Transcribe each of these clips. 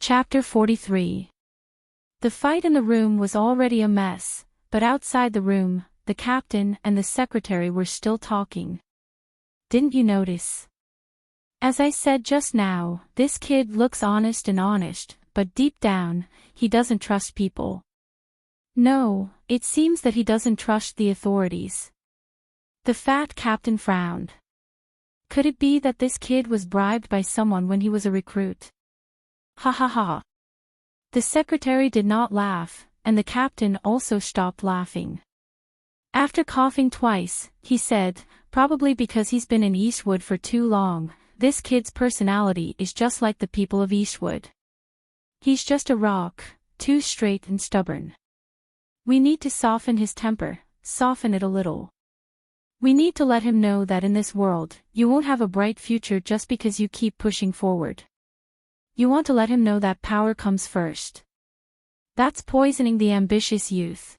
Chapter 43. The fight in the room was already a mess, but outside the room, the captain and the secretary were still talking. Didn't you notice? As I said just now, this kid looks honest, but deep down, he doesn't trust people. No, it seems that he doesn't trust the authorities. The fat captain frowned. Could it be that this kid was bribed by someone when he was a recruit? Ha ha ha. The secretary did not laugh, and the captain also stopped laughing. After coughing twice, he said, probably because he's been in Eastwood for too long, this kid's personality is just like the people of Eastwood. He's just a rock, too straight and stubborn. We need to soften his temper, soften it a little. We need to let him know that in this world, you won't have a bright future just because you keep pushing forward. You want to let him know that power comes first. That's poisoning the ambitious youth.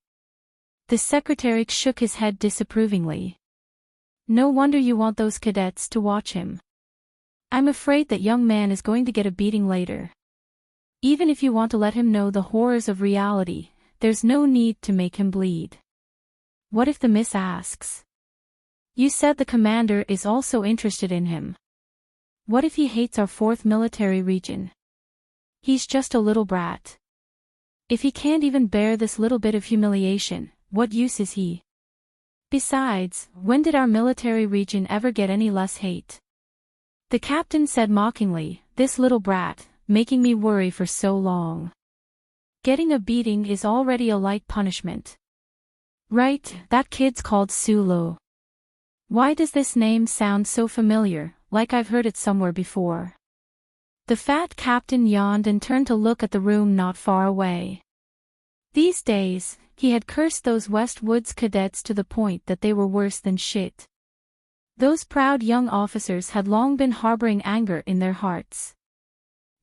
The secretary shook his head disapprovingly. No wonder you want those cadets to watch him. I'm afraid that young man is going to get a beating later. Even if you want to let him know the horrors of reality, there's no need to make him bleed. What if the miss asks? You said the commander is also interested in him. What if he hates our 4th military region? He's just a little brat. If he can't even bear this little bit of humiliation, what use is he? Besides, when did our military region ever get any less hate? The captain said mockingly, this little brat, making me worry for so long. Getting a beating is already a light punishment. Right, that kid's called Sulu. Why does this name sound so familiar, like I've heard it somewhere before? The fat captain yawned and turned to look at the room not far away. These days, he had cursed those West Woods cadets to the point that they were worse than shit. Those proud young officers had long been harboring anger in their hearts.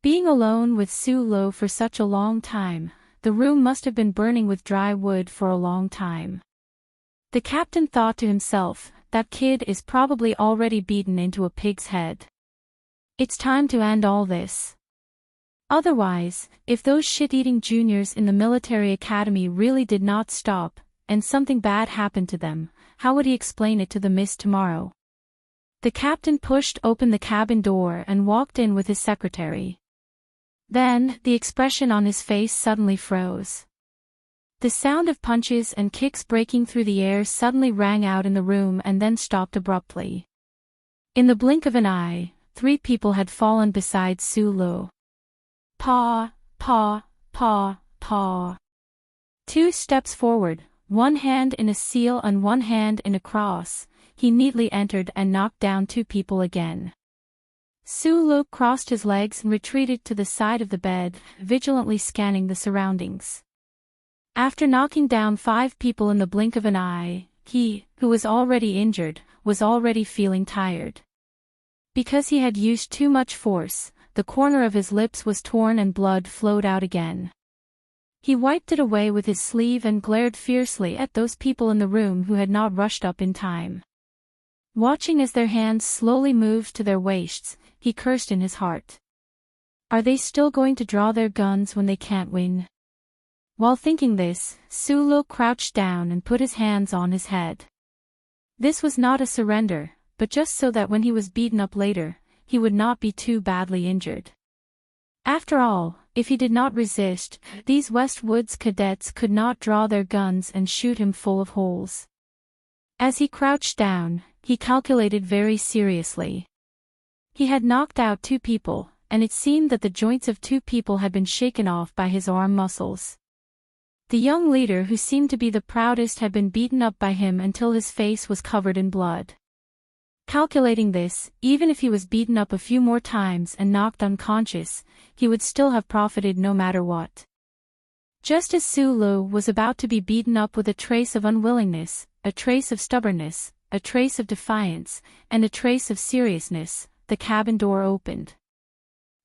Being alone with Sulu for such a long time, the room must have been burning with dry wood for a long time. The captain thought to himself, that kid is probably already beaten into a pig's head. It's time to end all this. Otherwise, if those shit-eating juniors in the military academy really did not stop, and something bad happened to them, how would he explain it to the miss tomorrow? The captain pushed open the cabin door and walked in with his secretary. Then, the expression on his face suddenly froze. The sound of punches and kicks breaking through the air suddenly rang out in the room and then stopped abruptly. In the blink of an eye, 3 people had fallen beside Sulu. Paw, paw, paw, paw. 2 steps forward, one hand in a seal and one hand in a cross, he neatly entered and knocked down 2 people again. Sulu crossed his legs and retreated to the side of the bed, vigilantly scanning the surroundings. After knocking down 5 people in the blink of an eye, he, who was already injured, was already feeling tired. Because he had used too much force, the corner of his lips was torn and blood flowed out again. He wiped it away with his sleeve and glared fiercely at those people in the room who had not rushed up in time. Watching as their hands slowly moved to their waists, he cursed in his heart. Are they still going to draw their guns when they can't win? While thinking this, Sulu crouched down and put his hands on his head. This was not a surrender, but just so that when he was beaten up later, he would not be too badly injured. After all, if he did not resist, these West Woods cadets could not draw their guns and shoot him full of holes. As he crouched down, he calculated very seriously. He had knocked out 2 people, and it seemed that the joints of 2 people had been shaken off by his arm muscles. The young leader who seemed to be the proudest had been beaten up by him until his face was covered in blood. Calculating this, even if he was beaten up a few more times and knocked unconscious, he would still have profited no matter what. Just as Sulu was about to be beaten up with a trace of unwillingness, a trace of stubbornness, a trace of defiance, and a trace of seriousness, the cabin door opened.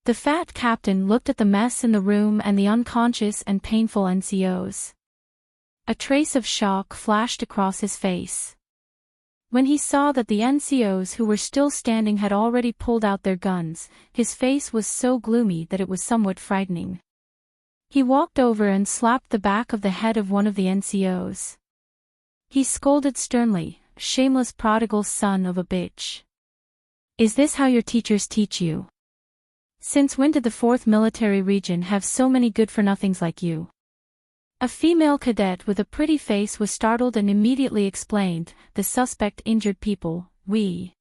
The fat captain looked at the mess in the room and the unconscious and painful NCOs. A trace of shock flashed across his face. When he saw that the NCOs who were still standing had already pulled out their guns, his face was so gloomy that it was somewhat frightening. He walked over and slapped the back of the head of one of the NCOs. He scolded sternly, "Shameless prodigal son of a bitch. Is this how your teachers teach you? Since when did the 4th Military Region have so many good-for-nothings like you?" A female cadet with a pretty face was startled and immediately explained, "The suspect injured people, we."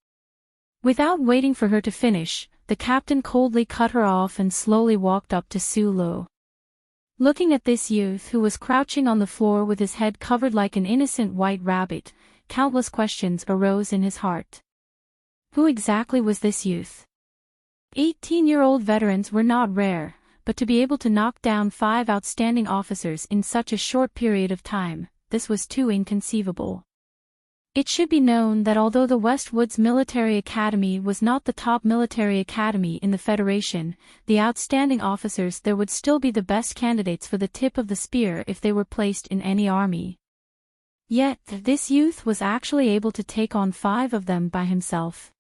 Without waiting for her to finish, the captain coldly cut her off and slowly walked up to Sulu. Looking at this youth who was crouching on the floor with his head covered like an innocent white rabbit, countless questions arose in his heart. Who exactly was this youth? 18-year-old veterans were not rare, but to be able to knock down 5 outstanding officers in such a short period of time, this was too inconceivable. It should be known that although the Westwoods Military Academy was not the top military academy in the Federation, the outstanding officers there would still be the best candidates for the tip of the spear if they were placed in any army. Yet, this youth was actually able to take on 5 of them by himself.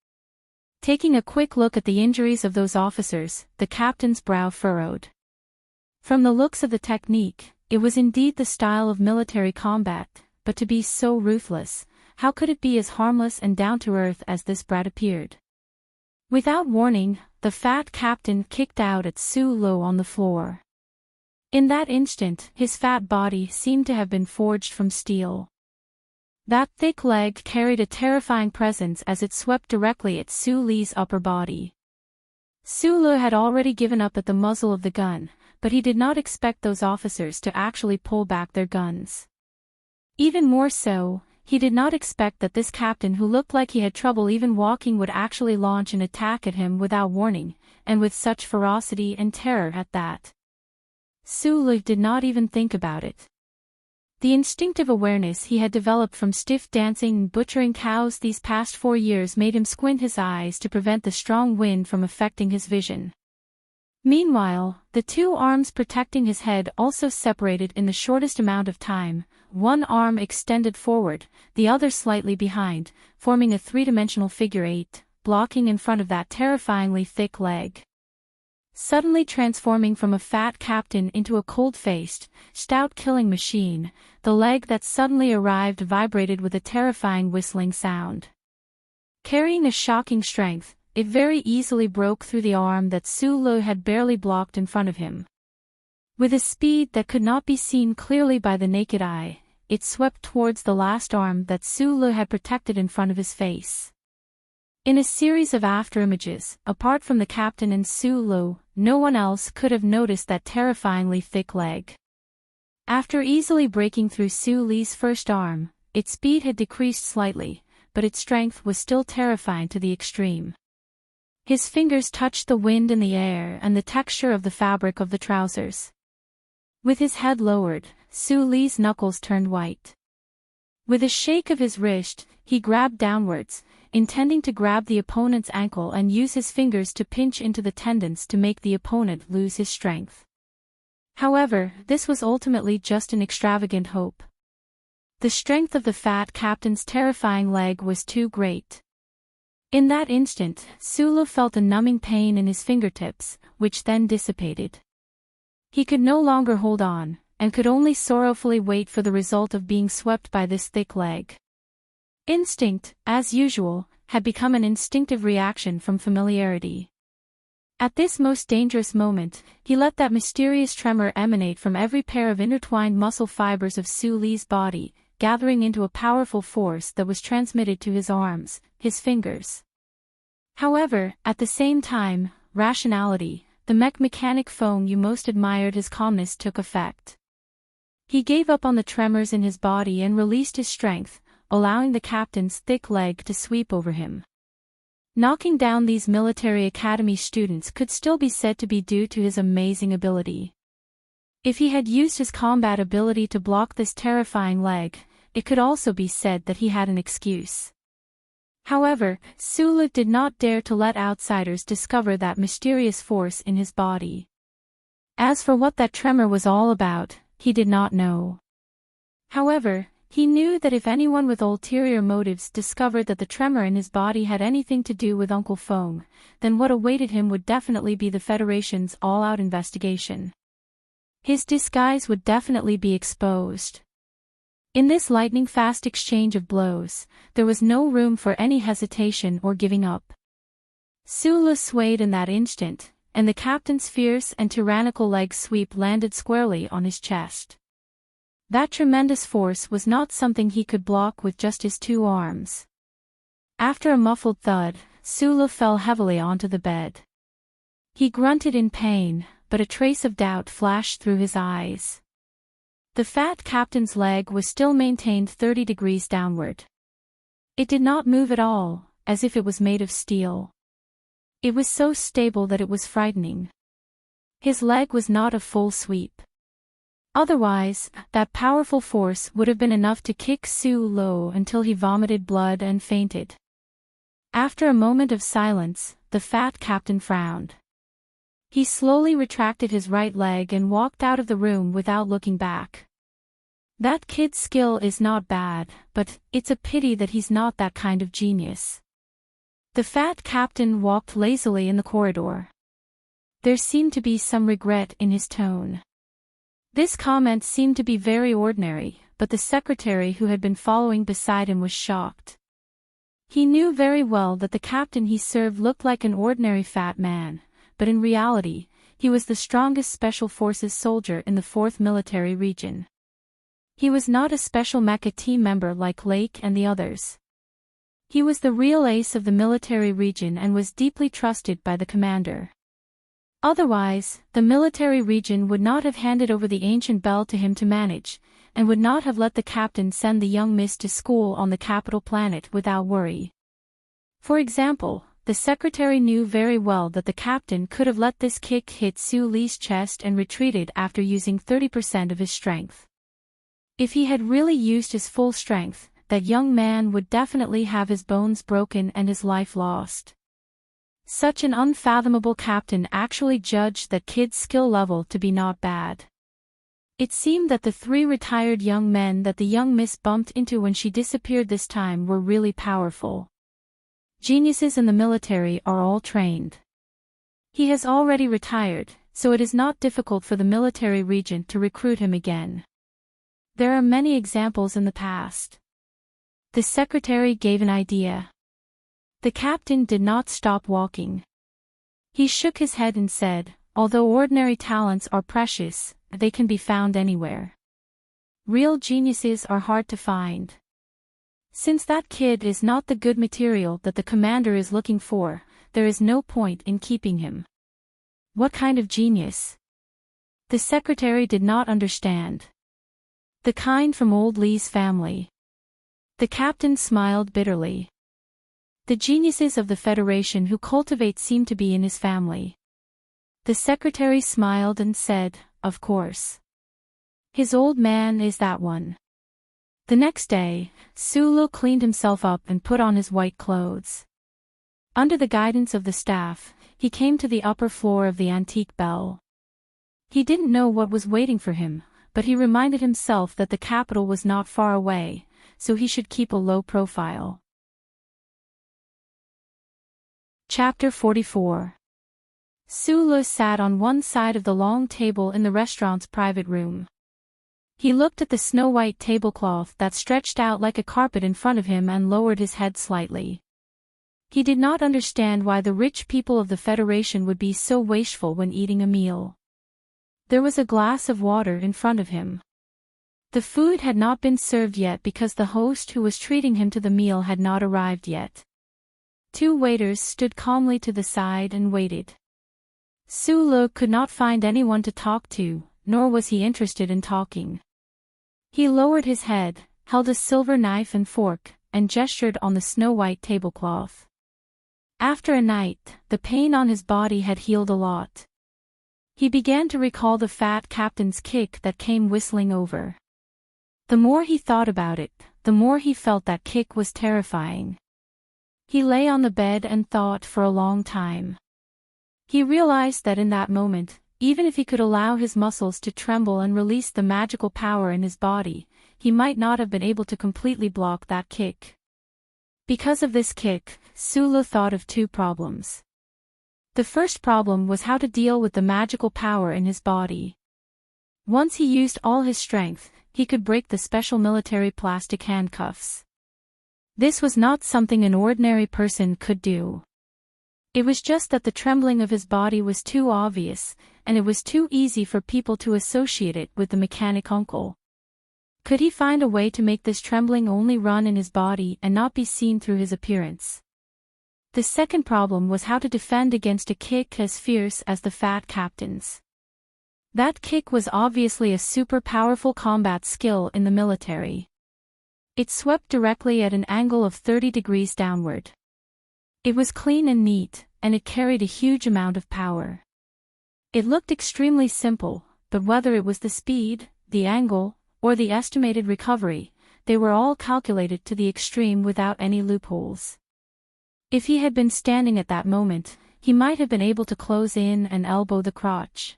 Taking a quick look at the injuries of those officers, the captain's brow furrowed. From the looks of the technique, it was indeed the style of military combat, but to be so ruthless, how could it be as harmless and down-to-earth as this brat appeared? Without warning, the fat captain kicked out at Sulu on the floor. In that instant, his fat body seemed to have been forged from steel. That thick leg carried a terrifying presence as it swept directly at Sulu's upper body. Sulu had already given up at the muzzle of the gun, but he did not expect those officers to actually pull back their guns. Even more so, he did not expect that this captain who looked like he had trouble even walking would actually launch an attack at him without warning, and with such ferocity and terror at that. Sulu did not even think about it. The instinctive awareness he had developed from stiff dancing and butchering cows these past 4 years made him squint his eyes to prevent the strong wind from affecting his vision. Meanwhile, the 2 arms protecting his head also separated in the shortest amount of time, one arm extended forward, the other slightly behind, forming a 3-dimensional figure 8, blocking in front of that terrifyingly thick leg. Suddenly transforming from a fat captain into a cold-faced, stout killing machine, the leg that suddenly arrived vibrated with a terrifying whistling sound. Carrying a shocking strength, it very easily broke through the arm that Sulu had barely blocked in front of him. With a speed that could not be seen clearly by the naked eye, it swept towards the last arm that Sulu had protected in front of his face. In a series of afterimages, apart from the captain and Sulu, no one else could have noticed that terrifyingly thick leg. After easily breaking through Sulu's first arm, its speed had decreased slightly, but its strength was still terrifying to the extreme. His fingers touched the wind in the air and the texture of the fabric of the trousers. With his head lowered, Sulu's knuckles turned white. With a shake of his wrist, he grabbed downwards, intending to grab the opponent's ankle and use his fingers to pinch into the tendons to make the opponent lose his strength. However, this was ultimately just an extravagant hope. The strength of the fat captain's terrifying leg was too great. In that instant, Sulu felt a numbing pain in his fingertips, which then dissipated. He could no longer hold on, and could only sorrowfully wait for the result of being swept by this thick leg. Instinct, as usual, had become an instinctive reaction from familiarity. At this most dangerous moment, he let that mysterious tremor emanate from every pair of intertwined muscle fibers of Sulu's body, gathering into a powerful force that was transmitted to his arms, his fingers. However, at the same time, rationality, the mechanic foam you most admired his calmness took effect. He gave up on the tremors in his body and released his strength, allowing the captain's thick leg to sweep over him. Knocking down these military academy students could still be said to be due to his amazing ability. If he had used his combat ability to block this terrifying leg, it could also be said that he had an excuse. However, Sulu did not dare to let outsiders discover that mysterious force in his body. As for what that tremor was all about, he did not know. However, He knew that if anyone with ulterior motives discovered that the tremor in his body had anything to do with Uncle Fong, then what awaited him would definitely be the Federation's all-out investigation. His disguise would definitely be exposed. In this lightning-fast exchange of blows, there was no room for any hesitation or giving up. Sulu swayed in that instant, and the captain's fierce and tyrannical leg sweep landed squarely on his chest. That tremendous force was not something he could block with just his two arms. After a muffled thud, Sulu fell heavily onto the bed. He grunted in pain, but a trace of doubt flashed through his eyes. The fat captain's leg was still maintained 30 degrees downward. It did not move at all, as if it was made of steel. It was so stable that it was frightening. His leg was not a full sweep. Otherwise, that powerful force would have been enough to kick Sulu until he vomited blood and fainted. After a moment of silence, the fat captain frowned. He slowly retracted his right leg and walked out of the room without looking back. That kid's skill is not bad, but it's a pity that he's not that kind of genius. The fat captain walked lazily in the corridor. There seemed to be some regret in his tone. This comment seemed to be very ordinary, but the secretary who had been following beside him was shocked. He knew very well that the captain he served looked like an ordinary fat man, but in reality, he was the strongest Special Forces soldier in the 4th Military Region. He was not a Special Mecha team member like Lake and the others. He was the real ace of the military region and was deeply trusted by the commander. Otherwise, the military region would not have handed over the ancient bell to him to manage, and would not have let the captain send the young miss to school on the capital planet without worry. For example, the secretary knew very well that the captain could have let this kick hit Su Li's chest and retreated after using 30% of his strength. If he had really used his full strength, that young man would definitely have his bones broken and his life lost. Such an unfathomable captain actually judged that kid's skill level to be not bad. It seemed that the 3 retired young men that the young miss bumped into when she disappeared this time were really powerful. Geniuses in the military are all trained. He has already retired, so it is not difficult for the military regent to recruit him again. There are many examples in the past. The secretary gave an idea. The captain did not stop walking. He shook his head and said, although ordinary talents are precious, they can be found anywhere. Real geniuses are hard to find. Since that kid is not the good material that the commander is looking for, there is no point in keeping him. What kind of genius? The secretary did not understand. The kind from old Li's family. The captain smiled bitterly. The geniuses of the Federation who cultivate seem to be in his family. The secretary smiled and said, of course. His old man is that one. The next day, Sulu cleaned himself up and put on his white clothes. Under the guidance of the staff, he came to the upper floor of the antique bell. He didn't know what was waiting for him, but he reminded himself that the capital was not far away, so he should keep a low profile. Chapter 44. Sulu sat on one side of the long table in the restaurant's private room. He looked at the snow-white tablecloth that stretched out like a carpet in front of him and lowered his head slightly. He did not understand why the rich people of the Federation would be so wasteful when eating a meal. There was a glass of water in front of him. The food had not been served yet because the host who was treating him to the meal had not arrived yet. 2 waiters stood calmly to the side and waited. Sulu could not find anyone to talk to, nor was he interested in talking. He lowered his head, held a silver knife and fork, and gestured on the snow-white tablecloth. After a night, the pain on his body had healed a lot. He began to recall the fat captain's kick that came whistling over. The more he thought about it, the more he felt that kick was terrifying. He lay on the bed and thought for a long time. He realized that in that moment, even if he could allow his muscles to tremble and release the magical power in his body, he might not have been able to completely block that kick. Because of this kick, Sulu thought of two problems. The first problem was how to deal with the magical power in his body. Once he used all his strength, he could break the special military plastic handcuffs. This was not something an ordinary person could do. It was just that the trembling of his body was too obvious, and it was too easy for people to associate it with the mechanic uncle. Could he find a way to make this trembling only run in his body and not be seen through his appearance? The second problem was how to defend against a kick as fierce as the fat captain's. That kick was obviously a super powerful combat skill in the military. It swept directly at an angle of 30 degrees downward. It was clean and neat, and it carried a huge amount of power. It looked extremely simple, but whether it was the speed, the angle, or the estimated recovery, they were all calculated to the extreme without any loopholes. If he had been standing at that moment, he might have been able to close in and elbow the crotch.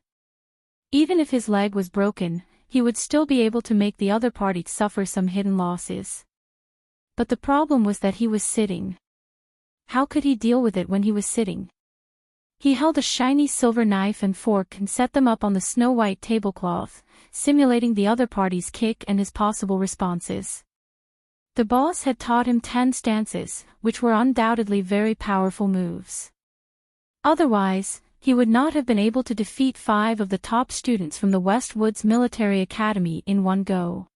Even if his leg was broken, he would still be able to make the other party suffer some hidden losses. But the problem was that he was sitting. How could he deal with it when he was sitting? He held a shiny silver knife and fork and set them up on the snow-white tablecloth, simulating the other party's kick and his possible responses. The boss had taught him 10 stances, which were undoubtedly very powerful moves. Otherwise, he would not have been able to defeat 5 of the top students from the Westwoods Military Academy in one go.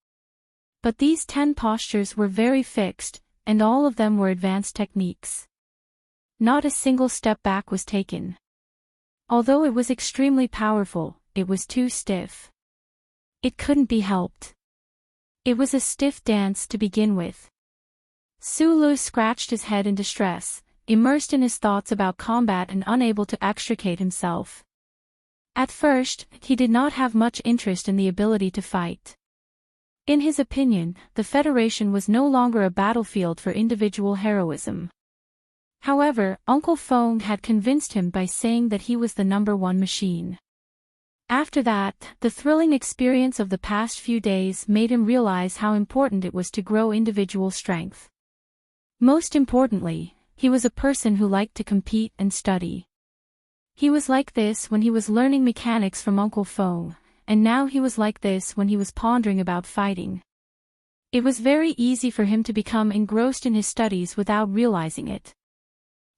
But these 10 postures were very fixed, and all of them were advanced techniques. Not a single step back was taken. Although it was extremely powerful, it was too stiff. It couldn't be helped. It was a stiff dance to begin with. Sulu scratched his head in distress, immersed in his thoughts about combat and unable to extricate himself. At first, he did not have much interest in the ability to fight. In his opinion, the Federation was no longer a battlefield for individual heroism. However, Uncle Fong had convinced him by saying that he was the #1 machine. After that, the thrilling experience of the past few days made him realize how important it was to grow individual strength. Most importantly, he was a person who liked to compete and study. He was like this when he was learning mechanics from Uncle Fong, and now he was like this when he was pondering about fighting. It was very easy for him to become engrossed in his studies without realizing it.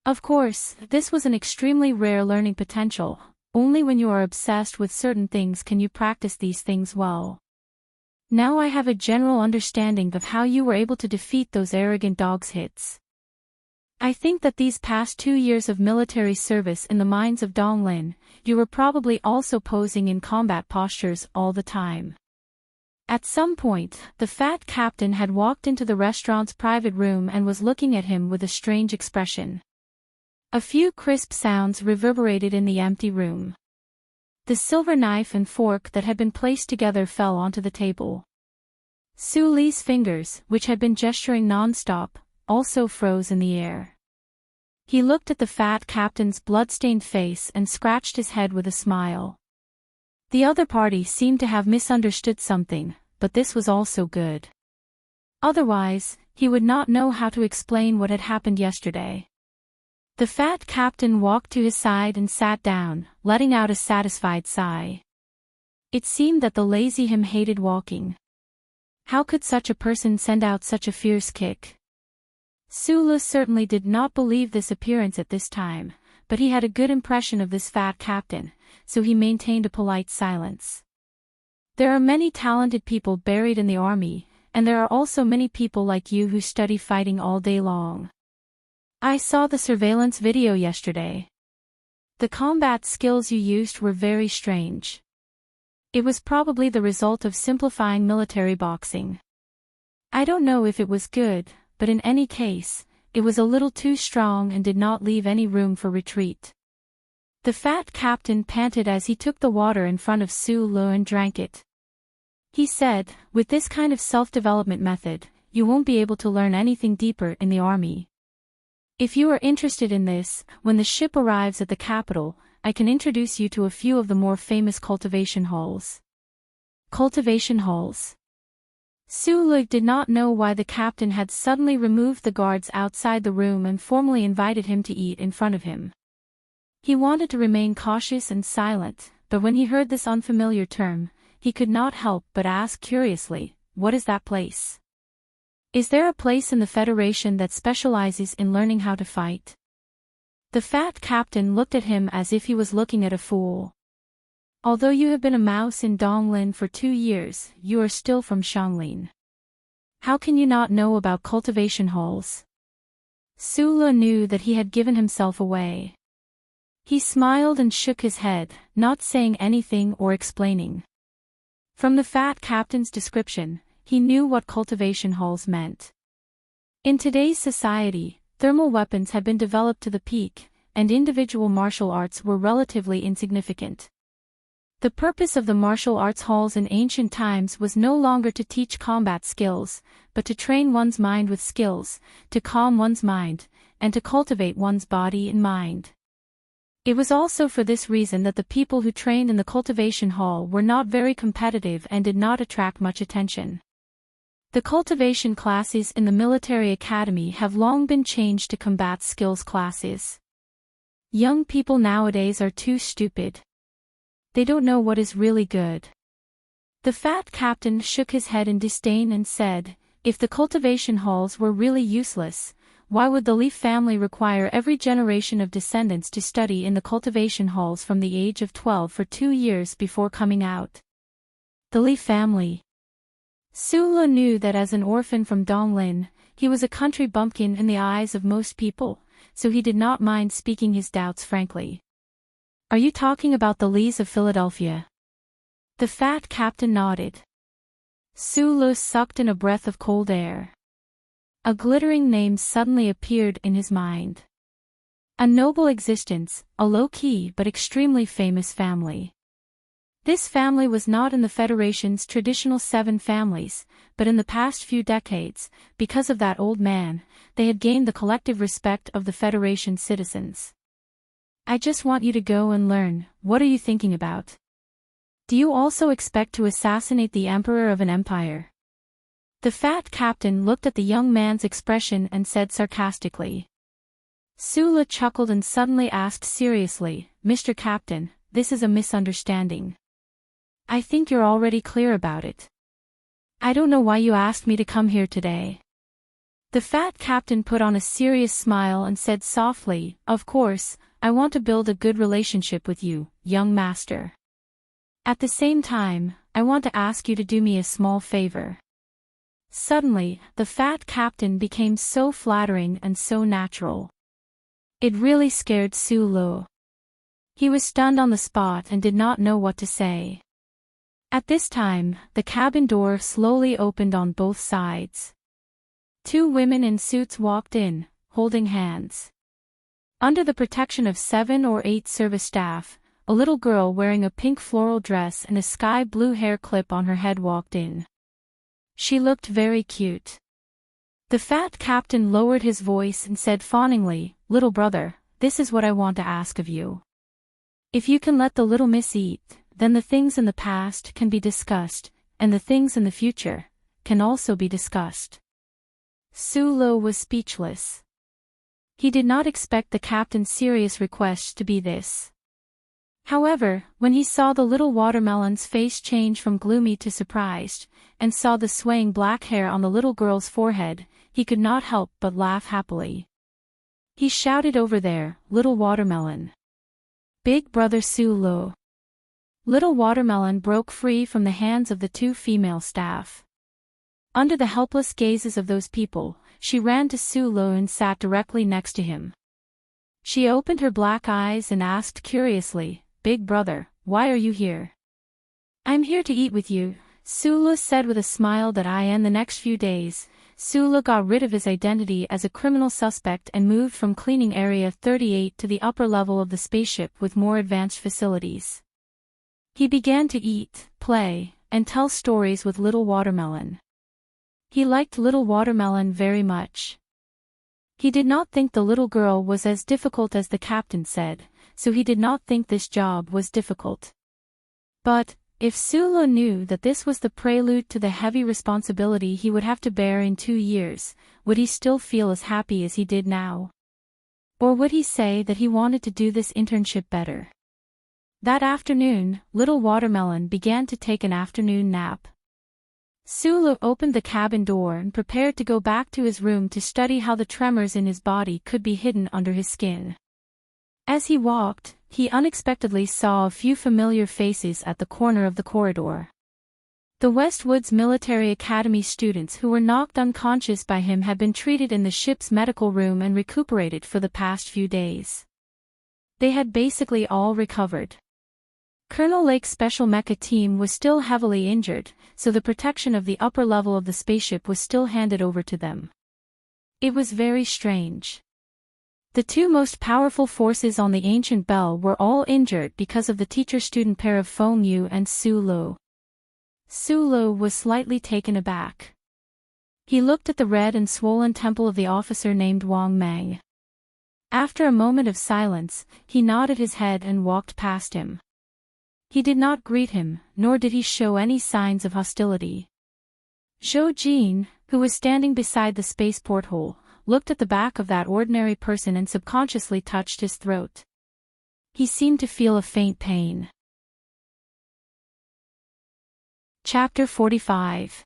Of course, this was an extremely rare learning potential. Only when you are obsessed with certain things can you practice these things well. Now I have a general understanding of how you were able to defeat those arrogant dogs' hits. I think that these past 2 years of military service in the mines of Donglin, you were probably also posing in combat postures all the time. At some point, the fat captain had walked into the restaurant's private room and was looking at him with a strange expression. A few crisp sounds reverberated in the empty room. The silver knife and fork that had been placed together fell onto the table. Su Li's fingers, which had been gesturing non-stop, also froze in the air. He looked at the fat captain's blood-stained face and scratched his head with a smile. The other party seemed to have misunderstood something, but this was also good. Otherwise, he would not know how to explain what had happened yesterday. The fat captain walked to his side and sat down, letting out a satisfied sigh. It seemed that the lazy him hated walking. How could such a person send out such a fierce kick? Sulu certainly did not believe this appearance at this time, but he had a good impression of this fat captain, so he maintained a polite silence. There are many talented people buried in the army, and there are also many people like you who study fighting all day long. I saw the surveillance video yesterday. The combat skills you used were very strange. It was probably the result of simplifying military boxing. I don't know if it was good, but in any case, it was a little too strong and did not leave any room for retreat. The fat captain panted as he took the water in front of Su Lu and drank it. He said, "With this kind of self-development method, you won't be able to learn anything deeper in the army. If you are interested in this, when the ship arrives at the capital, I can introduce you to a few of the more famous cultivation halls." Cultivation halls. Sulu did not know why the captain had suddenly removed the guards outside the room and formally invited him to eat in front of him. He wanted to remain cautious and silent, but when he heard this unfamiliar term, he could not help but ask curiously, "What is that place? Is there a place in the Federation that specializes in learning how to fight?" The fat captain looked at him as if he was looking at a fool. "Although you have been a mouse in Donglin for 2 years, you are still from Shanglin. How can you not know about cultivation halls?" Sulu knew that he had given himself away. He smiled and shook his head, not saying anything or explaining. From the fat captain's description, he knew what cultivation halls meant. In today's society, thermal weapons had been developed to the peak, and individual martial arts were relatively insignificant. The purpose of the martial arts halls in ancient times was no longer to teach combat skills, but to train one's mind with skills, to calm one's mind, and to cultivate one's body and mind. It was also for this reason that the people who trained in the cultivation hall were not very competitive and did not attract much attention. The cultivation classes in the military academy have long been changed to combat skills classes. Young people nowadays are too stupid. They don't know what is really good. The fat captain shook his head in disdain and said, "If the cultivation halls were really useless, why would the Leaf family require every generation of descendants to study in the cultivation halls from the age of 12 for 2 years before coming out?" The Leaf family. Sulu knew that as an orphan from Donglin, he was a country bumpkin in the eyes of most people, so he did not mind speaking his doubts frankly. "Are you talking about the Lees of Philadelphia?" The fat captain nodded. Sulu sucked in a breath of cold air. A glittering name suddenly appeared in his mind. A noble existence, a low-key but extremely famous family. This family was not in the Federation's traditional 7 families, but in the past few decades, because of that old man, they had gained the collective respect of the Federation citizens. "I just want you to go and learn. What are you thinking about? Do you also expect to assassinate the emperor of an empire?" The fat captain looked at the young man's expression and said sarcastically. Sulu chuckled and suddenly asked seriously, "Mr. Captain, this is a misunderstanding. I think you're already clear about it. I don't know why you asked me to come here today." The fat captain put on a serious smile and said softly, "Of course, I want to build a good relationship with you, young master. At the same time, I want to ask you to do me a small favor." Suddenly, the fat captain became so flattering and so natural. It really scared Sulu. He was stunned on the spot and did not know what to say. At this time, the cabin door slowly opened on both sides. 2 women in suits walked in, holding hands. Under the protection of 7 or 8 service staff, a little girl wearing a pink floral dress and a sky blue hair clip on her head walked in. She looked very cute. The fat captain lowered his voice and said fawningly, "Little brother, this is what I want to ask of you. If you can let the little miss eat, then the things in the past can be discussed, and the things in the future can also be discussed." Sulu was speechless. He did not expect the captain's serious request to be this. However, when he saw the little watermelon's face change from gloomy to surprised, and saw the swaying black hair on the little girl's forehead, he could not help but laugh happily. He shouted over there, "Little watermelon. Big brother Sulu." Little watermelon broke free from the hands of the 2 female staff. Under the helpless gazes of those people, she ran to Sulu and sat directly next to him. She opened her black eyes and asked curiously, "Big brother, why are you here?" "I'm here to eat with you," Sulu said with a smile that in the next few days, Sulu got rid of his identity as a criminal suspect and moved from cleaning area 38 to the upper level of the spaceship with more advanced facilities. He began to eat, play, and tell stories with Little Watermelon. He liked Little Watermelon very much. He did not think the little girl was as difficult as the captain said, so he did not think this job was difficult. But, If Sulo knew that this was the prelude to the heavy responsibility he would have to bear in 2 years, would he still feel as happy as he did now? Or would he say that he wanted to do this internship better? That afternoon, little Watermelon began to take an afternoon nap. Sulo opened the cabin door and prepared to go back to his room to study how the tremors in his body could be hidden under his skin. As he walked, he unexpectedly saw a few familiar faces at the corner of the corridor. The Westwoods Military Academy students who were knocked unconscious by him had been treated in the ship's medical room and recuperated for the past few days. They had basically all recovered. Colonel Lake's special mecha team was still heavily injured, so the protection of the upper level of the spaceship was still handed over to them. It was very strange. The two most powerful forces on the ancient bell were all injured because of the teacher-student pair of Feng Yu and Sulo. Sulo was slightly taken aback. He looked at the red and swollen temple of the officer named Wang Mang. After a moment of silence, he nodded his head and walked past him. He did not greet him, nor did he show any signs of hostility. Zhou Jin, who was standing beside the space porthole, looked at the back of that ordinary person and subconsciously touched his throat. He seemed to feel a faint pain. Chapter 45.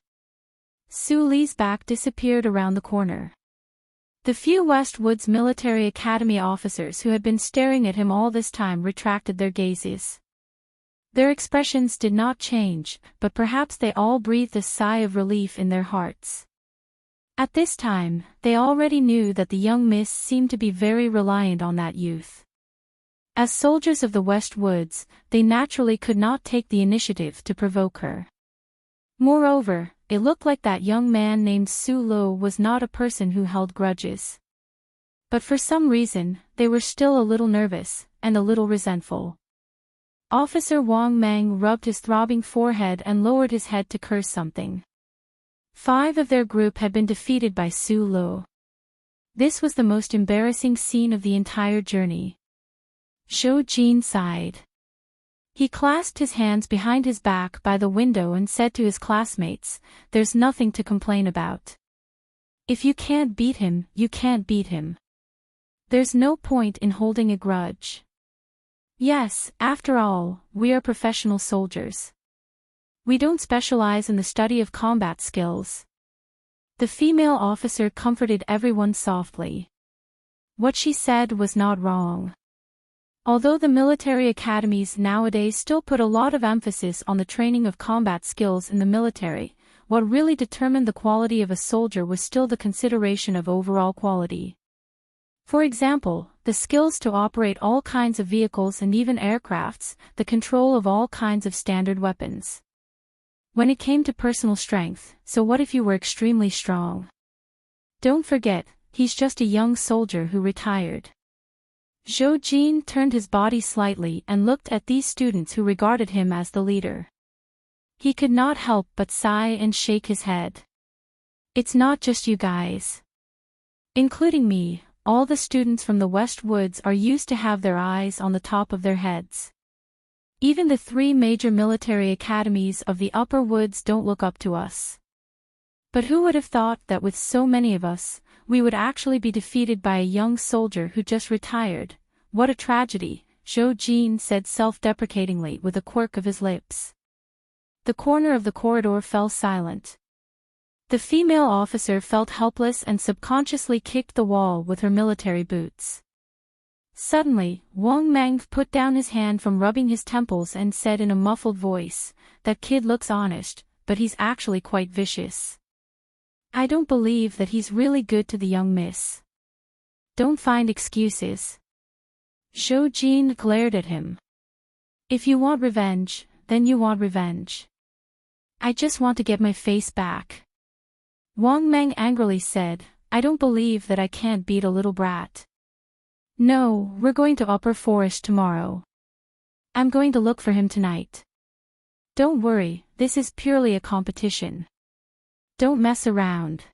Su Li's back disappeared around the corner. The few Westwoods Military Academy officers who had been staring at him all this time retracted their gazes. Their expressions did not change, but perhaps they all breathed a sigh of relief in their hearts. At this time, they already knew that the young miss seemed to be very reliant on that youth. As soldiers of the Westwoods, they naturally could not take the initiative to provoke her. Moreover, it looked like that young man named Sulo was not a person who held grudges. But for some reason, they were still a little nervous, and a little resentful. Officer Wang Mang rubbed his throbbing forehead and lowered his head to curse something. 5 of their group had been defeated by Sulo. This was the most embarrassing scene of the entire journey. Zhou Jin sighed. He clasped his hands behind his back by the window and said to his classmates, "There's nothing to complain about. If you can't beat him, you can't beat him. There's no point in holding a grudge. Yes, after all, we are professional soldiers. We don't specialize in the study of combat skills." The female officer comforted everyone softly. What she said was not wrong. Although the military academies nowadays still put a lot of emphasis on the training of combat skills in the military, what really determined the quality of a soldier was still the consideration of overall quality. For example, the skills to operate all kinds of vehicles and even aircrafts, the control of all kinds of standard weapons. When it came to personal strength, so what if you were extremely strong? Don't forget, he's just a young soldier who retired. Zhou Jin turned his body slightly and looked at these students who regarded him as the leader. He could not help but sigh and shake his head. It's not just you guys. Including me, all the students from the Westwoods are used to have their eyes on the top of their heads. Even the 3 major military academies of the Upper Woods don't look up to us. But who would have thought that with so many of us, we would actually be defeated by a young soldier who just retired? What a tragedy, Zhou Jin said self-deprecatingly with a quirk of his lips. The corner of the corridor fell silent. The female officer felt helpless and subconsciously kicked the wall with her military boots. Suddenly, Wang Mang put down his hand from rubbing his temples and said in a muffled voice, "That kid looks honest, but he's actually quite vicious. I don't believe that he's really good to the young miss. Don't find excuses." Zhou Jin glared at him. "If you want revenge, then you want revenge. I just want to get my face back." Wang Mang angrily said, "I don't believe that I can't beat a little brat. No, we're going to Upper Forest tomorrow. I'm going to look for him tonight. Don't worry, this is purely a competition. Don't mess around."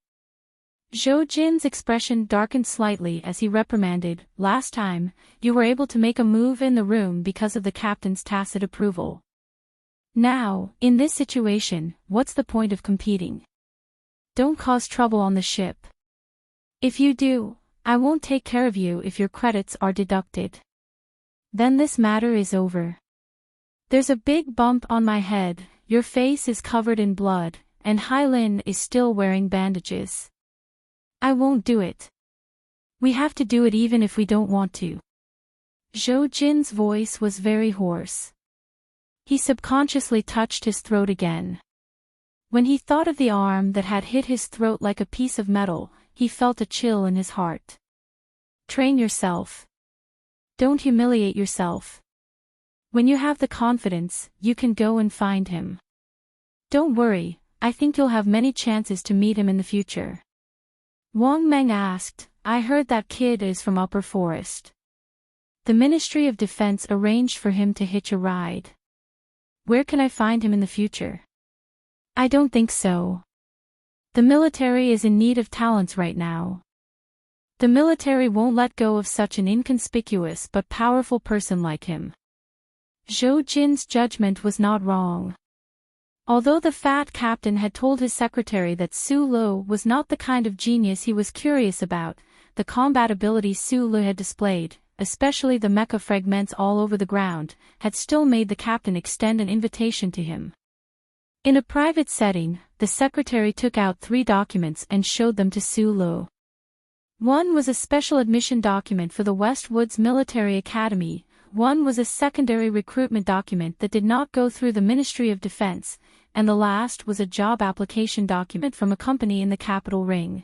Zhou Jin's expression darkened slightly as he reprimanded, "Last time, you were able to make a move in the room because of the captain's tacit approval. Now, in this situation, what's the point of competing? Don't cause trouble on the ship. If you do, I won't take care of you if your credits are deducted. Then this matter is over. There's a big bump on my head, your face is covered in blood, and Hylin is still wearing bandages. I won't do it. We have to do it even if we don't want to. Zhou Jin's voice was very hoarse. He subconsciously touched his throat again. When he thought of the arm that had hit his throat like a piece of metal, he felt a chill in his heart. Train yourself. Don't humiliate yourself. When you have the confidence, you can go and find him. Don't worry, I think you'll have many chances to meet him in the future. Wang Meng asked, I heard that kid is from Upper Forest. The Ministry of Defense arranged for him to hitch a ride. Where can I find him in the future? I don't think so. The military is in need of talents right now. The military won't let go of such an inconspicuous but powerful person like him. Zhou Jin's judgment was not wrong. Although the fat captain had told his secretary that Su Lu was not the kind of genius he was curious about, the combat ability Su Lu had displayed, especially the mecha fragments all over the ground, had still made the captain extend an invitation to him. In a private setting, the secretary took out 3 documents and showed them to Su Lu. One was a special admission document for the Westwoods Military Academy, one was a secondary recruitment document that did not go through the Ministry of Defense, and the last was a job application document from a company in the capital ring.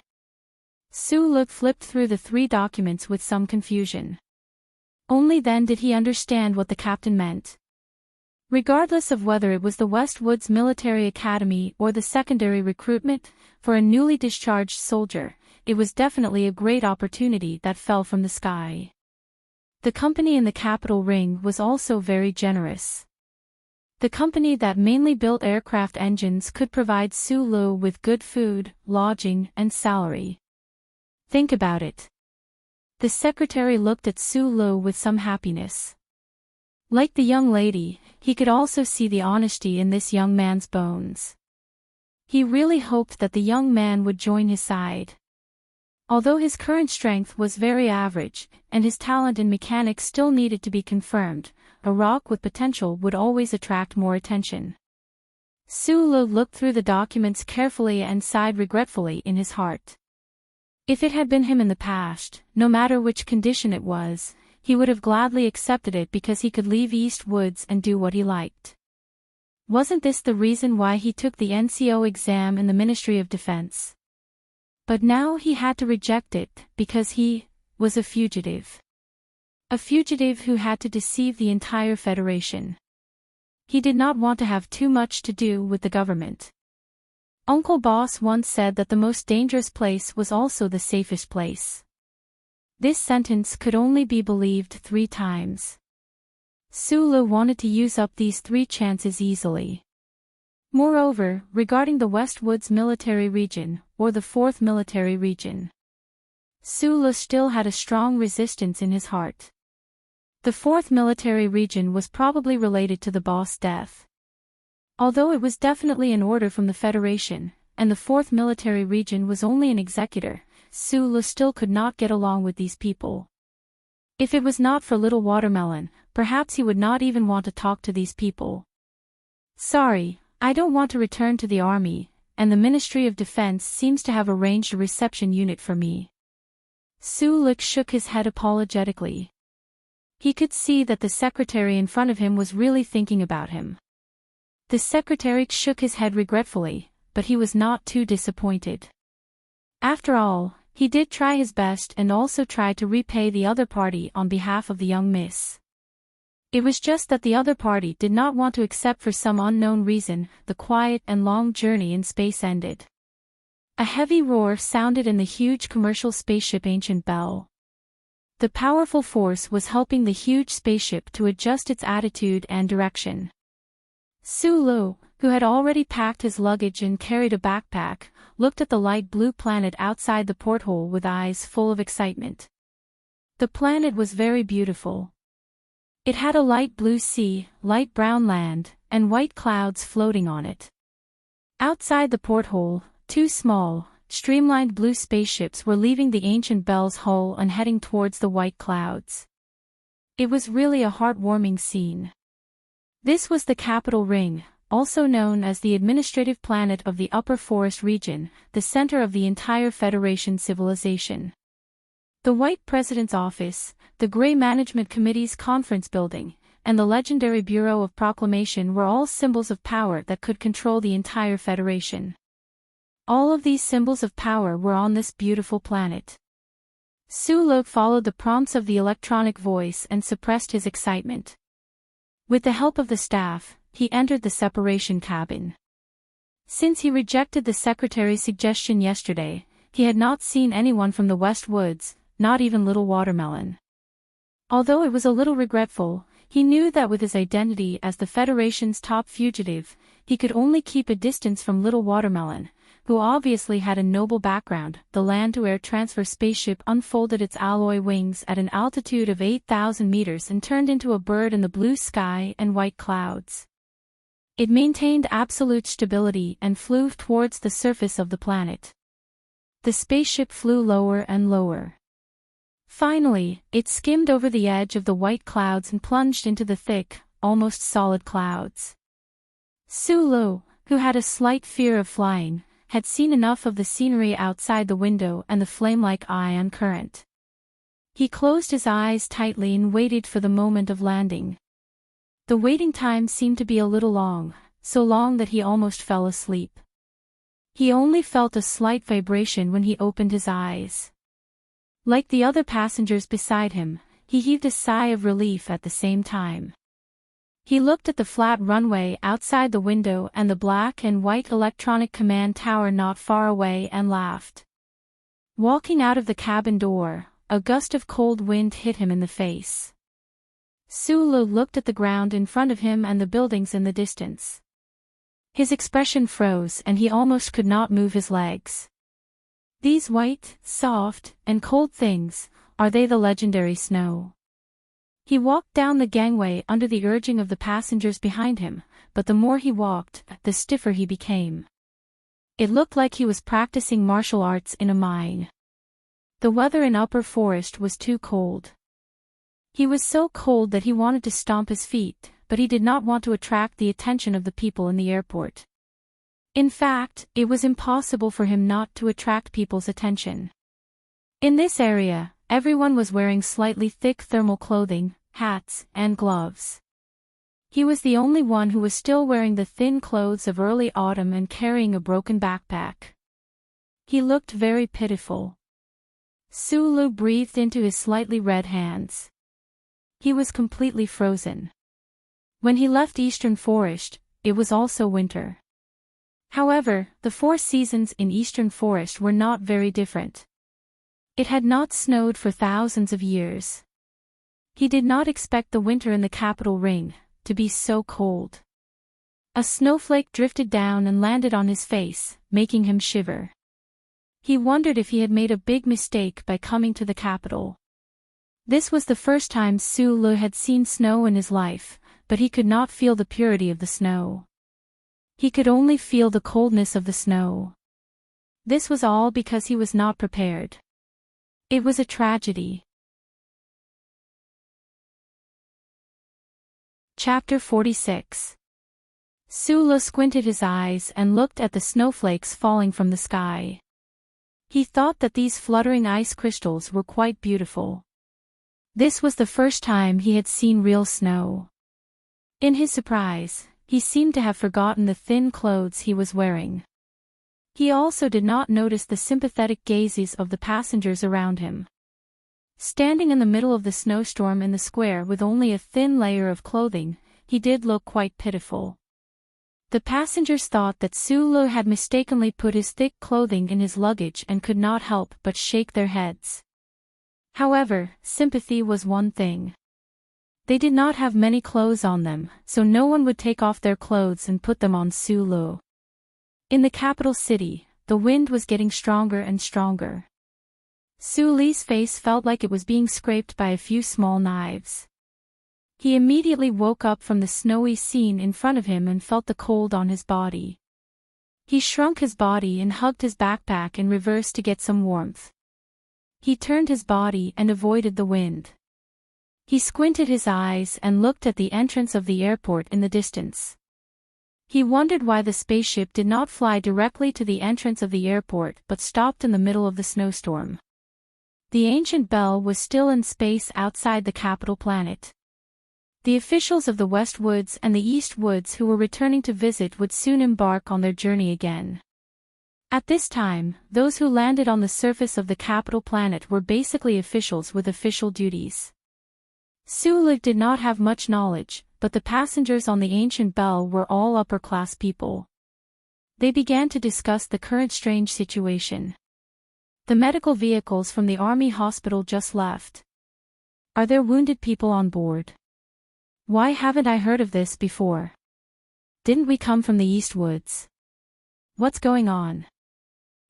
Su Lu flipped through the 3 documents with some confusion. Only then did he understand what the captain meant. Regardless of whether it was the Westwoods Military Academy or the secondary recruitment, for a newly discharged soldier, it was definitely a great opportunity that fell from the sky. The company in the capital ring was also very generous. The company that mainly built aircraft engines could provide Su Lu with good food, lodging, and salary. Think about it. The secretary looked at Su Lu with some happiness. Like the young lady, he could also see the honesty in this young man's bones. He really hoped that the young man would join his side. Although his current strength was very average, and his talent in mechanics still needed to be confirmed, a rock with potential would always attract more attention. Su Lu looked through the documents carefully and sighed regretfully in his heart. If it had been him in the past, no matter which condition it was, he would have gladly accepted it because he could leave East Woods and do what he liked. Wasn't this the reason why he took the NCO exam in the Ministry of Defense? But now he had to reject it, because he was a fugitive. A fugitive who had to deceive the entire Federation. He did not want to have too much to do with the government. Uncle Boss once said that the most dangerous place was also the safest place. This sentence could only be believed 3 times. Su Lu wanted to use up these 3 chances easily. Moreover, regarding the Westwoods Military Region, or the 4th Military Region, Su Lu still had a strong resistance in his heart. The 4th Military Region was probably related to the boss' death. Although it was definitely an order from the Federation, and the 4th Military Region was only an executor, Su Lu still could not get along with these people. If it was not for Little Watermelon, perhaps he would not even want to talk to these people. Sorry, I don't want to return to the army, and the Ministry of Defense seems to have arranged a reception unit for me. Su Lu shook his head apologetically. He could see that the secretary in front of him was really thinking about him. The secretary shook his head regretfully, but he was not too disappointed. After all, he did try his best and also tried to repay the other party on behalf of the young miss. It was just that the other party did not want to accept for some unknown reason. The quiet and long journey in space ended. A heavy roar sounded in the huge commercial spaceship Ancient Bell. The powerful force was helping the huge spaceship to adjust its attitude and direction. Su Lu, who had already packed his luggage and carried a backpack, looked at the light blue planet outside the porthole with eyes full of excitement. The planet was very beautiful. It had a light blue sea, light brown land, and white clouds floating on it. Outside the porthole, two small, streamlined blue spaceships were leaving the ancient bell's hull and heading towards the white clouds. It was really a heartwarming scene. This was the capital ring, also known as the administrative planet of the Upper Forest region, the center of the entire Federation civilization. The White President's office, the Gray Management Committee's conference building, and the legendary Bureau of Proclamation were all symbols of power that could control the entire Federation. All of these symbols of power were on this beautiful planet. Su-Lo followed the prompts of the electronic voice and suppressed his excitement. With the help of the staff, he entered the separation cabin. Since he rejected the secretary's suggestion yesterday, he had not seen anyone from the West Woods, not even Little Watermelon. Although it was a little regretful, he knew that with his identity as the Federation's top fugitive, he could only keep a distance from Little Watermelon, who obviously had a noble background. The land-to-air transfer spaceship unfolded its alloy wings at an altitude of 8,000 meters and turned into a bird in the blue sky and white clouds. It maintained absolute stability and flew towards the surface of the planet. The spaceship flew lower and lower. Finally, it skimmed over the edge of the white clouds and plunged into the thick, almost solid clouds. Su-Lo, who had a slight fear of flying, had seen enough of the scenery outside the window and the flame-like ion current. He closed his eyes tightly and waited for the moment of landing. The waiting time seemed to be a little long, so long that he almost fell asleep. He only felt a slight vibration when he opened his eyes. Like the other passengers beside him, he heaved a sigh of relief at the same time. He looked at the flat runway outside the window and the black and white electronic command tower not far away and laughed. Walking out of the cabin door, a gust of cold wind hit him in the face. Su-Lo looked at the ground in front of him and the buildings in the distance. His expression froze and he almost could not move his legs. These white, soft, and cold things, are they the legendary snow? He walked down the gangway under the urging of the passengers behind him, but the more he walked, the stiffer he became. It looked like he was practicing martial arts in a mine. The weather in Upper Forest was too cold. He was so cold that he wanted to stomp his feet, but he did not want to attract the attention of the people in the airport. In fact, it was impossible for him not to attract people's attention. In this area, everyone was wearing slightly thick thermal clothing, hats, and gloves. He was the only one who was still wearing the thin clothes of early autumn and carrying a broken backpack. He looked very pitiful. Su-Lo breathed into his slightly red hands. He was completely frozen. When he left Eastern Forest, it was also winter. However, the 4 seasons in Eastern Forest were not very different. It had not snowed for thousands of years. He did not expect the winter in the capital ring to be so cold. A snowflake drifted down and landed on his face, making him shiver. He wondered if he had made a big mistake by coming to the capital. This was the first time Su-Lo had seen snow in his life, but he could not feel the purity of the snow. He could only feel the coldness of the snow. This was all because he was not prepared. It was a tragedy. Chapter 46. Su-Lo squinted his eyes and looked at the snowflakes falling from the sky. He thought that these fluttering ice crystals were quite beautiful. This was the first time he had seen real snow. In his surprise, he seemed to have forgotten the thin clothes he was wearing. He also did not notice the sympathetic gazes of the passengers around him. Standing in the middle of the snowstorm in the square with only a thin layer of clothing, he did look quite pitiful. The passengers thought that Su-Lo had mistakenly put his thick clothing in his luggage and could not help but shake their heads. However, sympathy was one thing. They did not have many clothes on them, so no one would take off their clothes and put them on Su-Lo. In the capital city, the wind was getting stronger and stronger. Su-Li's face felt like it was being scraped by a few small knives. He immediately woke up from the snowy scene in front of him and felt the cold on his body. He shrunk his body and hugged his backpack in reverse to get some warmth. He turned his body and avoided the wind. He squinted his eyes and looked at the entrance of the airport in the distance. He wondered why the spaceship did not fly directly to the entrance of the airport but stopped in the middle of the snowstorm. The ancient bell was still in space outside the capital planet. The officials of the West Woods and the East Woods who were returning to visit would soon embark on their journey again. At this time, those who landed on the surface of the capital planet were basically officials with official duties. Sulu did not have much knowledge, but the passengers on the ancient bell were all upper-class people. They began to discuss the current strange situation. The medical vehicles from the army hospital just left. Are there wounded people on board? Why haven't I heard of this before? Didn't we come from the East Woods? What's going on?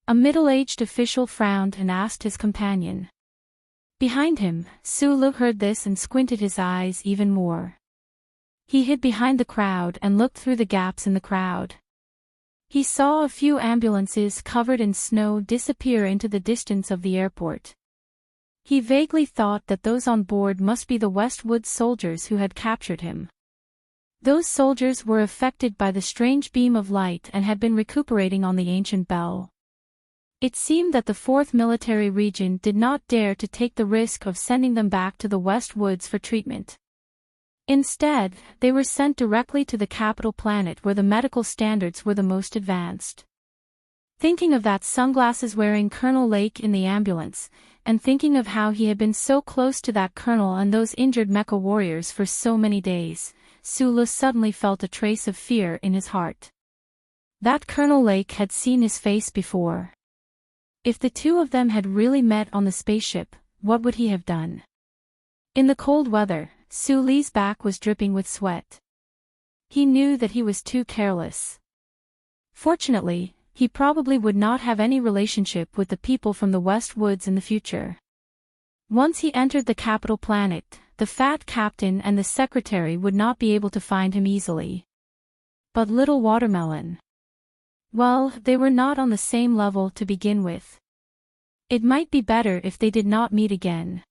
A middle-aged official frowned and asked his companion. Behind him, Sulu heard this and squinted his eyes even more. He hid behind the crowd and looked through the gaps in the crowd. He saw a few ambulances covered in snow disappear into the distance of the airport. He vaguely thought that those on board must be the Westwood soldiers who had captured him. Those soldiers were affected by the strange beam of light and had been recuperating on the ancient bell. It seemed that the 4th Military Region did not dare to take the risk of sending them back to the West Woods for treatment. Instead, they were sent directly to the capital planet where the medical standards were the most advanced. Thinking of that sunglasses-wearing Colonel Lake in the ambulance, and thinking of how he had been so close to that colonel and those injured mecha warriors for so many days, Sulu suddenly felt a trace of fear in his heart. That Colonel Lake had seen his face before. If the two of them had really met on the spaceship, what would he have done? In the cold weather, Sulu's back was dripping with sweat. He knew that he was too careless. Fortunately, he probably would not have any relationship with the people from the West Woods in the future. Once he entered the capital planet, the fat captain and the secretary would not be able to find him easily. But little Watermelon. Well, they were not on the same level to begin with. It might be better if they did not meet again.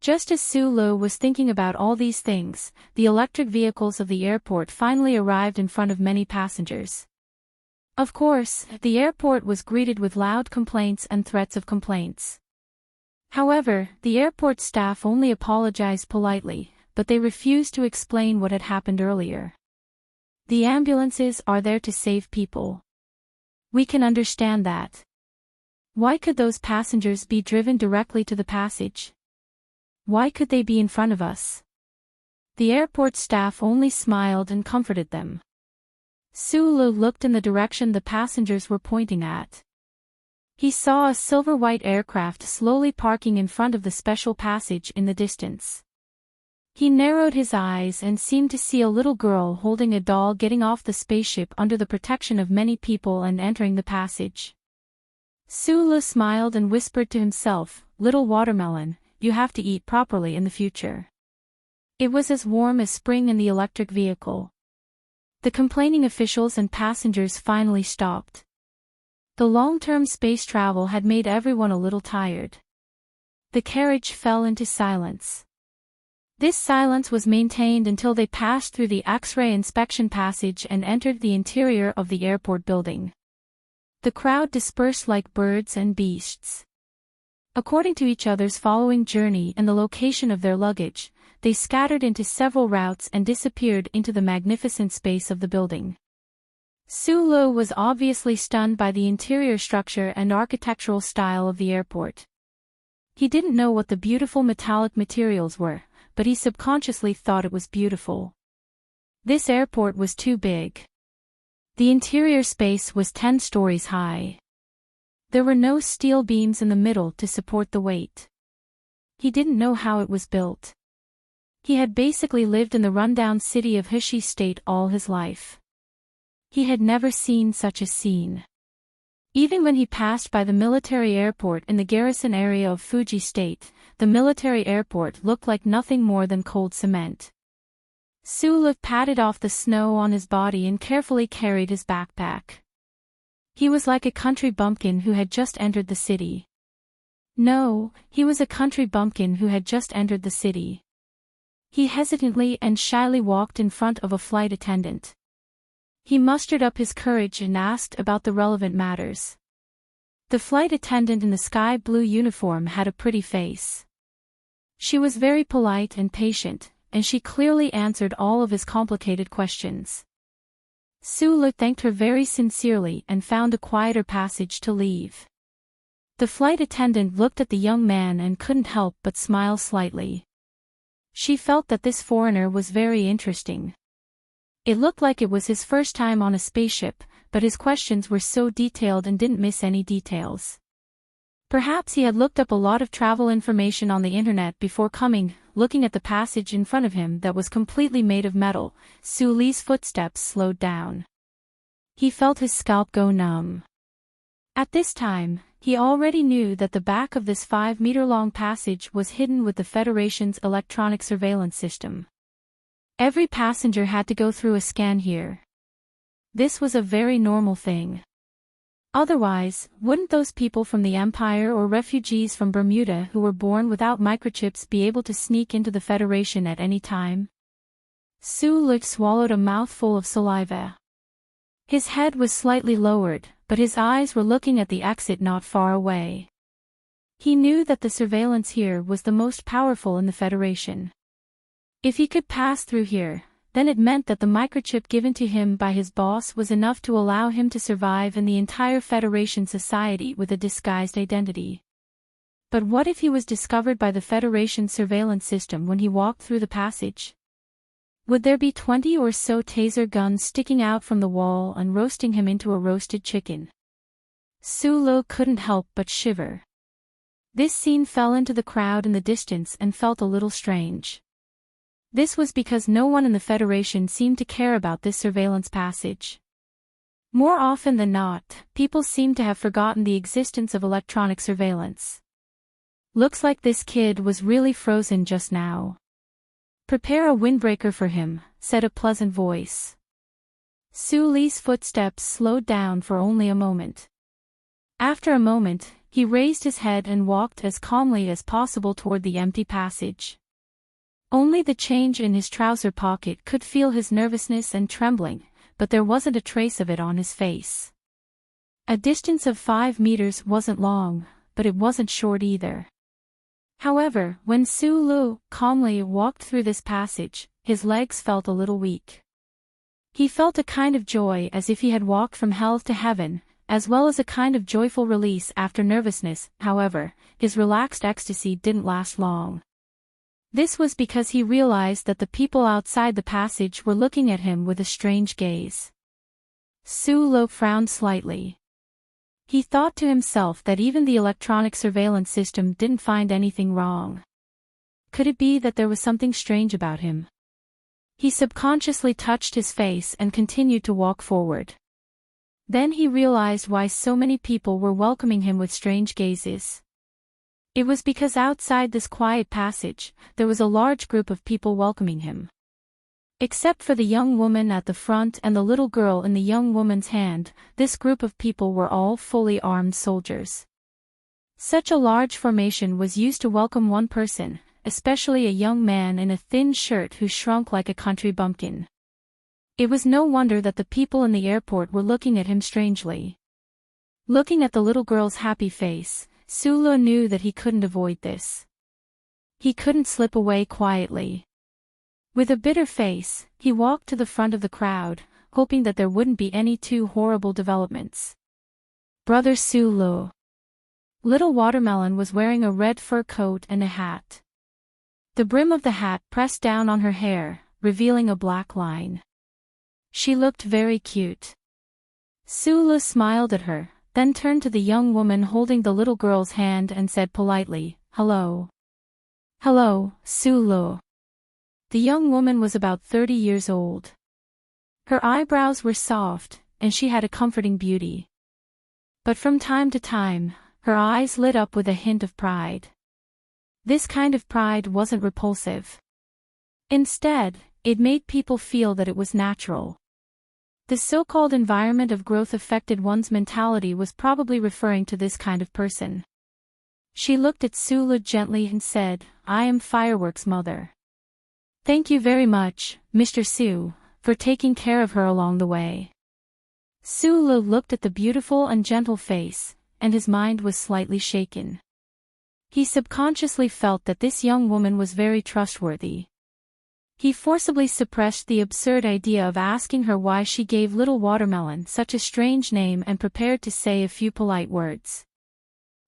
Just as Sulu was thinking about all these things, the electric vehicles of the airport finally arrived in front of many passengers. Of course, the airport was greeted with loud complaints and threats of complaints. However, the airport staff only apologized politely, but they refused to explain what had happened earlier. The ambulances are there to save people. We can understand that. Why could those passengers be driven directly to the passage? Why could they be in front of us? The airport staff only smiled and comforted them. Sulu looked in the direction the passengers were pointing at. He saw a silver-white aircraft slowly parking in front of the special passage in the distance. He narrowed his eyes and seemed to see a little girl holding a doll getting off the spaceship under the protection of many people and entering the passage. Sulu smiled and whispered to himself, "Little Watermelon, you have to eat properly in the future." It was as warm as spring in the electric vehicle. The complaining officials and passengers finally stopped. The long-term space travel had made everyone a little tired. The carriage fell into silence. This silence was maintained until they passed through the X-ray inspection passage and entered the interior of the airport building. The crowd dispersed like birds and beasts. According to each other's following journey and the location of their luggage, they scattered into several routes and disappeared into the magnificent space of the building. Sulu was obviously stunned by the interior structure and architectural style of the airport. He didn't know what the beautiful metallic materials were, but he subconsciously thought it was beautiful. This airport was too big. The interior space was 10 stories high. There were no steel beams in the middle to support the weight. He didn't know how it was built. He had basically lived in the rundown city of Hishi State all his life. He had never seen such a scene. Even when he passed by the military airport in the garrison area of Fuji State, the military airport looked like nothing more than cold cement. Sulu patted off the snow on his body and carefully carried his backpack. He was like a country bumpkin who had just entered the city. No, he was a country bumpkin who had just entered the city. He hesitantly and shyly walked in front of a flight attendant. He mustered up his courage and asked about the relevant matters. The flight attendant in the sky blue uniform had a pretty face. She was very polite and patient, and she clearly answered all of his complicated questions. Sulu thanked her very sincerely and found a quieter passage to leave. The flight attendant looked at the young man and couldn't help but smile slightly. She felt that this foreigner was very interesting. It looked like it was his first time on a spaceship, but his questions were so detailed and didn't miss any details. Perhaps he had looked up a lot of travel information on the internet before coming. Looking at the passage in front of him that was completely made of metal, Suli's footsteps slowed down. He felt his scalp go numb. At this time, he already knew that the back of this 5-meter-long passage was hidden with the Federation's electronic surveillance system. Every passenger had to go through a scan here. This was a very normal thing. Otherwise, wouldn't those people from the Empire or refugees from Bermuda who were born without microchips be able to sneak into the Federation at any time? Sulu swallowed a mouthful of saliva. His head was slightly lowered, but his eyes were looking at the exit not far away. He knew that the surveillance here was the most powerful in the Federation. If he could pass through here, then it meant that the microchip given to him by his boss was enough to allow him to survive in the entire Federation society with a disguised identity. But what if he was discovered by the Federation surveillance system when he walked through the passage? Would there be 20 or so taser guns sticking out from the wall and roasting him into a roasted chicken? Sulu couldn't help but shiver. This scene fell into the crowd in the distance and felt a little strange. This was because no one in the Federation seemed to care about this surveillance passage. More often than not, people seemed to have forgotten the existence of electronic surveillance. Looks like this kid was really frozen just now. Prepare a windbreaker for him, said a pleasant voice. Suli's footsteps slowed down for only a moment. After a moment, he raised his head and walked as calmly as possible toward the empty passage. Only the change in his trouser pocket could feel his nervousness and trembling, but there wasn't a trace of it on his face. A distance of 5 meters wasn't long, but it wasn't short either. However, when Sulu calmly walked through this passage, his legs felt a little weak. He felt a kind of joy as if he had walked from hell to heaven, as well as a kind of joyful release after nervousness. However, his relaxed ecstasy didn't last long. This was because he realized that the people outside the passage were looking at him with a strange gaze. Sulu frowned slightly. He thought to himself that even the electronic surveillance system didn't find anything wrong. Could it be that there was something strange about him? He subconsciously touched his face and continued to walk forward. Then he realized why so many people were welcoming him with strange gazes. It was because outside this quiet passage, there was a large group of people welcoming him. Except for the young woman at the front and the little girl in the young woman's hand, this group of people were all fully armed soldiers. Such a large formation was used to welcome one person, especially a young man in a thin shirt who shrunk like a country bumpkin. It was no wonder that the people in the airport were looking at him strangely. Looking at the little girl's happy face, Sulu knew that he couldn't avoid this. He couldn't slip away quietly. With a bitter face, he walked to the front of the crowd, hoping that there wouldn't be any too horrible developments. Brother Sulu. Little Watermelon was wearing a red fur coat and a hat. The brim of the hat pressed down on her hair, revealing a black line. She looked very cute. Sulu smiled at her, then turned to the young woman holding the little girl's hand and said politely, "Hello." "Hello, Sulu." The young woman was about 30 years old. Her eyebrows were soft, and she had a comforting beauty. But from time to time, her eyes lit up with a hint of pride. This kind of pride wasn't repulsive. Instead, It made people feel that it was natural. The so-called environment of growth affected one's mentality was probably referring to this kind of person. She looked at Sulu gently and said, "I am Fireworks' mother. Thank you very much, Mr. Su, for taking care of her along the way." Sulu looked at the beautiful and gentle face, and his mind was slightly shaken. He subconsciously felt that this young woman was very trustworthy. He forcibly suppressed the absurd idea of asking her why she gave Little Watermelon such a strange name and prepared to say a few polite words.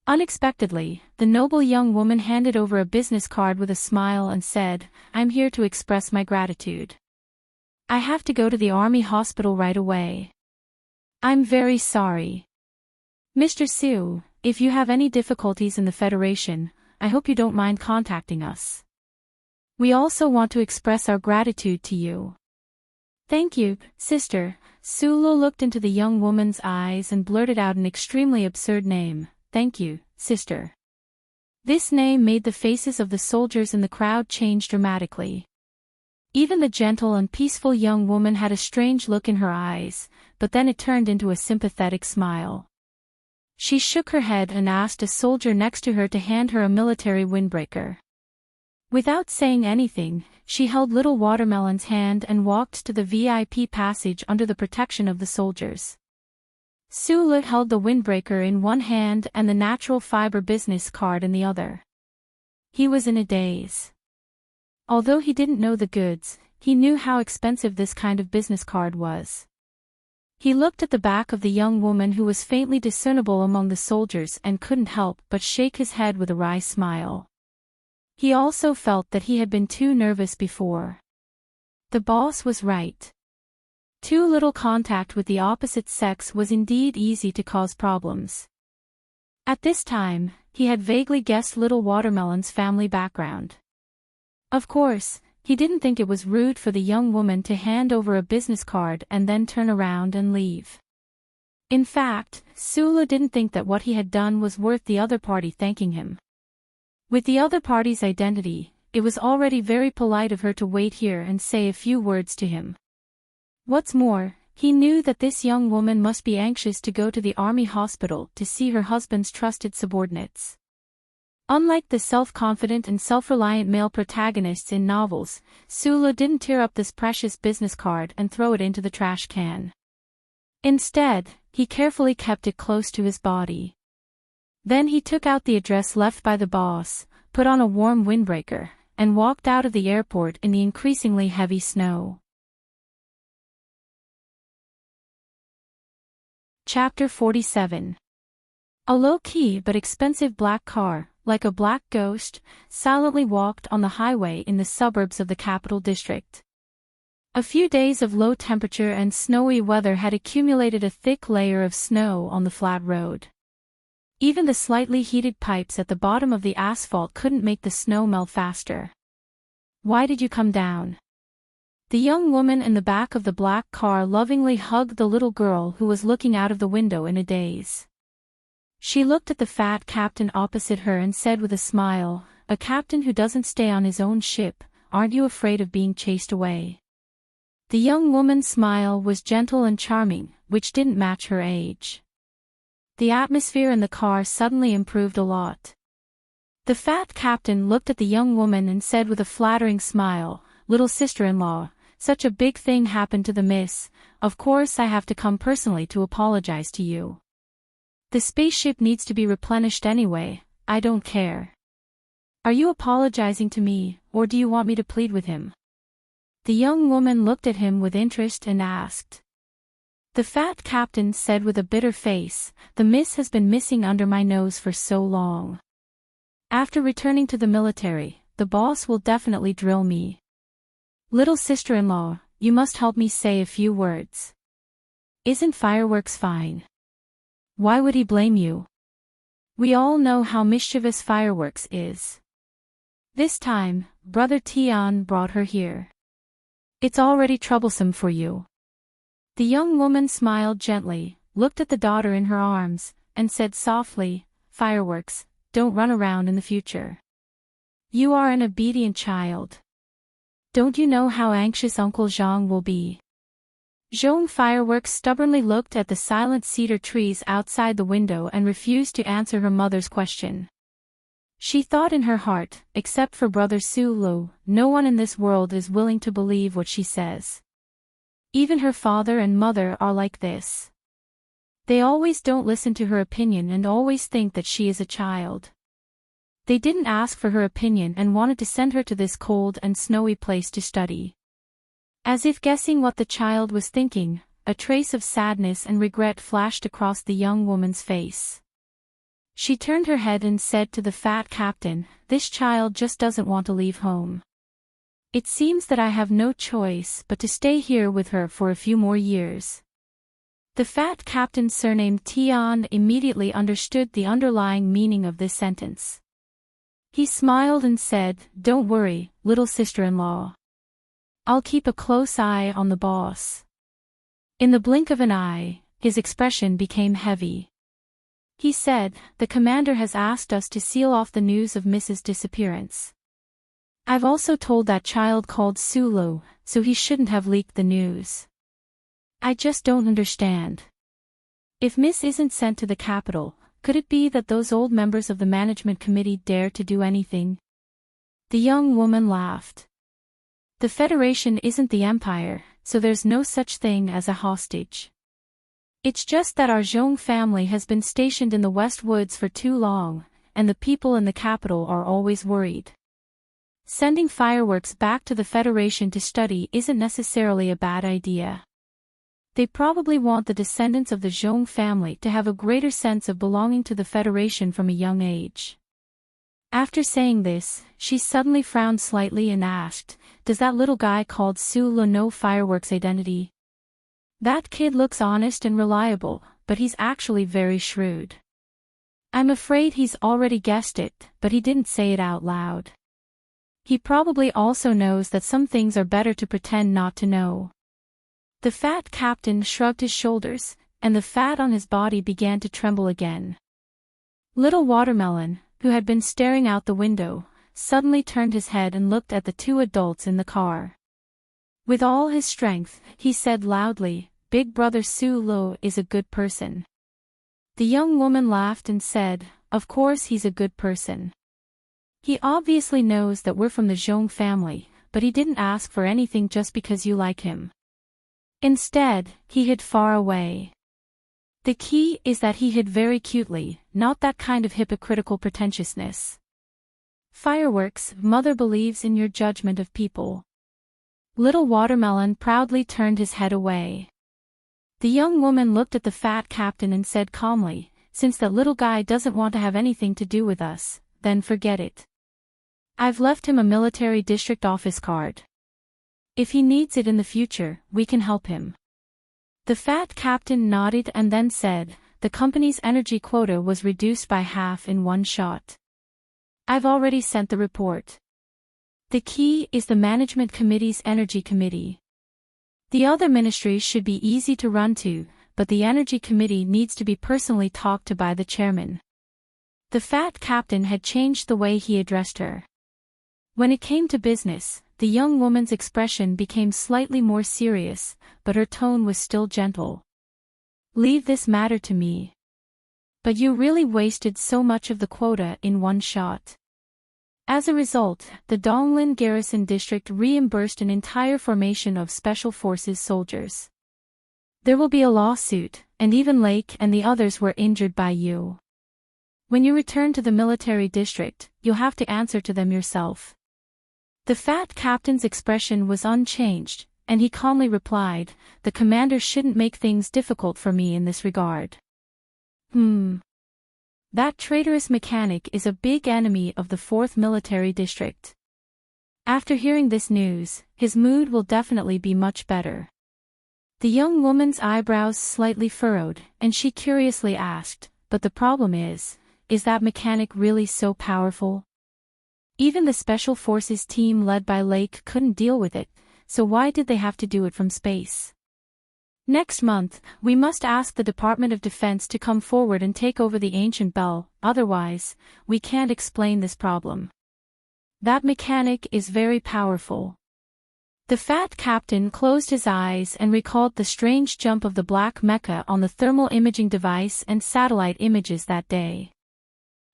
Unexpectedly, the noble young woman handed over a business card with a smile and said, "I'm here to express my gratitude. I have to go to the army hospital right away. I'm very sorry. Mr. Su, if you have any difficulties in the Federation, I hope you don't mind contacting us. We also want to express our gratitude to you." "Thank you, sister." Sulu looked into the young woman's eyes and blurted out an extremely absurd name, "Thank you, sister." This name made the faces of the soldiers in the crowd change dramatically. Even the gentle and peaceful young woman had a strange look in her eyes, but then it turned into a sympathetic smile. She shook her head and asked a soldier next to her to hand her a military windbreaker. Without saying anything, she held Little Watermelon's hand and walked to the VIP passage under the protection of the soldiers. Sulu held the windbreaker in one hand and the natural fiber business card in the other. He was in a daze. Although he didn't know the goods, he knew how expensive this kind of business card was. He looked at the back of the young woman who was faintly discernible among the soldiers and couldn't help but shake his head with a wry smile. He also felt that he had been too nervous before. The boss was right. Too little contact with the opposite sex was indeed easy to cause problems. At this time, he had vaguely guessed Little Watermelon's family background. Of course, he didn't think it was rude for the young woman to hand over a business card and then turn around and leave. In fact, Sulu didn't think that what he had done was worth the other party thanking him. With the other party's identity, it was already very polite of her to wait here and say a few words to him. What's more, he knew that this young woman must be anxious to go to the army hospital to see her husband's trusted subordinates. Unlike the self-confident and self-reliant male protagonists in novels, Sulu didn't tear up this precious business card and throw it into the trash can. Instead, he carefully kept it close to his body. Then he took out the address left by the boss, put on a warm windbreaker, and walked out of the airport in the increasingly heavy snow. Chapter 47. A low-key but expensive black car, like a black ghost, silently walked on the highway in the suburbs of the capital district. A few days of low temperature and snowy weather had accumulated a thick layer of snow on the flat road. Even the slightly heated pipes at the bottom of the asphalt couldn't make the snow melt faster. "Why did you come down?" The young woman in the back of the black car lovingly hugged the little girl who was looking out of the window in a daze. She looked at the fat captain opposite her and said with a smile, "A captain who doesn't stay on his own ship, aren't you afraid of being chased away?" The young woman's smile was gentle and charming, which didn't match her age. The atmosphere in the car suddenly improved a lot. The fat captain looked at the young woman and said with a flattering smile, "Little sister-in-law, such a big thing happened to the miss, of course I have to come personally to apologize to you. The spaceship needs to be replenished anyway, I don't care." "Are you apologizing to me, or do you want me to plead with him?" The young woman looked at him with interest and asked. The fat captain said with a bitter face, "The miss has been missing under my nose for so long. After returning to the military, the boss will definitely drill me. Little sister-in-law, you must help me say a few words. Isn't Fireworks fine? Why would he blame you? We all know how mischievous Fireworks is. This time, Brother Tian brought her here. It's already troublesome for you." The young woman smiled gently, looked at the daughter in her arms, and said softly, "Fireworks, don't run around in the future. You are an obedient child. Don't you know how anxious Uncle Zhang will be? Zhong Fireworks stubbornly looked at the silent cedar trees outside the window and refused to answer her mother's question. She thought in her heart, except for brother Su Lu, no one in this world is willing to believe what she says. Even her father and mother are like this. They always don't listen to her opinion and always think that she is a child. They didn't ask for her opinion and wanted to send her to this cold and snowy place to study. As if guessing what the child was thinking, a trace of sadness and regret flashed across the young woman's face. She turned her head and said to the fat captain, "This child just doesn't want to leave home. It seems that I have no choice but to stay here with her for a few more years." The fat captain, surnamed Tian, immediately understood the underlying meaning of this sentence. He smiled and said, "Don't worry, little sister-in-law. I'll keep a close eye on the boss." In the blink of an eye, his expression became heavy. He said, "The commander has asked us to seal off the news of Mrs. disappearance. I've also told that child called Sulu, so he shouldn't have leaked the news. I just don't understand. If Miss isn't sent to the capital, could it be that those old members of the management committee dare to do anything?" The young woman laughed. "The Federation isn't the Empire, so there's no such thing as a hostage. It's just that our Zhong family has been stationed in the West Woods for too long, and the people in the capital are always worried. Sending fireworks back to the Federation to study isn't necessarily a bad idea. They probably want the descendants of the Zhong family to have a greater sense of belonging to the Federation from a young age." After saying this, she suddenly frowned slightly and asked, "Does that little guy called Su Lu know Fireworks' identity? That kid looks honest and reliable, but he's actually very shrewd. I'm afraid he's already guessed it, but he didn't say it out loud. He probably also knows that some things are better to pretend not to know." The fat captain shrugged his shoulders, and the fat on his body began to tremble again. Little Watermelon, who had been staring out the window, suddenly turned his head and looked at the two adults in the car. With all his strength, he said loudly, "Big brother Su Lu is a good person." The young woman laughed and said, "Of course he's a good person. He obviously knows that we're from the Zhong family, but he didn't ask for anything just because you like him. Instead, he hid far away. The key is that he hid very cutely, not that kind of hypocritical pretentiousness. Fireworks, mother believes in your judgment of people." Little Watermelon proudly turned his head away. The young woman looked at the fat captain and said calmly, "Since that little guy doesn't want to have anything to do with us, then forget it. I've left him a military district office card. If he needs it in the future, we can help him." The fat captain nodded and then said, "The company's energy quota was reduced by half in one shot. I've already sent the report. The key is the management committee's energy committee. The other ministries should be easy to run to, but the energy committee needs to be personally talked to by the chairman." The fat captain had changed the way he addressed her. When it came to business, the young woman's expression became slightly more serious, but her tone was still gentle. "Leave this matter to me. But you really wasted so much of the quota in one shot." As a result, the Donglin Garrison District reimbursed an entire formation of Special Forces soldiers. There will be a lawsuit, and even Lake and the others were injured by you. When you return to the military district, you'll have to answer to them yourself." The fat captain's expression was unchanged, and he calmly replied, "The commander shouldn't make things difficult for me in this regard. That traitorous mechanic is a big enemy of the 4th Military District." After hearing this news, his mood will definitely be much better. The young woman's eyebrows slightly furrowed, and she curiously asked, "But the problem is that mechanic really so powerful? Even the Special Forces team led by Lake couldn't deal with it, so why did they have to do it from space? Next month, we must ask the Department of Defense to come forward and take over the ancient bell, otherwise, we can't explain this problem. That mechanic is very powerful." The fat captain closed his eyes and recalled the strange jump of the black mecha on the thermal imaging device and satellite images that day.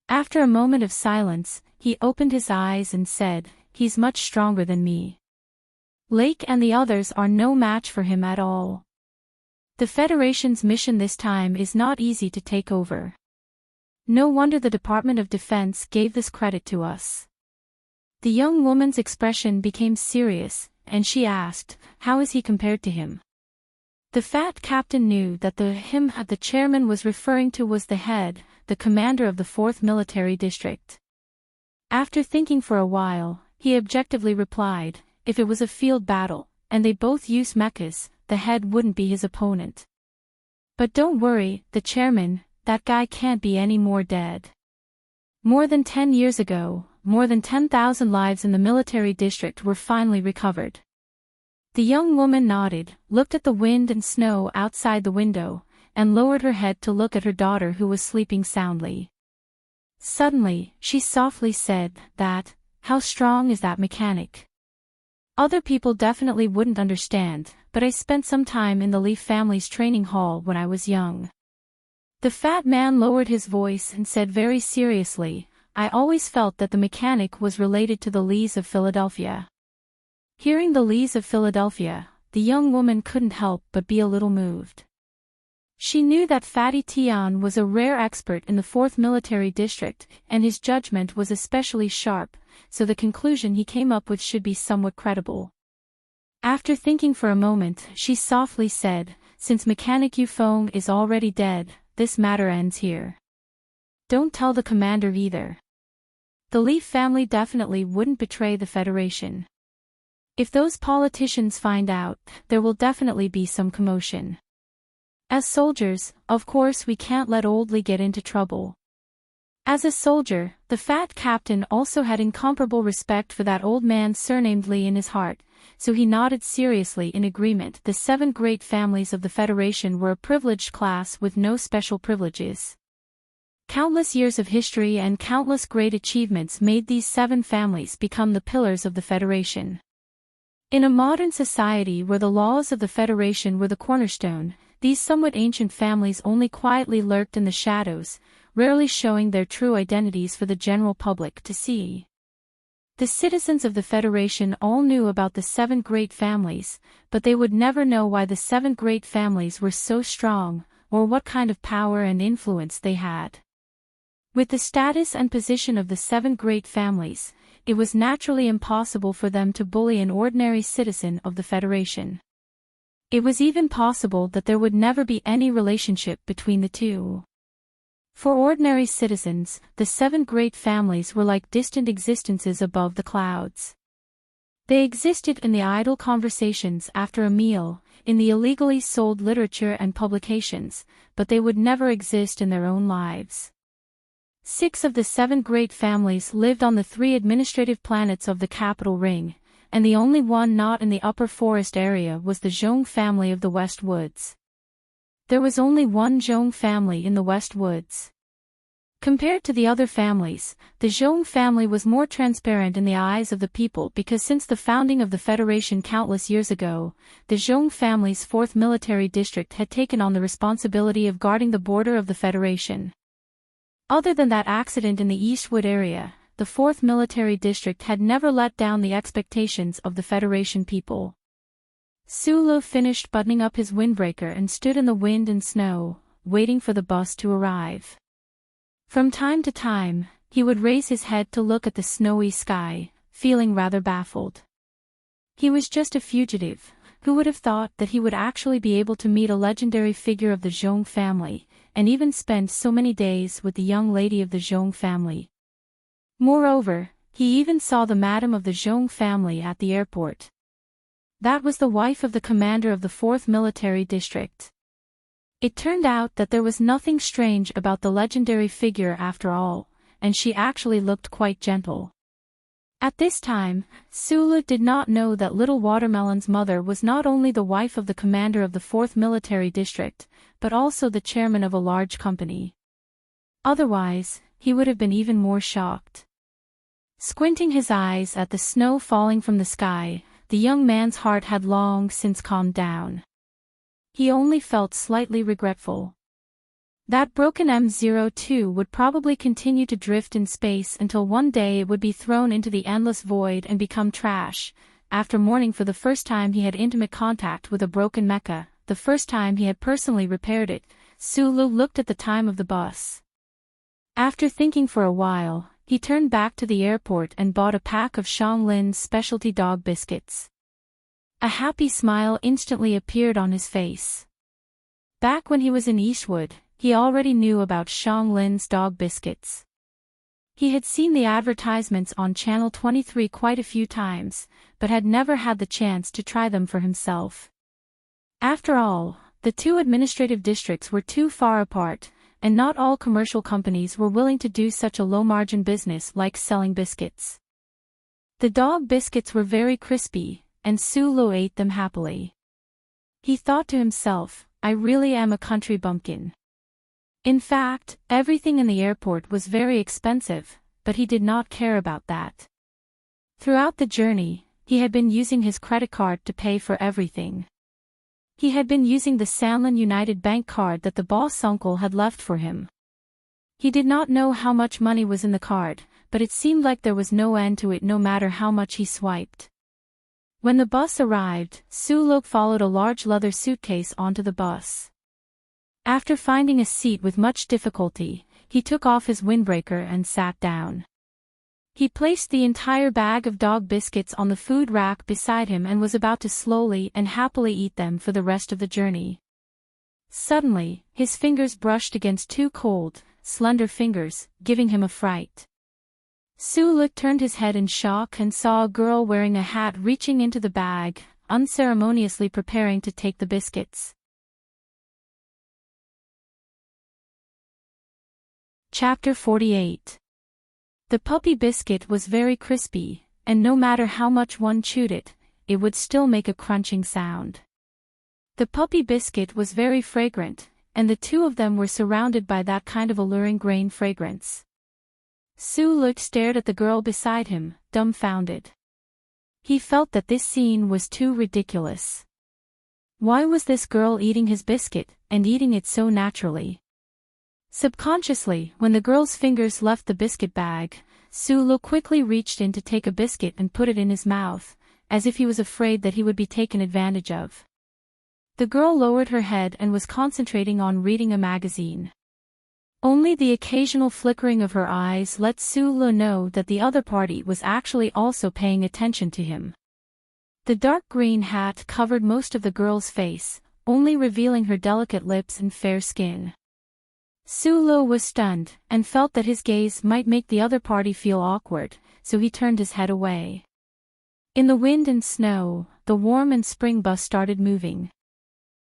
After a moment of silence, he opened his eyes and said, "He's much stronger than me. Lake and the others are no match for him at all. The Federation's mission this time is not easy to take over. No wonder the Department of Defense gave this credit to us." The young woman's expression became serious, and she asked, "How is he compared to him?" The fat captain knew that the him the chairman was referring to was the head, the commander of the 4th Military District. After thinking for a while, he objectively replied, "If it was a field battle, and they both use mechas, the head wouldn't be his opponent. But don't worry, the chairman, that guy can't be any more dead. More than 10 years ago, more than 10,000 lives in the military district were finally recovered." The young woman nodded, looked at the wind and snow outside the window, and lowered her head to look at her daughter who was sleeping soundly. Suddenly, she softly said, How strong is that mechanic? Other people definitely wouldn't understand, but I spent some time in the Leaf family's training hall when I was young." The fat man lowered his voice and said very seriously, "I always felt that the mechanic was related to the Lees of Philadelphia." Hearing the Lees of Philadelphia, the young woman couldn't help but be a little moved. She knew that Fatty Tian was a rare expert in the 4th Military District, and his judgment was especially sharp, so the conclusion he came up with should be somewhat credible. After thinking for a moment, she softly said, "Since Mechanic Yufeng is already dead, this matter ends here. Don't tell the commander either. The Leaf family definitely wouldn't betray the Federation. If those politicians find out, there will definitely be some commotion. As soldiers, of course we can't let old Lee get into trouble." As a soldier, the fat captain also had incomparable respect for that old man surnamed Lee in his heart, so he nodded seriously in agreement. The 7 great families of the Federation were a privileged class with no special privileges. Countless years of history and countless great achievements made these 7 families become the pillars of the Federation. In a modern society where the laws of the Federation were the cornerstone, these somewhat ancient families only quietly lurked in the shadows, rarely showing their true identities for the general public to see. The citizens of the Federation all knew about the 7 great families, but they would never know why the 7 great families were so strong, or what kind of power and influence they had. With the status and position of the 7 great families, it was naturally impossible for them to bully an ordinary citizen of the Federation. It was even possible that there would never be any relationship between the two. For ordinary citizens, the 7 great families were like distant existences above the clouds. They existed in the idle conversations after a meal, in the illegally sold literature and publications, but they would never exist in their own lives. 6 of the 7 great families lived on the 3 administrative planets of the capital ring, and the only one not in the upper forest area was the Zhong family of the West Woods. There was only one Zhong family in the West Woods. Compared to the other families, the Zhong family was more transparent in the eyes of the people because since the founding of the Federation countless years ago, the Zhong family's 4th military district had taken on the responsibility of guarding the border of the Federation. Other than that accident in the Eastwood area, the 4th military district had never let down the expectations of the Federation people. Sulu finished buttoning up his windbreaker and stood in the wind and snow, waiting for the bus to arrive. From time to time, he would raise his head to look at the snowy sky, feeling rather baffled. He was just a fugitive. Who would have thought that he would actually be able to meet a legendary figure of the Zhong family, and even spend so many days with the young lady of the Zhong family? Moreover, he even saw the madam of the Zhong family at the airport. That was the wife of the commander of the 4th military district. It turned out that there was nothing strange about the legendary figure after all, and she actually looked quite gentle. At this time, Sulu did not know that Little Watermelon's mother was not only the wife of the commander of the 4th military district, but also the chairman of a large company. Otherwise, he would have been even more shocked. Squinting his eyes at the snow falling from the sky, the young man's heart had long since calmed down. He only felt slightly regretful. That broken M02 would probably continue to drift in space until one day it would be thrown into the endless void and become trash. After mourning for the first time he had intimate contact with a broken mecha, the first time he had personally repaired it, Sulu looked at the time of the bus. After thinking for a while, he turned back to the airport and bought a pack of Shanglin's specialty dog biscuits. A happy smile instantly appeared on his face. Back when he was in Eastwood, he already knew about Shanglin's dog biscuits. He had seen the advertisements on Channel 23 quite a few times, but had never had the chance to try them for himself. After all, the two administrative districts were too far apart, and not all commercial companies were willing to do such a low-margin business like selling biscuits. The dog biscuits were very crispy, and Sulu ate them happily. He thought to himself, I really am a country bumpkin. In fact, everything in the airport was very expensive, but he did not care about that. Throughout the journey, he had been using his credit card to pay for everything. He had been using the Sanlin United Bank card that the boss uncle had left for him. He did not know how much money was in the card, but it seemed like there was no end to it no matter how much he swiped. When the bus arrived, Suluk followed a large leather suitcase onto the bus. After finding a seat with much difficulty, he took off his windbreaker and sat down. He placed the entire bag of dog biscuits on the food rack beside him and was about to slowly and happily eat them for the rest of the journey. Suddenly, his fingers brushed against two cold, slender fingers, giving him a fright. Suluk turned his head in shock and saw a girl wearing a hat reaching into the bag, unceremoniously preparing to take the biscuits. Chapter 48. The puppy biscuit was very crispy, and no matter how much one chewed it, it would still make a crunching sound. The puppy biscuit was very fragrant, and the two of them were surrounded by that kind of alluring grain fragrance. Suluk stared at the girl beside him, dumbfounded. He felt that this scene was too ridiculous. Why was this girl eating his biscuit, and eating it so naturally? Subconsciously, when the girl's fingers left the biscuit bag, Suluk quickly reached in to take a biscuit and put it in his mouth, as if he was afraid that he would be taken advantage of. The girl lowered her head and was concentrating on reading a magazine. Only the occasional flickering of her eyes let Suluk know that the other party was actually also paying attention to him. The dark green hat covered most of the girl's face, only revealing her delicate lips and fair skin. Suluk was stunned, and felt that his gaze might make the other party feel awkward, so he turned his head away. In the wind and snow, the warm and spring bus started moving.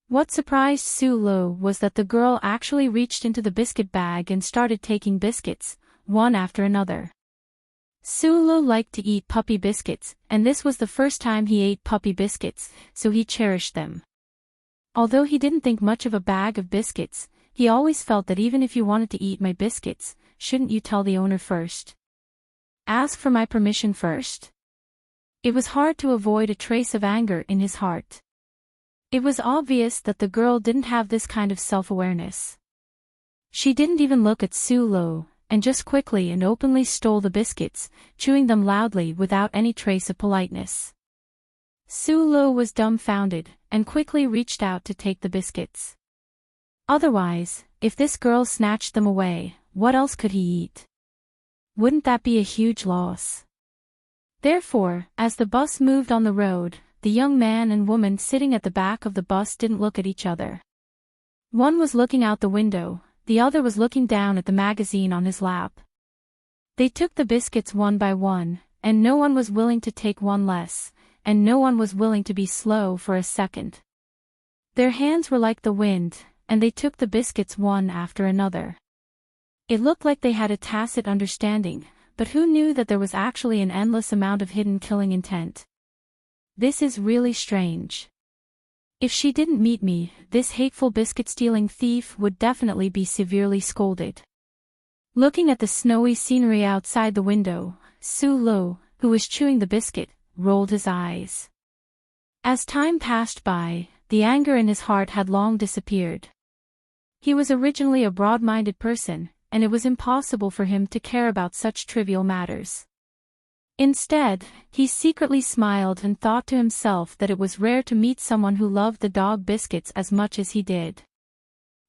What surprised Suluk was that the girl actually reached into the biscuit bag and started taking biscuits, one after another. Suluk liked to eat puppy biscuits, and this was the first time he ate puppy biscuits, so he cherished them. Although he didn't think much of a bag of biscuits, he always felt that even if you wanted to eat my biscuits, shouldn't you tell the owner first? Ask for my permission first? It was hard to avoid a trace of anger in his heart. It was obvious that the girl didn't have this kind of self-awareness. She didn't even look at Suluk, and just quickly and openly stole the biscuits, chewing them loudly without any trace of politeness. Suluk was dumbfounded, and quickly reached out to take the biscuits. Otherwise, if this girl snatched them away, what else could he eat? Wouldn't that be a huge loss? Therefore, as the bus moved on the road, the young man and woman sitting at the back of the bus didn't look at each other. One was looking out the window, the other was looking down at the magazine on his lap. They took the biscuits one by one, and no one was willing to take one less, and no one was willing to be slow for a second. Their hands were like the wind, and they took the biscuits one after another. It looked like they had a tacit understanding, but who knew that there was actually an endless amount of hidden killing intent? This is really strange. If she didn't meet me, this hateful biscuit-stealing thief would definitely be severely scolded. Looking at the snowy scenery outside the window, Suluk, who was chewing the biscuit, rolled his eyes. As time passed by, the anger in his heart had long disappeared. He was originally a broad-minded person, and it was impossible for him to care about such trivial matters. Instead, he secretly smiled and thought to himself that it was rare to meet someone who loved the dog biscuits as much as he did.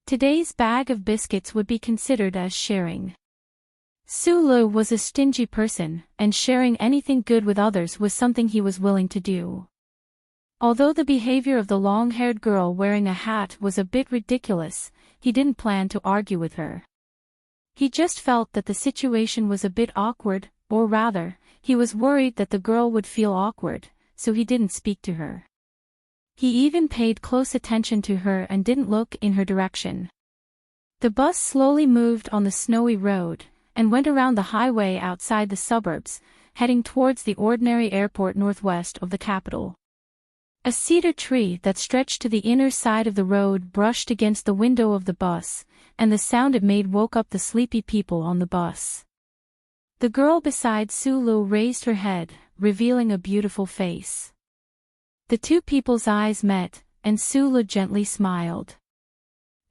Today's bag of biscuits would be considered as sharing. Sulu was a stingy person, and sharing anything good with others was something he was willing to do. Although the behavior of the long-haired girl wearing a hat was a bit ridiculous, he didn't plan to argue with her. He just felt that the situation was a bit awkward, or rather, he was worried that the girl would feel awkward, so he didn't speak to her. He even paid close attention to her and didn't look in her direction. The bus slowly moved on the snowy road, and went around the highway outside the suburbs, heading towards the ordinary airport northwest of the capital. A cedar tree that stretched to the inner side of the road brushed against the window of the bus, and the sound it made woke up the sleepy people on the bus. The girl beside Sulu raised her head, revealing a beautiful face. The two people's eyes met, and Sulu gently smiled.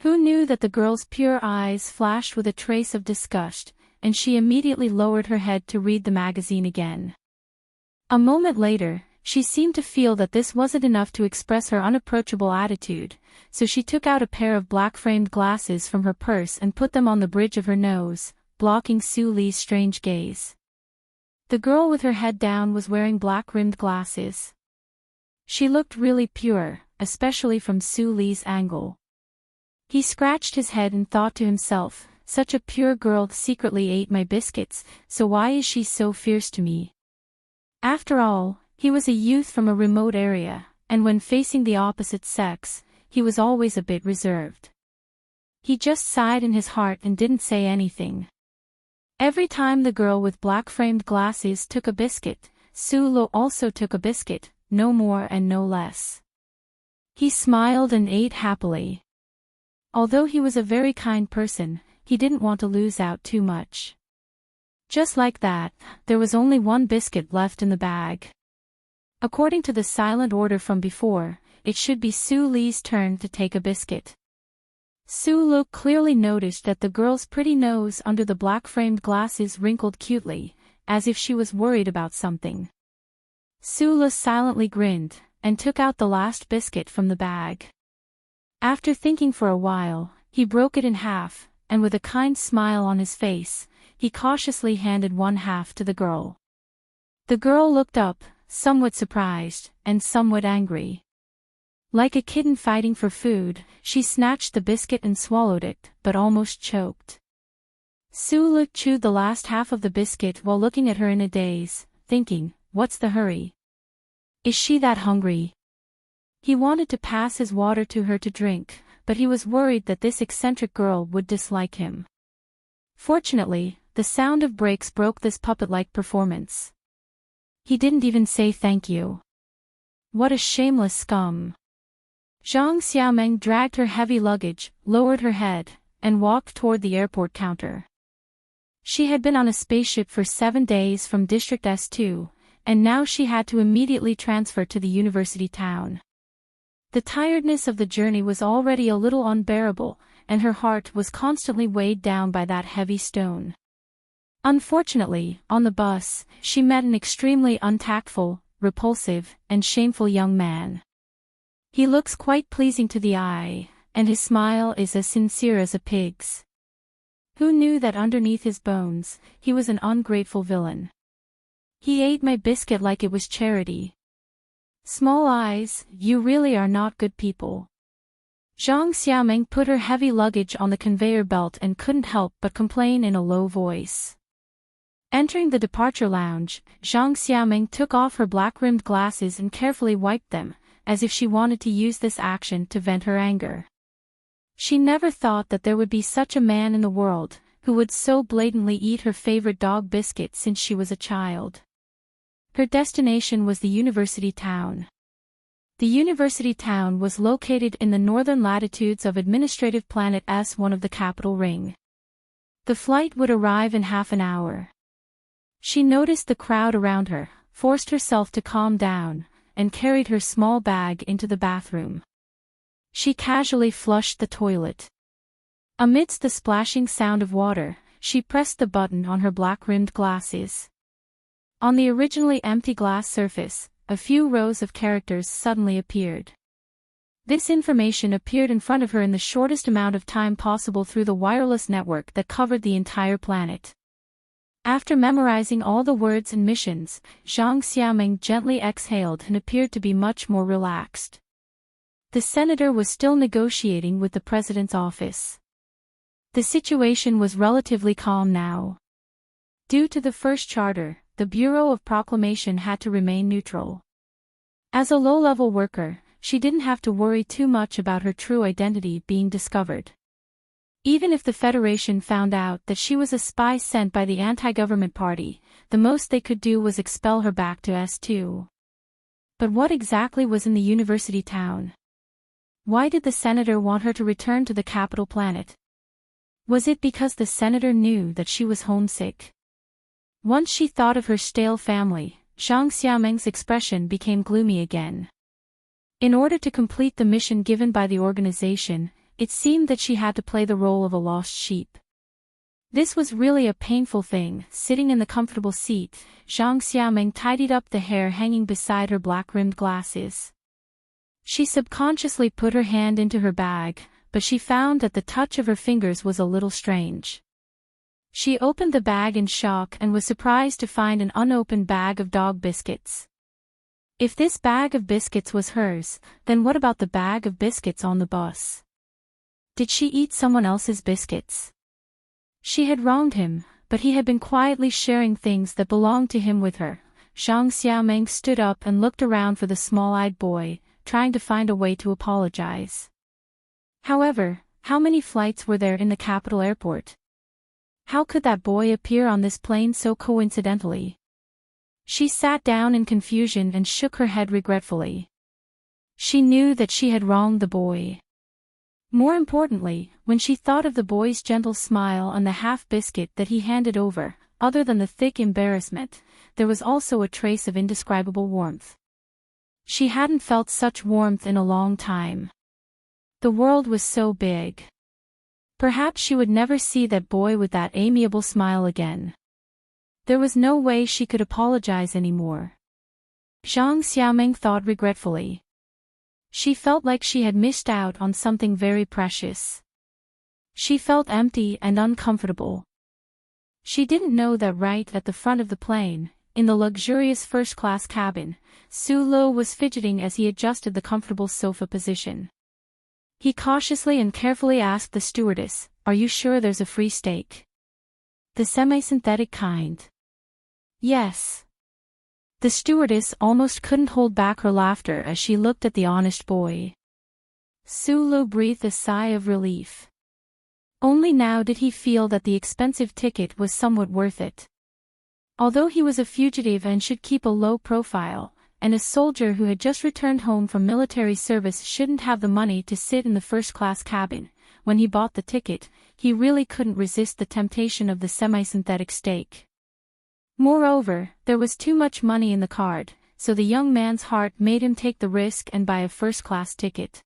Who knew that the girl's pure eyes flashed with a trace of disgust, and she immediately lowered her head to read the magazine again. A moment later, she seemed to feel that this wasn't enough to express her unapproachable attitude, so she took out a pair of black-framed glasses from her purse and put them on the bridge of her nose, blocking Sulu's strange gaze. The girl with her head down was wearing black-rimmed glasses. She looked really pure, especially from Sulu's angle. He scratched his head and thought to himself, such a pure girl secretly ate my biscuits, so why is she so fierce to me? After all, he was a youth from a remote area, and when facing the opposite sex, he was always a bit reserved. He just sighed in his heart and didn't say anything. Every time the girl with black-framed glasses took a biscuit, Sulu also took a biscuit, no more and no less. He smiled and ate happily. Although he was a very kind person, he didn't want to lose out too much. Just like that, there was only one biscuit left in the bag. According to the silent order from before, it should be Sulu's turn to take a biscuit. Sulu clearly noticed that the girl's pretty nose under the black-framed glasses wrinkled cutely, as if she was worried about something. Sulu silently grinned, and took out the last biscuit from the bag. After thinking for a while, he broke it in half, and with a kind smile on his face, he cautiously handed one half to the girl. The girl looked up, somewhat surprised, and somewhat angry. Like a kitten fighting for food, she snatched the biscuit and swallowed it, but almost choked. Sulu chewed the last half of the biscuit while looking at her in a daze, thinking, what's the hurry? Is she that hungry? He wanted to pass his water to her to drink, but he was worried that this eccentric girl would dislike him. Fortunately, the sound of brakes broke this puppet-like performance. He didn't even say thank you. What a shameless scum. Zhang Xiaomeng dragged her heavy luggage, lowered her head, and walked toward the airport counter. She had been on a spaceship for 7 days from District S2, and now she had to immediately transfer to the university town. The tiredness of the journey was already a little unbearable, and her heart was constantly weighed down by that heavy stone. Unfortunately, on the bus, she met an extremely untactful, repulsive, and shameful young man. He looks quite pleasing to the eye, and his smile is as sincere as a pig's. Who knew that underneath his bones, he was an ungrateful villain? He ate my biscuit like it was charity. Small eyes, you really are not good people. Zhang Xiaomeng put her heavy luggage on the conveyor belt and couldn't help but complain in a low voice. Entering the departure lounge, Zhang Xiaomeng took off her black-rimmed glasses and carefully wiped them, as if she wanted to use this action to vent her anger. She never thought that there would be such a man in the world, who would so blatantly eat her favorite dog biscuit since she was a child. Her destination was the university town. The university town was located in the northern latitudes of administrative planet S1 of the capital ring. The flight would arrive in half an hour. She noticed the crowd around her, forced herself to calm down, and carried her small bag into the bathroom. She casually flushed the toilet. Amidst the splashing sound of water, she pressed the button on her black-rimmed glasses. On the originally empty glass surface, a few rows of characters suddenly appeared. This information appeared in front of her in the shortest amount of time possible through the wireless network that covered the entire planet. After memorizing all the words and missions, Zhang Xiaoming gently exhaled and appeared to be much more relaxed. The senator was still negotiating with the president's office. The situation was relatively calm now. Due to the first charter, the Bureau of Proclamation had to remain neutral. As a low-level worker, she didn't have to worry too much about her true identity being discovered. Even if the Federation found out that she was a spy sent by the anti-government party, the most they could do was expel her back to S2. But what exactly was in the university town? Why did the senator want her to return to the capital planet? Was it because the senator knew that she was homesick? Once she thought of her stale family, Zhang Xiaoming's expression became gloomy again. In order to complete the mission given by the organization, it seemed that she had to play the role of a lost sheep. This was really a painful thing. Sitting in the comfortable seat, Zhang Xiaoming tidied up the hair hanging beside her black-rimmed glasses. She subconsciously put her hand into her bag, but she found that the touch of her fingers was a little strange. She opened the bag in shock and was surprised to find an unopened bag of dog biscuits. If this bag of biscuits was hers, then what about the bag of biscuits on the bus? Did she eat someone else's biscuits? She had wronged him, but he had been quietly sharing things that belonged to him with her. Zhang Xiaoming stood up and looked around for the small-eyed boy, trying to find a way to apologize. However, how many flights were there in the capital airport? How could that boy appear on this plane so coincidentally? She sat down in confusion and shook her head regretfully. She knew that she had wronged the boy. More importantly, when she thought of the boy's gentle smile and the half-biscuit that he handed over, other than the thick embarrassment, there was also a trace of indescribable warmth. She hadn't felt such warmth in a long time. The world was so big. Perhaps she would never see that boy with that amiable smile again. There was no way she could apologize anymore. Zhang Xiaoming thought regretfully. She felt like she had missed out on something very precious. She felt empty and uncomfortable. She didn't know that right at the front of the plane, in the luxurious first-class cabin, Su Lo was fidgeting as he adjusted the comfortable sofa position. He cautiously and carefully asked the stewardess, "Are you sure there's a free steak? The semi-synthetic kind?" "Yes." The stewardess almost couldn't hold back her laughter as she looked at the honest boy. Su Lo breathed a sigh of relief. Only now did he feel that the expensive ticket was somewhat worth it. Although he was a fugitive and should keep a low profile, and a soldier who had just returned home from military service shouldn't have the money to sit in the first-class cabin, when he bought the ticket, he really couldn't resist the temptation of the semi-synthetic steak. Moreover, there was too much money in the card, so the young man's heart made him take the risk and buy a first-class ticket.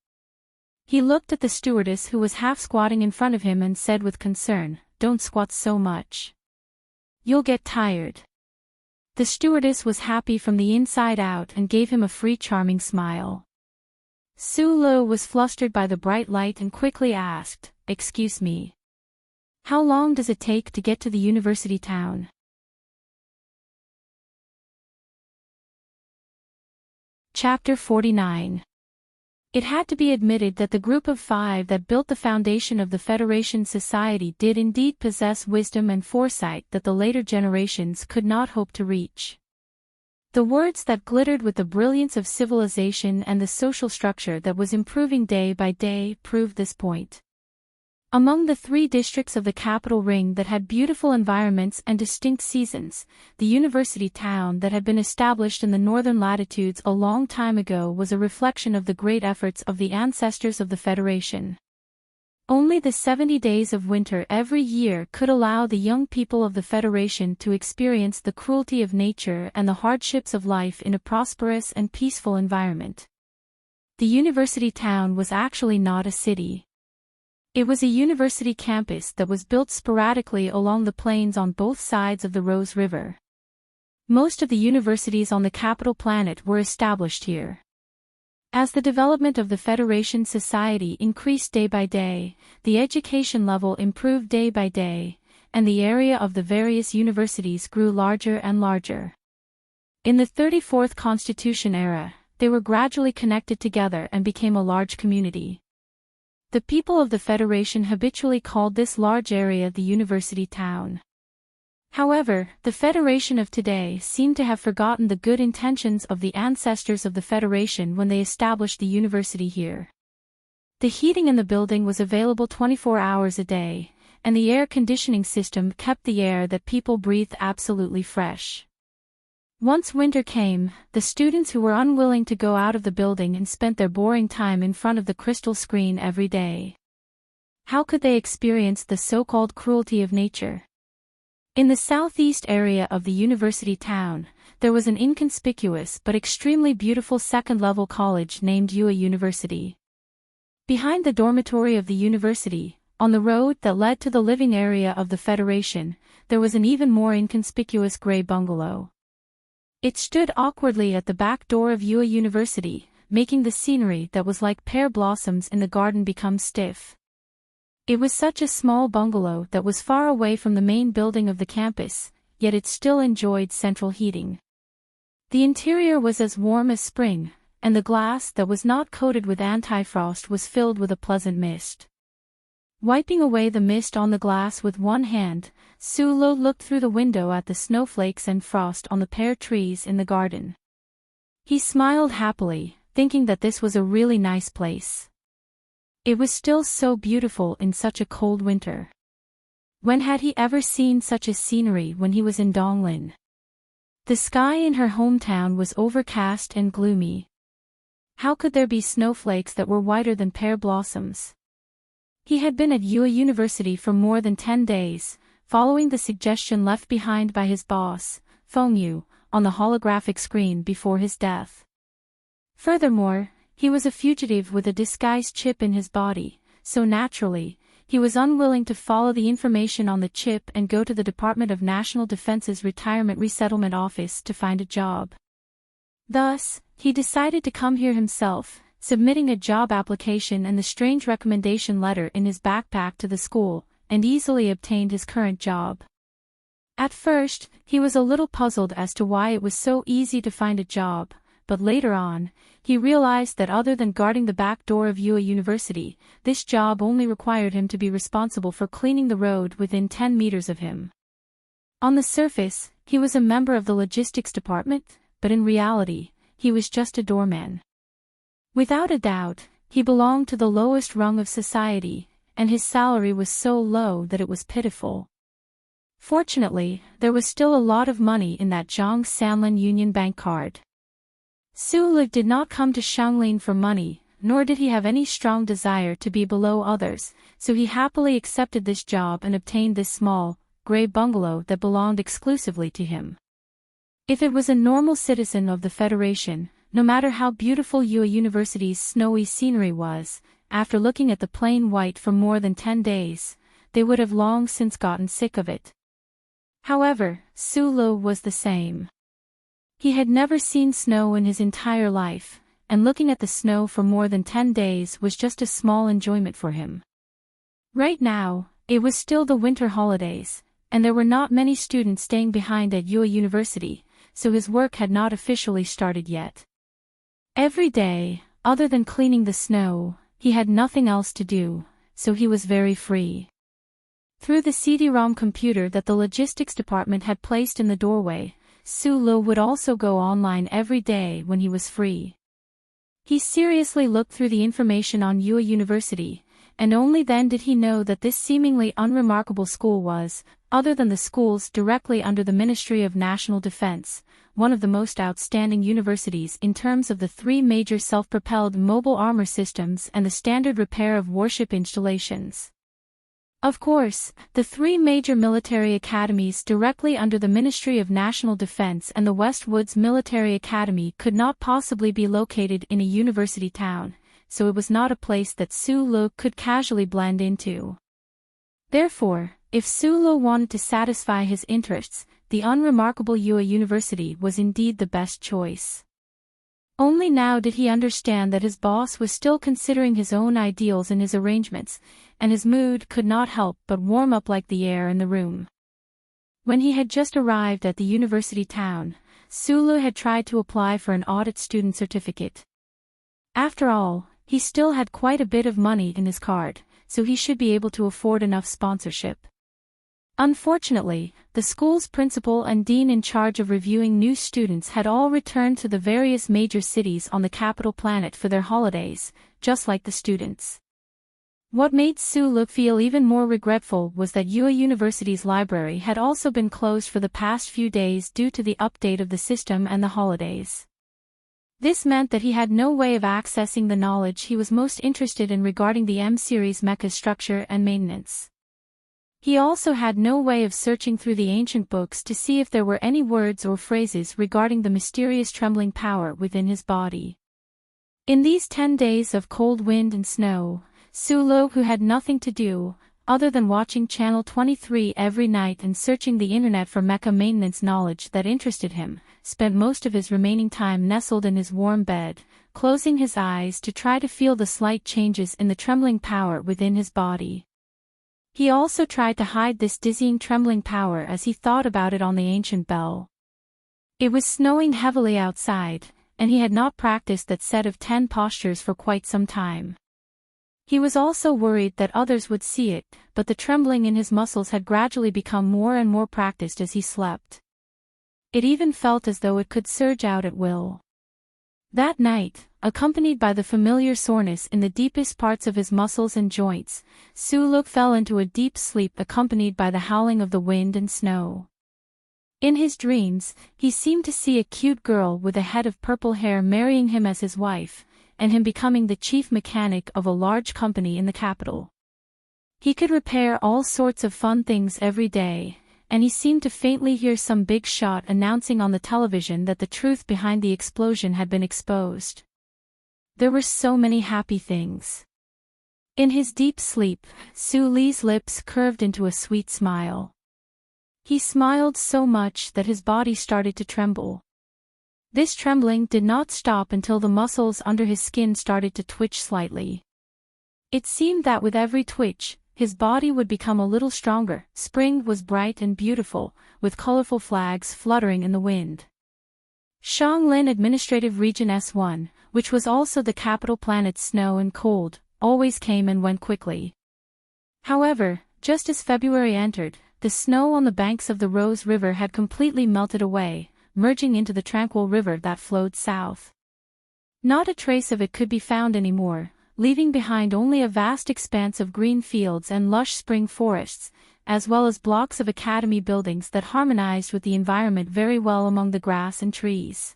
He looked at the stewardess who was half squatting in front of him and said with concern, "Don't squat so much. You'll get tired." The stewardess was happy from the inside out and gave him a free charming smile. Su Lo was flustered by the bright light and quickly asked, "Excuse me. How long does it take to get to the university town?" Chapter 49. It had to be admitted that the group of five that built the foundation of the Federation Society did indeed possess wisdom and foresight that the later generations could not hope to reach. The words that glittered with the brilliance of civilization and the social structure that was improving day by day proved this point. Among the three districts of the capital ring that had beautiful environments and distinct seasons, the university town that had been established in the northern latitudes a long time ago was a reflection of the great efforts of the ancestors of the Federation. Only the 70 days of winter every year could allow the young people of the Federation to experience the cruelty of nature and the hardships of life in a prosperous and peaceful environment. The university town was actually not a city. It was a university campus that was built sporadically along the plains on both sides of the Rose River. Most of the universities on the capital planet were established here. As the development of the Federation society increased day by day, the education level improved day by day, and the area of the various universities grew larger and larger. In the 34th Constitution era, they were gradually connected together and became a large community. The people of the Federation habitually called this large area the university town. However, the Federation of today seemed to have forgotten the good intentions of the ancestors of the Federation when they established the university here. The heating in the building was available 24 hours a day, and the air conditioning system kept the air that people breathed absolutely fresh. Once winter came, the students who were unwilling to go out of the building and spent their boring time in front of the crystal screen every day. How could they experience the so-called cruelty of nature? In the southeast area of the university town, there was an inconspicuous but extremely beautiful second-level college named UA University. Behind the dormitory of the university, on the road that led to the living area of the Federation, there was an even more inconspicuous gray bungalow. It stood awkwardly at the back door of UA University, making the scenery that was like pear blossoms in the garden become stiff. It was such a small bungalow that was far away from the main building of the campus, yet it still enjoyed central heating. The interior was as warm as spring, and the glass that was not coated with anti-frost was filled with a pleasant mist. Wiping away the mist on the glass with one hand, Sulo looked through the window at the snowflakes and frost on the pear trees in the garden. He smiled happily, thinking that this was a really nice place. It was still so beautiful in such a cold winter. When had he ever seen such a scenery when he was in Donglin? The sky in her hometown was overcast and gloomy. How could there be snowflakes that were whiter than pear blossoms? He had been at UA University for more than 10 days, following the suggestion left behind by his boss, Fengyu, on the holographic screen before his death. Furthermore, he was a fugitive with a disguised chip in his body, so naturally, he was unwilling to follow the information on the chip and go to the Department of National Defense's Retirement Resettlement Office to find a job. Thus, he decided to come here himself, submitting a job application and the strange recommendation letter in his backpack to the school, and easily obtained his current job. At first, he was a little puzzled as to why it was so easy to find a job, but later on, he realized that other than guarding the back door of UA University, this job only required him to be responsible for cleaning the road within 10 meters of him. On the surface, he was a member of the logistics department, but in reality, he was just a doorman. Without a doubt, he belonged to the lowest rung of society, and his salary was so low that it was pitiful. Fortunately, there was still a lot of money in that Zhang Sanlin Union Bank card. Su did not come to Shanglin for money, nor did he have any strong desire to be below others, so he happily accepted this job and obtained this small, gray bungalow that belonged exclusively to him. If it was a normal citizen of the Federation, no matter how beautiful UA University's snowy scenery was, after looking at the plain white for more than 10 days, they would have long since gotten sick of it. However, Su was the same. He had never seen snow in his entire life, and looking at the snow for more than 10 days was just a small enjoyment for him. Right now, it was still the winter holidays, and there were not many students staying behind at UA University, so his work had not officially started yet. Every day, other than cleaning the snow, he had nothing else to do, so he was very free. Through the CD-ROM computer that the logistics department had placed in the doorway, Su would also go online every day when he was free. He seriously looked through the information on UA University, and only then did he know that this seemingly unremarkable school was, other than the schools directly under the Ministry of National Defense, one of the most outstanding universities in terms of the three major self-propelled mobile armor systems and the standard repair of warship installations. Of course, the three major military academies directly under the Ministry of National Defense and the Westwoods Military Academy could not possibly be located in a university town, so it was not a place that Su-lo could casually blend into. Therefore, if Su-lo wanted to satisfy his interests, the unremarkable Yue University was indeed the best choice. Only now did he understand that his boss was still considering his own ideals in his arrangements, and his mood could not help but warm up like the air in the room. When he had just arrived at the university town, Su-lo had tried to apply for an audit student certificate. After all, he still had quite a bit of money in his card, so he should be able to afford enough sponsorship. Unfortunately, the school's principal and dean in charge of reviewing new students had all returned to the various major cities on the capital planet for their holidays, just like the students. What made Su-lo feel even more regretful was that Yue University's library had also been closed for the past few days due to the update of the system and the holidays. This meant that he had no way of accessing the knowledge he was most interested in regarding the M-series mecha's structure and maintenance. He also had no way of searching through the ancient books to see if there were any words or phrases regarding the mysterious trembling power within his body. In these 10 days of cold wind and snow, Su-lo, who had nothing to do, other than watching Channel 23 every night and searching the internet for mecha maintenance knowledge that interested him, spent most of his remaining time nestled in his warm bed, closing his eyes to try to feel the slight changes in the trembling power within his body. He also tried to hide this dizzying trembling power as he thought about it on the ancient bell. It was snowing heavily outside, and he had not practiced that set of 10 postures for quite some time. He was also worried that others would see it, but the trembling in his muscles had gradually become more and more practiced as he slept. It even felt as though it could surge out at will. That night, accompanied by the familiar soreness in the deepest parts of his muscles and joints, Su-lo fell into a deep sleep accompanied by the howling of the wind and snow. In his dreams, he seemed to see a cute girl with a head of purple hair marrying him as his wife, and him becoming the chief mechanic of a large company in the capital. He could repair all sorts of fun things every day, and he seemed to faintly hear some big shot announcing on the television that the truth behind the explosion had been exposed. There were so many happy things. In his deep sleep, Su-lee's lips curved into a sweet smile. He smiled so much that his body started to tremble. This trembling did not stop until the muscles under his skin started to twitch slightly. It seemed that with every twitch, his body would become a little stronger. Spring was bright and beautiful, with colorful flags fluttering in the wind. Shanglin Administrative Region S1, which was also the capital planet's snow and cold, always came and went quickly. However, just as February entered, the snow on the banks of the Rose River had completely melted away, merging into the tranquil river that flowed south. Not a trace of it could be found anymore, leaving behind only a vast expanse of green fields and lush spring forests, as well as blocks of academy buildings that harmonized with the environment very well among the grass and trees.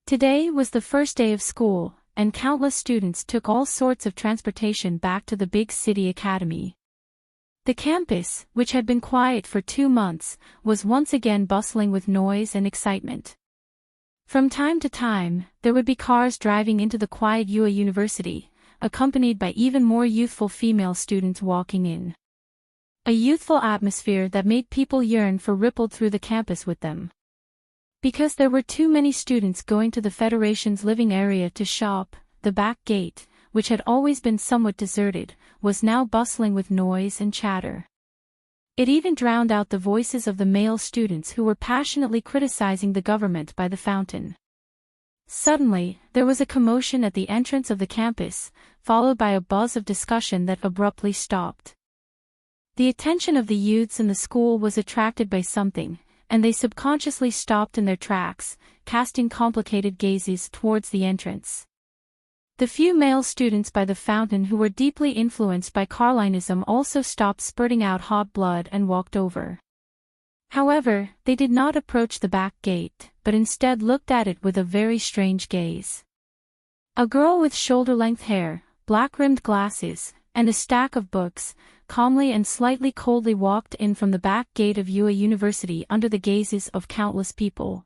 Today was the first day of school, and countless students took all sorts of transportation back to the big city academy. The campus, which had been quiet for 2 months, was once again bustling with noise and excitement. From time to time, there would be cars driving into the quiet Yue University, accompanied by even more youthful female students walking in. A youthful atmosphere that made people yearn for rippled through the campus with them. Because there were too many students going to the Federation's living area to shop, the back gate, which had always been somewhat deserted, was now bustling with noise and chatter. It even drowned out the voices of the male students who were passionately criticizing the government by the fountain. Suddenly, there was a commotion at the entrance of the campus, followed by a buzz of discussion that abruptly stopped. The attention of the youths in the school was attracted by something, and they subconsciously stopped in their tracks, casting complicated gazes towards the entrance. The few male students by the fountain who were deeply influenced by Carlinism also stopped spurting out hot blood and walked over. However, they did not approach the back gate, but instead looked at it with a very strange gaze. A girl with shoulder-length hair, black-rimmed glasses, and a stack of books, calmly and slightly coldly walked in from the back gate of UA University under the gazes of countless people.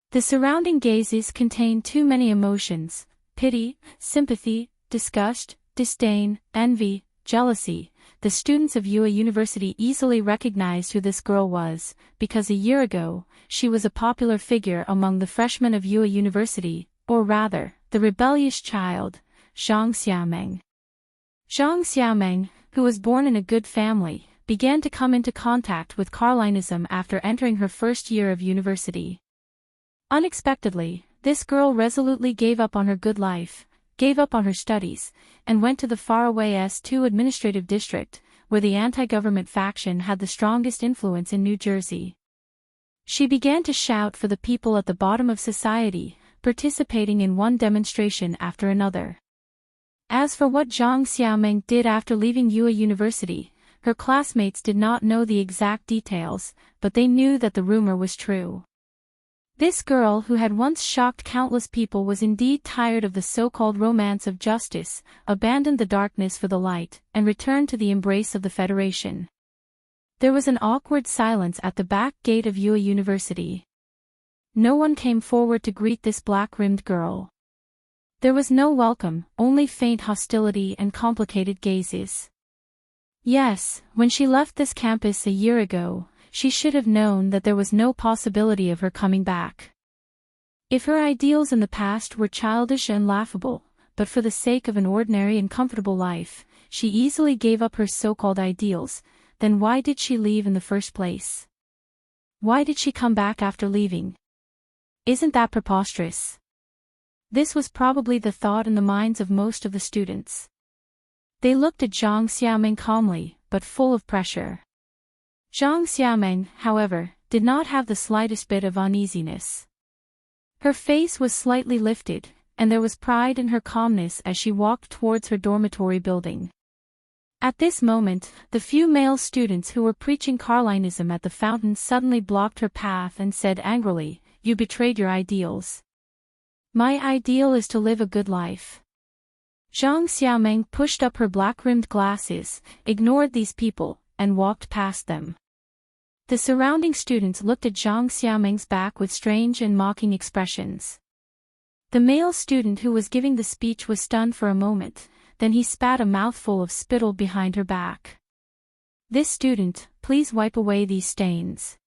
The surrounding gazes contained too many emotions: pity, sympathy, disgust, disdain, envy, jealousy. The students of UA University easily recognized who this girl was, because a year ago, she was a popular figure among the freshmen of UA University, or rather, the rebellious child, Zhang Xiaomeng. Zhang Xiaomeng, who was born in a good family, began to come into contact with Carlinism after entering her first year of university. Unexpectedly, this girl resolutely gave up on her good life, gave up on her studies, and went to the faraway S2 administrative district, where the anti-government faction had the strongest influence in New Jersey. She began to shout for the people at the bottom of society, participating in one demonstration after another. As for what Zhang Xiaomeng did after leaving UA University, her classmates did not know the exact details, but they knew that the rumor was true. This girl who had once shocked countless people was indeed tired of the so-called romance of justice, abandoned the darkness for the light, and returned to the embrace of the Federation. There was an awkward silence at the back gate of UA University. No one came forward to greet this black-rimmed girl. There was no welcome, only faint hostility and complicated gazes. Yes, when she left this campus a year ago, she should have known that there was no possibility of her coming back. If her ideals in the past were childish and laughable, but for the sake of an ordinary and comfortable life, she easily gave up her so-called ideals, then why did she leave in the first place? Why did she come back after leaving? Isn't that preposterous? This was probably the thought in the minds of most of the students. They looked at Zhang Xiaomeng calmly, but full of pressure. Zhang Xiaomeng, however, did not have the slightest bit of uneasiness. Her face was slightly lifted, and there was pride in her calmness as she walked towards her dormitory building. At this moment, the few male students who were preaching Carlinism at the fountain suddenly blocked her path and said angrily, "You betrayed your ideals." "My ideal is to live a good life." Zhang Xiaomeng pushed up her black-rimmed glasses, ignored these people, and walked past them. The surrounding students looked at Zhang Xiaomeng's back with strange and mocking expressions. The male student who was giving the speech was stunned for a moment, then he spat a mouthful of spittle behind her back. "This student, please wipe away these stains."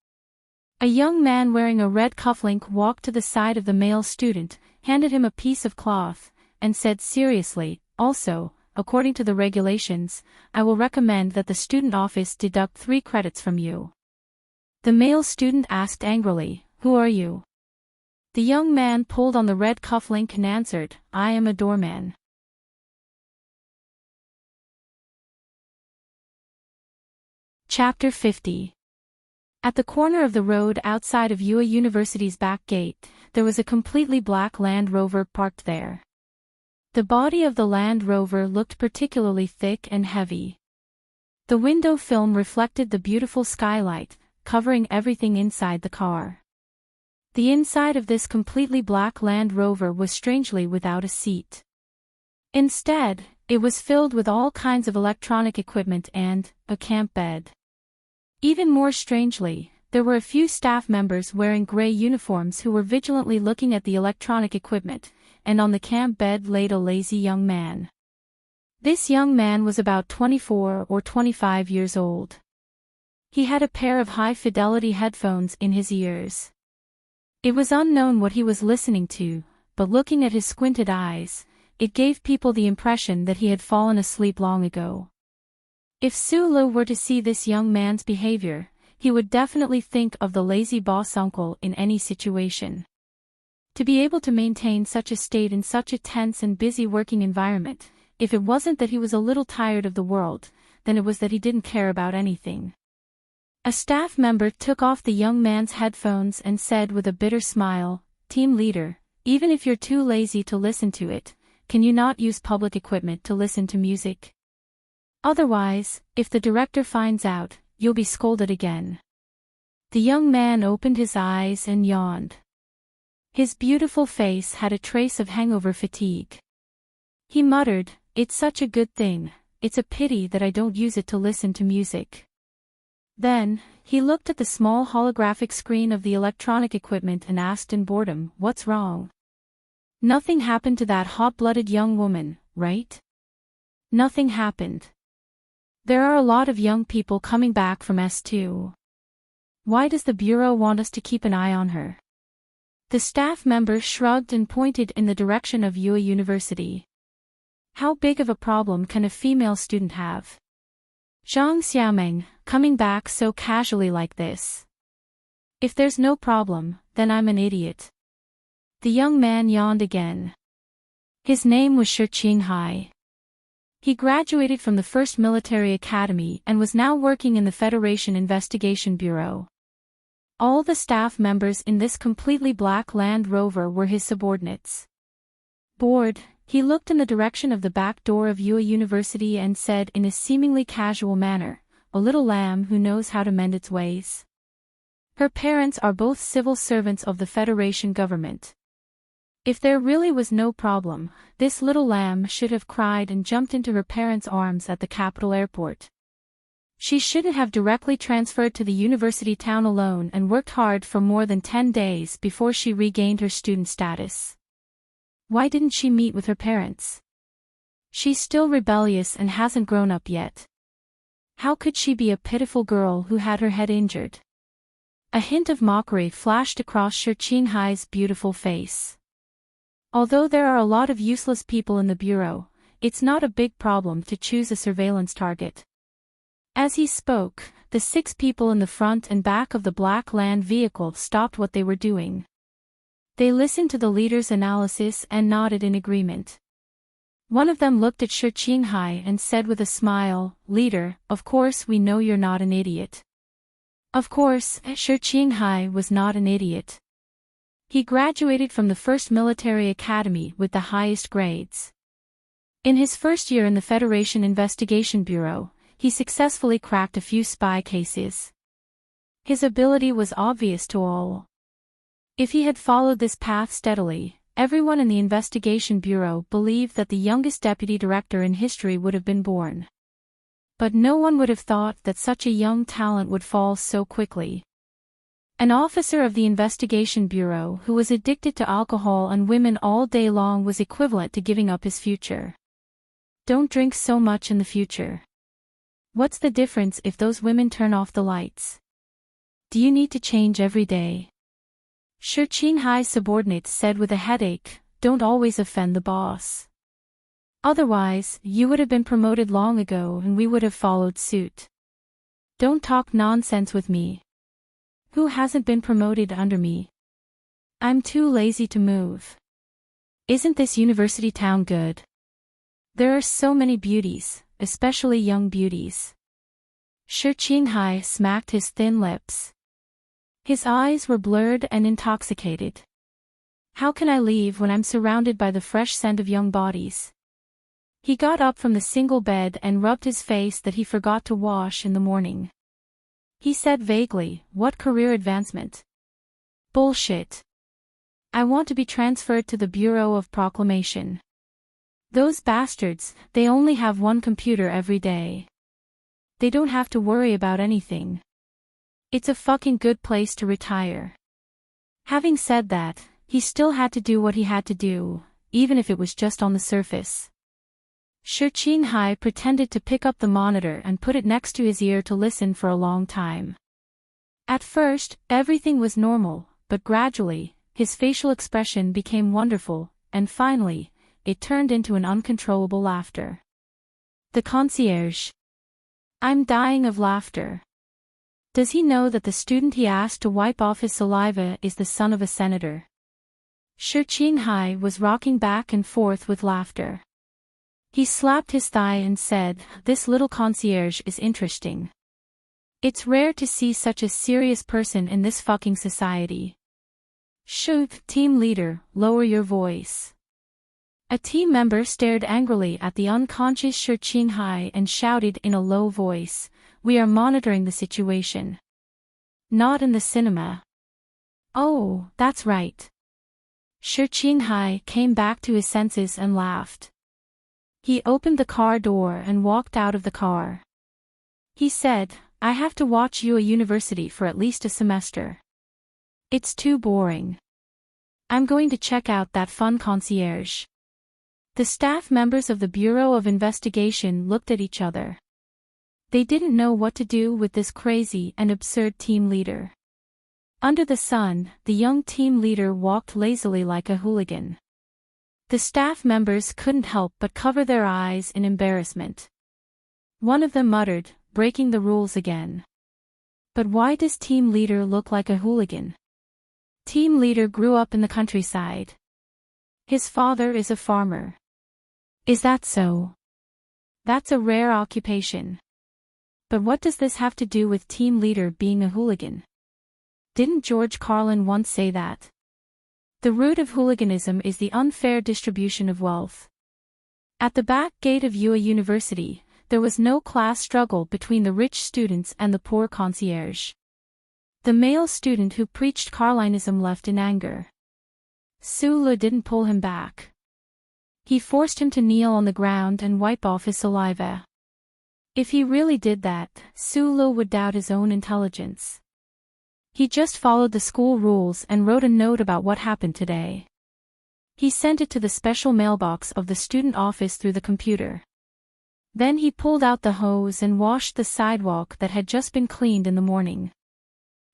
A young man wearing a red cufflink walked to the side of the male student, handed him a piece of cloth, and said seriously, "Also, according to the regulations, I will recommend that the student office deduct 3 credits from you." The male student asked angrily, "Who are you?" The young man pulled on the red cufflink and answered, "I am a doorman." Chapter 50. At the corner of the road outside of UA University's back gate, there was a completely black Land Rover parked there. The body of the Land Rover looked particularly thick and heavy. The window film reflected the beautiful skylight, covering everything inside the car. The inside of this completely black Land Rover was strangely without a seat. Instead, it was filled with all kinds of electronic equipment and a camp bed. Even more strangely, there were a few staff members wearing gray uniforms who were vigilantly looking at the electronic equipment, and on the camp bed laid a lazy young man. This young man was about 24 or 25 years old. He had a pair of high-fidelity headphones in his ears. It was unknown what he was listening to, but looking at his squinted eyes, it gave people the impression that he had fallen asleep long ago. If Sulu were to see this young man's behavior, he would definitely think of the lazy boss uncle in any situation. To be able to maintain such a state in such a tense and busy working environment, if it wasn't that he was a little tired of the world, then it was that he didn't care about anything. A staff member took off the young man's headphones and said with a bitter smile, "Team leader, even if you're too lazy to listen to it, can you not use public equipment to listen to music? Otherwise, if the director finds out, you'll be scolded again. The young man opened his eyes and yawned. His beautiful face had a trace of hangover fatigue. He muttered, "It's such a good thing, it's a pity that I don't use it to listen to music." Then, he looked at the small holographic screen of the electronic equipment and asked in boredom, "What's wrong? Nothing happened to that hot-blooded young woman, right?" "Nothing happened. There are a lot of young people coming back from S2. Why does the Bureau want us to keep an eye on her?" The staff member shrugged and pointed in the direction of UA University. "How big of a problem can a female student have? Zhang Xiaoming, coming back so casually like this. If there's no problem, then I'm an idiot." The young man yawned again. His name was Shi Qinghai. He graduated from the First Military Academy and was now working in the Federation Investigation Bureau. All the staff members in this completely black Land Rover were his subordinates. Bored, he looked in the direction of the back door of UA University and said in a seemingly casual manner, "A little lamb who knows how to mend its ways." Her parents are both civil servants of the Federation government. If there really was no problem, this little lamb should have cried and jumped into her parents' arms at the capital airport. She shouldn't have directly transferred to the university town alone and worked hard for more than 10 days before she regained her student status. Why didn't she meet with her parents? She's still rebellious and hasn't grown up yet. How could she be a pitiful girl who had her head injured? A hint of mockery flashed across Shi Qinghai's beautiful face. Although there are a lot of useless people in the Bureau, it's not a big problem to choose a surveillance target. As he spoke, the 6 people in the front and back of the black land vehicle stopped what they were doing. They listened to the leader's analysis and nodded in agreement. One of them looked at Shi Qinghai and said with a smile, "Leader, of course we know you're not an idiot." Of course, Shi Qinghai was not an idiot. He graduated from the First Military Academy with the highest grades. In his first year in the Federation Investigation Bureau, he successfully cracked a few spy cases. His ability was obvious to all. If he had followed this path steadily, everyone in the Investigation Bureau believed that the youngest deputy director in history would have been born. But no one would have thought that such a young talent would fall so quickly. An officer of the Investigation Bureau who was addicted to alcohol and women all day long was equivalent to giving up his future. Don't drink so much in the future. What's the difference if those women turn off the lights? Do you need to change every day? Shi Qinghai's subordinate said with a headache, "Don't always offend the boss. Otherwise, you would have been promoted long ago and we would have followed suit. Don't talk nonsense with me. Who hasn't been promoted under me? I'm too lazy to move. Isn't this university town good? There are so many beauties, especially young beauties." Shi Qinghai smacked his thin lips. His eyes were blurred and intoxicated. How can I leave when I'm surrounded by the fresh scent of young bodies? He got up from the single bed and rubbed his face that he forgot to wash in the morning. He said vaguely, "What career advancement? Bullshit. I want to be transferred to the Bureau of Proclamation. Those bastards, they only have one computer every day. They don't have to worry about anything. It's a fucking good place to retire." Having said that, he still had to do what he had to do, even if it was just on the surface. Shi Qinghai pretended to pick up the monitor and put it next to his ear to listen for a long time. At first, everything was normal, but gradually, his facial expression became wonderful, and finally, it turned into an uncontrollable laughter. The concierge. I'm dying of laughter. Does he know that the student he asked to wipe off his saliva is the son of a senator? Shi Qinghai was rocking back and forth with laughter. He slapped his thigh and said, "This little concierge is interesting. It's rare to see such a serious person in this fucking society." "Shoot, team leader, lower your voice. A team member stared angrily at the unconscious Shi Qinghai and shouted in a low voice, "We are monitoring the situation." "Not in the cinema." "Oh, that's right." Shi Qinghai came back to his senses and laughed. He opened the car door and walked out of the car. He said, "I have to watch you at university for at least a semester. It's too boring. I'm going to check out that fun concierge." The staff members of the Bureau of Investigation looked at each other. They didn't know what to do with this crazy and absurd team leader. Under the sun, the young team leader walked lazily like a hooligan. The staff members couldn't help but cover their eyes in embarrassment. One of them muttered, "Breaking the rules again." "But why does team leader look like a hooligan?" Team leader grew up in the countryside. His father is a farmer. Is that so? That's a rare occupation. But what does this have to do with team leader being a hooligan? Didn't George Carlin once say that? The root of hooliganism is the unfair distribution of wealth. At the back gate of UA University, there was no class struggle between the rich students and the poor concierge. The male student who preached Carlinism left in anger. Sulu didn't pull him back. He forced him to kneel on the ground and wipe off his saliva. If he really did that, Sulu would doubt his own intelligence. He just followed the school rules and wrote a note about what happened today. He sent it to the special mailbox of the student office through the computer. Then he pulled out the hose and washed the sidewalk that had just been cleaned in the morning.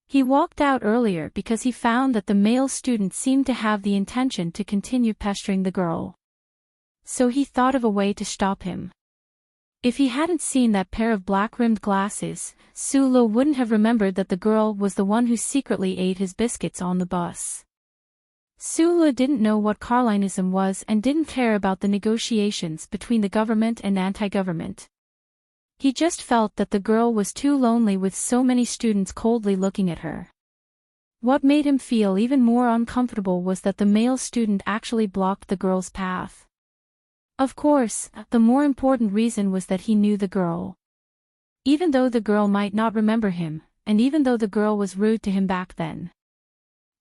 He walked out earlier because he found that the male student seemed to have the intention to continue pestering the girl. So he thought of a way to stop him. If he hadn't seen that pair of black-rimmed glasses, Sulu wouldn't have remembered that the girl was the one who secretly ate his biscuits on the bus. Sulu didn't know what Carlinism was and didn't care about the negotiations between the government and anti-government. He just felt that the girl was too lonely with so many students coldly looking at her. What made him feel even more uncomfortable was that the male student actually blocked the girl's path. Of course, the more important reason was that he knew the girl. Even though the girl might not remember him, and even though the girl was rude to him back then.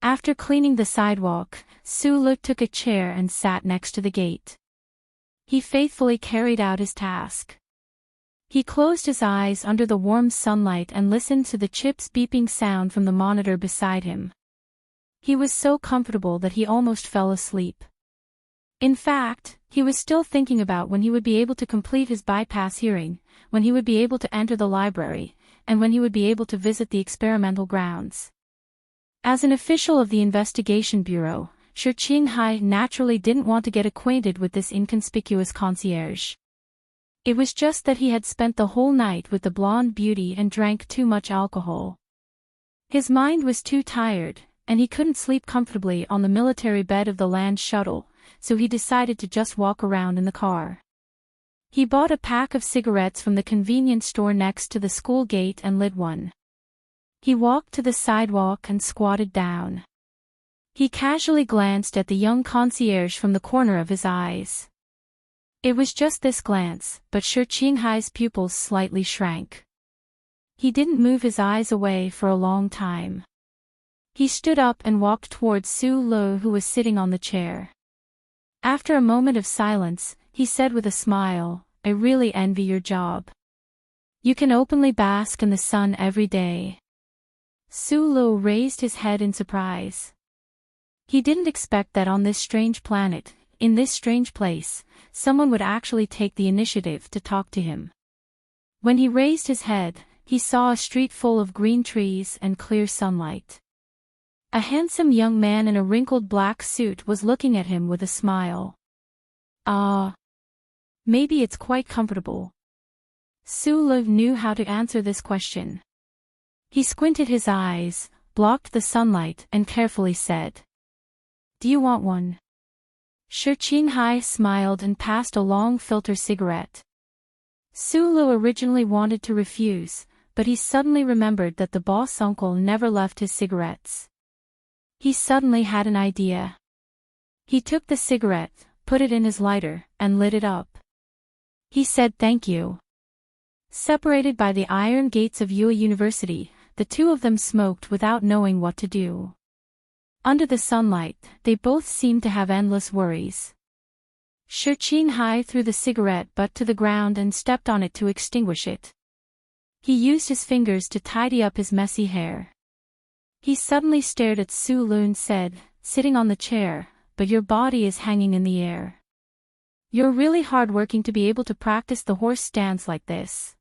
After cleaning the sidewalk, Sulu took a chair and sat next to the gate. He faithfully carried out his task. He closed his eyes under the warm sunlight and listened to the chips beeping sound from the monitor beside him. He was so comfortable that he almost fell asleep. In fact, he was still thinking about when he would be able to complete his bypass hearing, when he would be able to enter the library, and when he would be able to visit the experimental grounds. As an official of the Investigation Bureau, Shi Qinghai naturally didn't want to get acquainted with this inconspicuous concierge. It was just that he had spent the whole night with the blonde beauty and drank too much alcohol. His mind was too tired, and he couldn't sleep comfortably on the military bed of the land shuttle, so he decided to just walk around in the car. He bought a pack of cigarettes from the convenience store next to the school gate and lit one. He walked to the sidewalk and squatted down. He casually glanced at the young concierge from the corner of his eyes. It was just this glance, but Shi Qinghai's pupils slightly shrank. He didn't move his eyes away for a long time. He stood up and walked towards Sulu, who was sitting on the chair. After a moment of silence, he said with a smile, "I really envy your job. You can openly bask in the sun every day." Sulu raised his head in surprise. He didn't expect that on this strange planet, in this strange place, someone would actually take the initiative to talk to him. When he raised his head, he saw a street full of green trees and clear sunlight. A handsome young man in a wrinkled black suit was looking at him with a smile. Maybe it's quite comfortable." Sulu knew how to answer this question. He squinted his eyes, blocked the sunlight and carefully said, "Do you want one?" Shi Qinghai smiled and passed a long filter cigarette. Sulu originally wanted to refuse, but he suddenly remembered that the boss uncle never left his cigarettes. He suddenly had an idea. He took the cigarette, put it in his lighter, and lit it up. He said thank you. Separated by the iron gates of Yue University, the two of them smoked without knowing what to do. Under the sunlight, they both seemed to have endless worries. Shi Qinghai threw the cigarette butt to the ground and stepped on it to extinguish it. He used his fingers to tidy up his messy hair. He suddenly stared at Su Lu and said, sitting on the chair, but your body is hanging in the air. You're really hardworking to be able to practice the horse stance like this.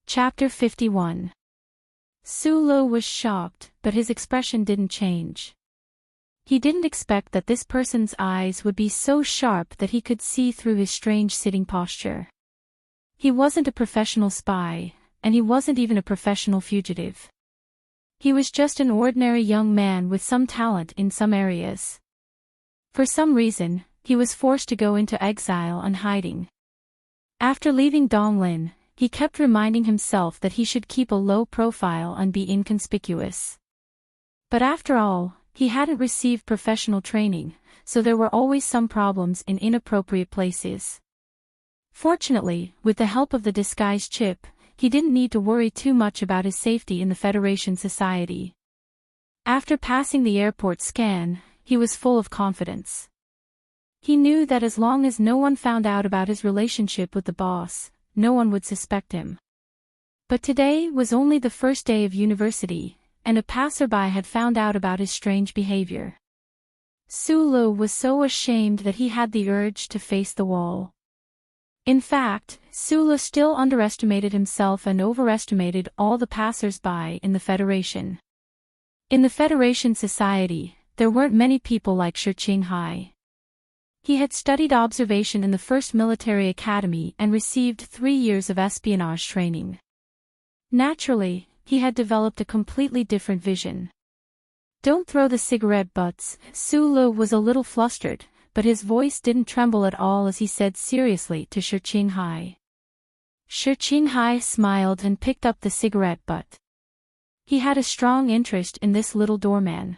Chapter 51. Su Lu was shocked, but his expression didn't change. He didn't expect that this person's eyes would be so sharp that he could see through his strange sitting posture. He wasn't a professional spy, and he wasn't even a professional fugitive. He was just an ordinary young man with some talent in some areas. For some reason, he was forced to go into exile and hiding. After leaving Donglin, he kept reminding himself that he should keep a low profile and be inconspicuous. But after all, he hadn't received professional training, so there were always some problems in inappropriate places. Fortunately, with the help of the disguise chip, he didn't need to worry too much about his safety in the Federation society. After passing the airport scan, he was full of confidence. He knew that as long as no one found out about his relationship with the boss, no one would suspect him. But today was only the first day of university, and a passerby had found out about his strange behavior. Su Lu was so ashamed that he had the urge to face the wall. In fact, Su Lu still underestimated himself and overestimated all the passers-by in the Federation. In the Federation society, there weren't many people like Shi Qinghai. He had studied observation in the first military academy and received 3 years of espionage training. Naturally, he had developed a completely different vision. Don't throw the cigarette butts. Su Lu was a little flustered, but his voice didn't tremble at all as he said seriously to Shi Qinghai. Shi Qinghai smiled and picked up the cigarette butt. He had a strong interest in this little doorman.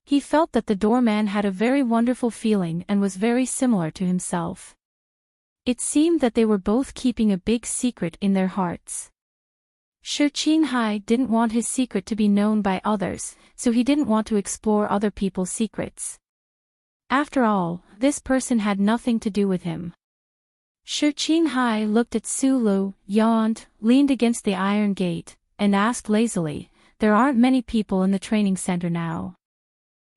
He felt that the doorman had a very wonderful feeling and was very similar to himself. It seemed that they were both keeping a big secret in their hearts. Shi Qinghai didn't want his secret to be known by others, so he didn't want to explore other people's secrets. After all, this person had nothing to do with him. Shi Qinghai looked at Su Lu, yawned, leaned against the iron gate, and asked lazily, "There aren't many people in the training center now.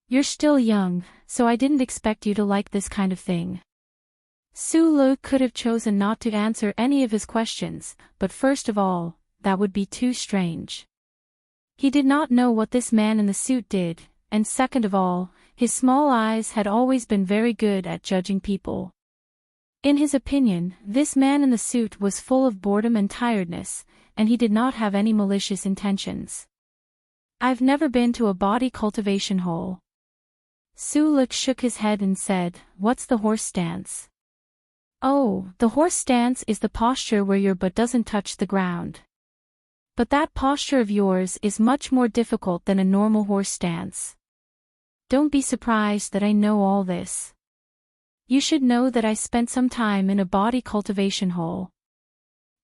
You're still young, so I didn't expect you to like this kind of thing." Su Lu could have chosen not to answer any of his questions, but first of all, that would be too strange. He did not know what this man in the suit did, and second of all, his small eyes had always been very good at judging people. In his opinion, this man in the suit was full of boredom and tiredness, and he did not have any malicious intentions. "I've never been to a body cultivation hole." Su Lu shook his head and said, "What's the horse stance?" "Oh, the horse stance is the posture where your butt doesn't touch the ground. But that posture of yours is much more difficult than a normal horse stance. Don't be surprised that I know all this. You should know that I spent some time in a body cultivation hole."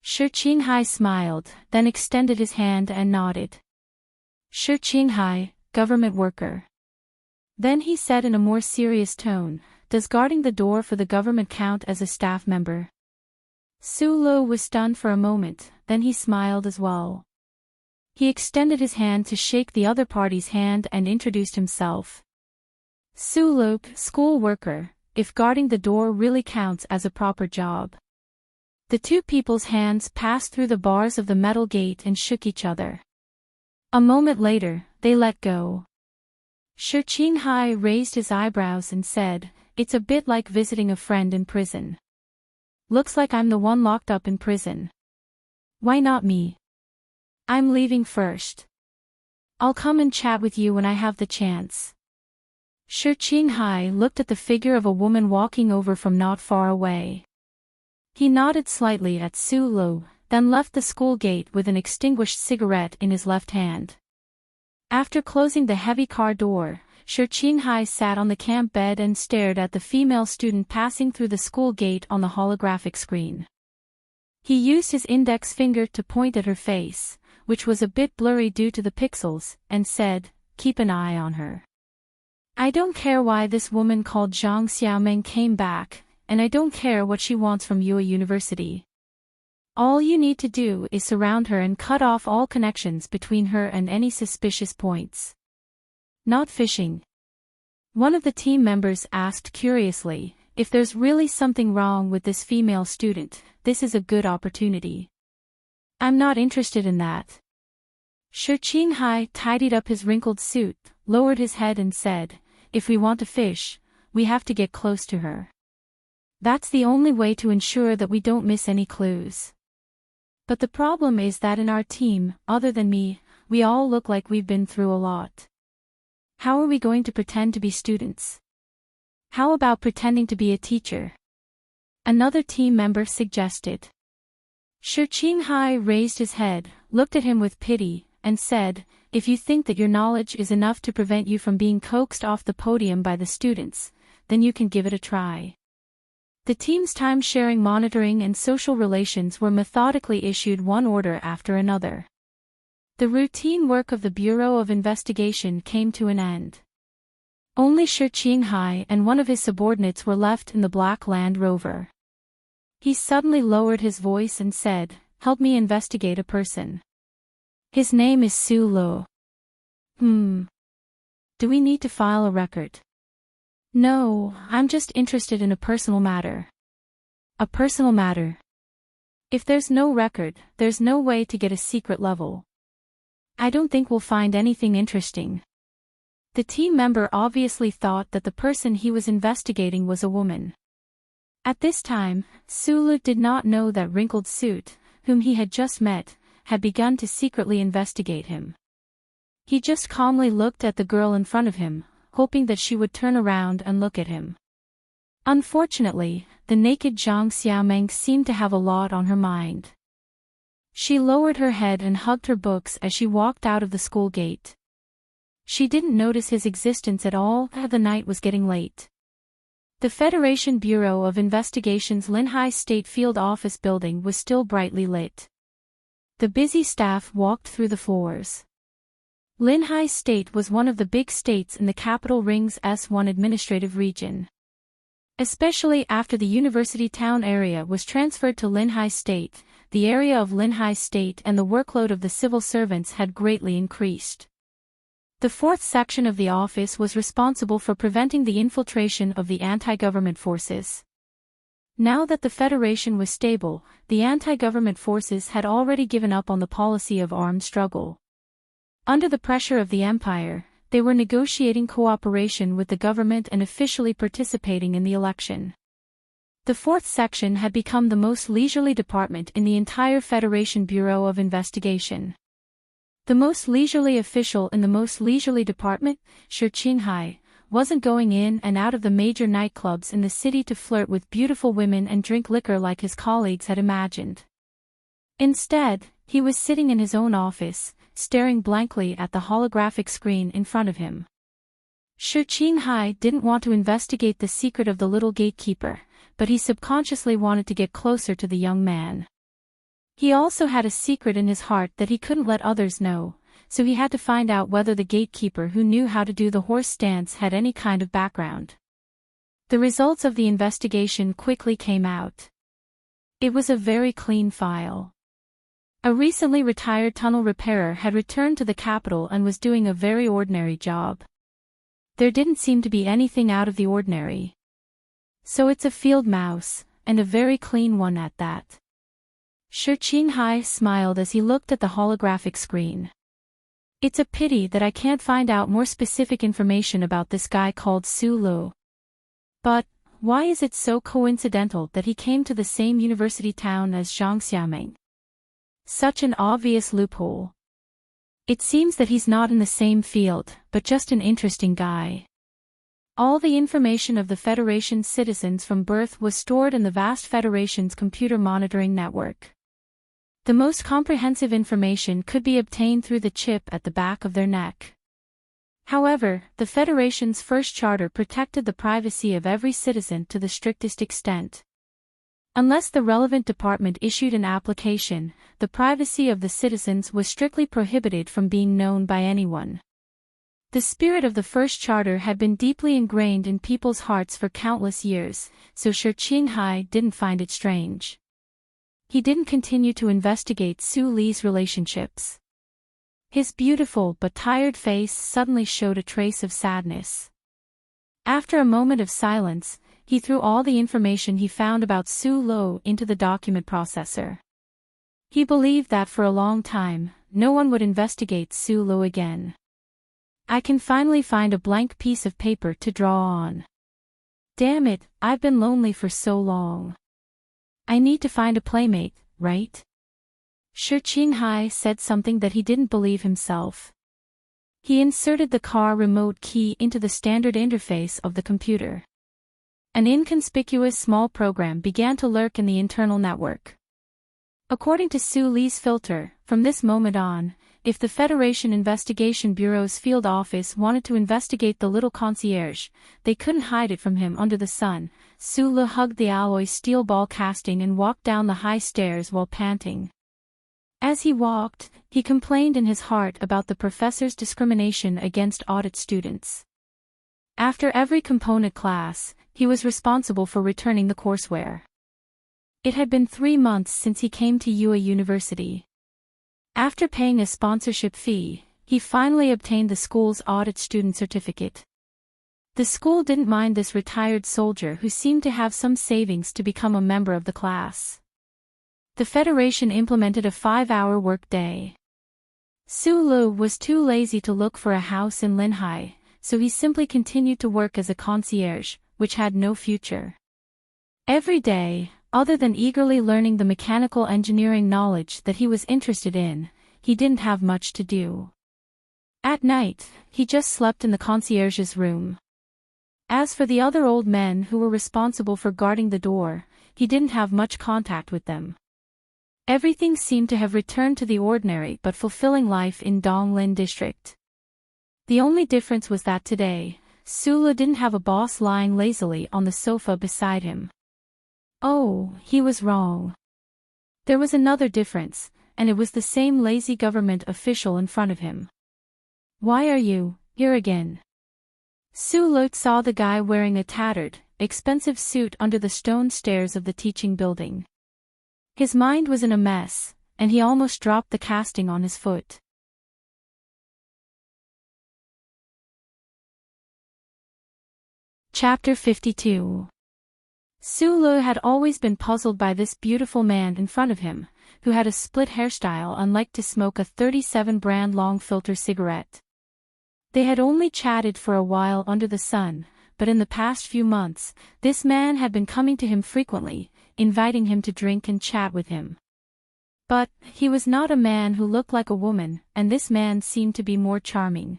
Shi Qinghai smiled, then extended his hand and nodded. Shi Qinghai, government worker. Then he said in a more serious tone, "Does guarding the door for the government count as a staff member?" Su Lu was stunned for a moment, then he smiled as well. He extended his hand to shake the other party's hand and introduced himself. "Su Lu, school worker, if guarding the door really counts as a proper job." The two people's hands passed through the bars of the metal gate and shook each other. A moment later, they let go. Shi Qinghai raised his eyebrows and said, "It's a bit like visiting a friend in prison. Looks like I'm the one locked up in prison. Why not me? I'm leaving first. I'll come and chat with you when I have the chance." Shi Qinghai looked at the figure of a woman walking over from not far away. He nodded slightly at Su Lu, then left the school gate with an extinguished cigarette in his left hand. After closing the heavy car door, Shi Qinghai sat on the camp bed and stared at the female student passing through the school gate on the holographic screen. He used his index finger to point at her face, which was a bit blurry due to the pixels, and said, "Keep an eye on her. I don't care why this woman called Zhang Xiaomeng came back, and I don't care what she wants from Yue University. All you need to do is surround her and cut off all connections between her and any suspicious points." "Not fishing?" one of the team members asked curiously. "If there's really something wrong with this female student, this is a good opportunity." "I'm not interested in that." Shi Qinghai tidied up his wrinkled suit, lowered his head and said, "If we want to fish, we have to get close to her. That's the only way to ensure that we don't miss any clues. But the problem is that in our team, other than me, we all look like we've been through a lot. How are we going to pretend to be students? How about pretending to be a teacher?" another team member suggested. Shi Qinghai raised his head, looked at him with pity, and said, "If you think that your knowledge is enough to prevent you from being coaxed off the podium by the students, then you can give it a try." The team's time-sharing monitoring and social relations were methodically issued one order after another. The routine work of the Bureau of Investigation came to an end. Only Shi Qinghai and one of his subordinates were left in the Black Land Rover. He suddenly lowered his voice and said, "Help me investigate a person. His name is Su Lo." Do we need to file a record?" "No, I'm just interested in a personal matter." "A personal matter? If there's no record, there's no way to get a secret level. I don't think we'll find anything interesting." The team member obviously thought that the person he was investigating was a woman. At this time, Sulu did not know that Wrinkled Suit, whom he had just met, had begun to secretly investigate him. He just calmly looked at the girl in front of him, hoping that she would turn around and look at him. Unfortunately, the naked Zhang Xiaomeng seemed to have a lot on her mind. She lowered her head and hugged her books as she walked out of the school gate. She didn't notice his existence at all as the night was getting late. The Federation Bureau of Investigation's Linhai State Field Office building was still brightly lit. The busy staff walked through the floors. Linhai State was one of the big states in the capital Ring's S1 administrative region. Especially after the university town area was transferred to Linhai State, the area of Linhai State and the workload of the civil servants had greatly increased. The fourth section of the office was responsible for preventing the infiltration of the anti-government forces. Now that the Federation was stable, the anti-government forces had already given up on the policy of armed struggle. Under the pressure of the empire, they were negotiating cooperation with the government and officially participating in the election. The fourth section had become the most leisurely department in the entire Federation Bureau of Investigation. The most leisurely official in the most leisurely department, Shi Qinghai, wasn't going in and out of the major nightclubs in the city to flirt with beautiful women and drink liquor like his colleagues had imagined. Instead, he was sitting in his own office, staring blankly at the holographic screen in front of him. Shi Qinghai didn't want to investigate the secret of the little gatekeeper, but he subconsciously wanted to get closer to the young man. He also had a secret in his heart that he couldn't let others know, so he had to find out whether the gatekeeper who knew how to do the horse stance had any kind of background. The results of the investigation quickly came out. It was a very clean file. A recently retired tunnel repairer had returned to the capital and was doing a very ordinary job. There didn't seem to be anything out of the ordinary. So it's a field mouse, and a very clean one at that. Shi Qinghai smiled as he looked at the holographic screen. It's a pity that I can't find out more specific information about this guy called Su Lu. But, why is it so coincidental that he came to the same university town as Zhang Xiaomeng? Such an obvious loophole. It seems that he's not in the same field, but just an interesting guy. All the information of the Federation's citizens from birth was stored in the vast Federation's computer monitoring network. The most comprehensive information could be obtained through the chip at the back of their neck. However, the Federation's first charter protected the privacy of every citizen to the strictest extent. Unless the relevant department issued an application, the privacy of the citizens was strictly prohibited from being known by anyone. The spirit of the first charter had been deeply ingrained in people's hearts for countless years, so Shi Qinghai didn't find it strange. He didn't continue to investigate Su Li's relationships. His beautiful but tired face suddenly showed a trace of sadness. After a moment of silence, he threw all the information he found about Su Lo into the document processor. He believed that for a long time, no one would investigate Su Lo again. I can finally find a blank piece of paper to draw on. Damn it, I've been lonely for so long. I need to find a playmate, right? Shi Qinghai said something that he didn't believe himself. He inserted the car remote key into the standard interface of the computer. An inconspicuous small program began to lurk in the internal network. According to Su Li's filter, from this moment on, if the Federation Investigation Bureau's field office wanted to investigate the little concierge, they couldn't hide it from him under the sun. Su Li hugged the alloy steel ball casting and walked down the high stairs while panting. As he walked, he complained in his heart about the professor's discrimination against audit students. After every component class, he was responsible for returning the courseware. It had been 3 months since he came to Yue University. After paying a sponsorship fee, he finally obtained the school's audit student certificate. The school didn't mind this retired soldier who seemed to have some savings to become a member of the class. The Federation implemented a 5-hour workday. Su Lu was too lazy to look for a house in Linhai, so he simply continued to work as a concierge, which had no future. Every day, other than eagerly learning the mechanical engineering knowledge that he was interested in, he didn't have much to do. At night, he just slept in the concierge's room. As for the other old men who were responsible for guarding the door, he didn't have much contact with them. Everything seemed to have returned to the ordinary but fulfilling life in Donglin district. The only difference was that today, Su Lu didn't have a boss lying lazily on the sofa beside him. Oh, he was wrong. There was another difference, and it was the same lazy government official in front of him. Why are you here again? Su Lu saw the guy wearing a tattered, expensive suit under the stone stairs of the teaching building. His mind was in a mess, and he almost dropped the casting on his foot. Chapter 52. Su Lu had always been puzzled by this beautiful man in front of him, who had a split hairstyle and liked to smoke a 37 brand long filter cigarette. They had only chatted for a while under the sun, but in the past few months, this man had been coming to him frequently, inviting him to drink and chat with him. But he was not a man who looked like a woman, and this man seemed to be more charming.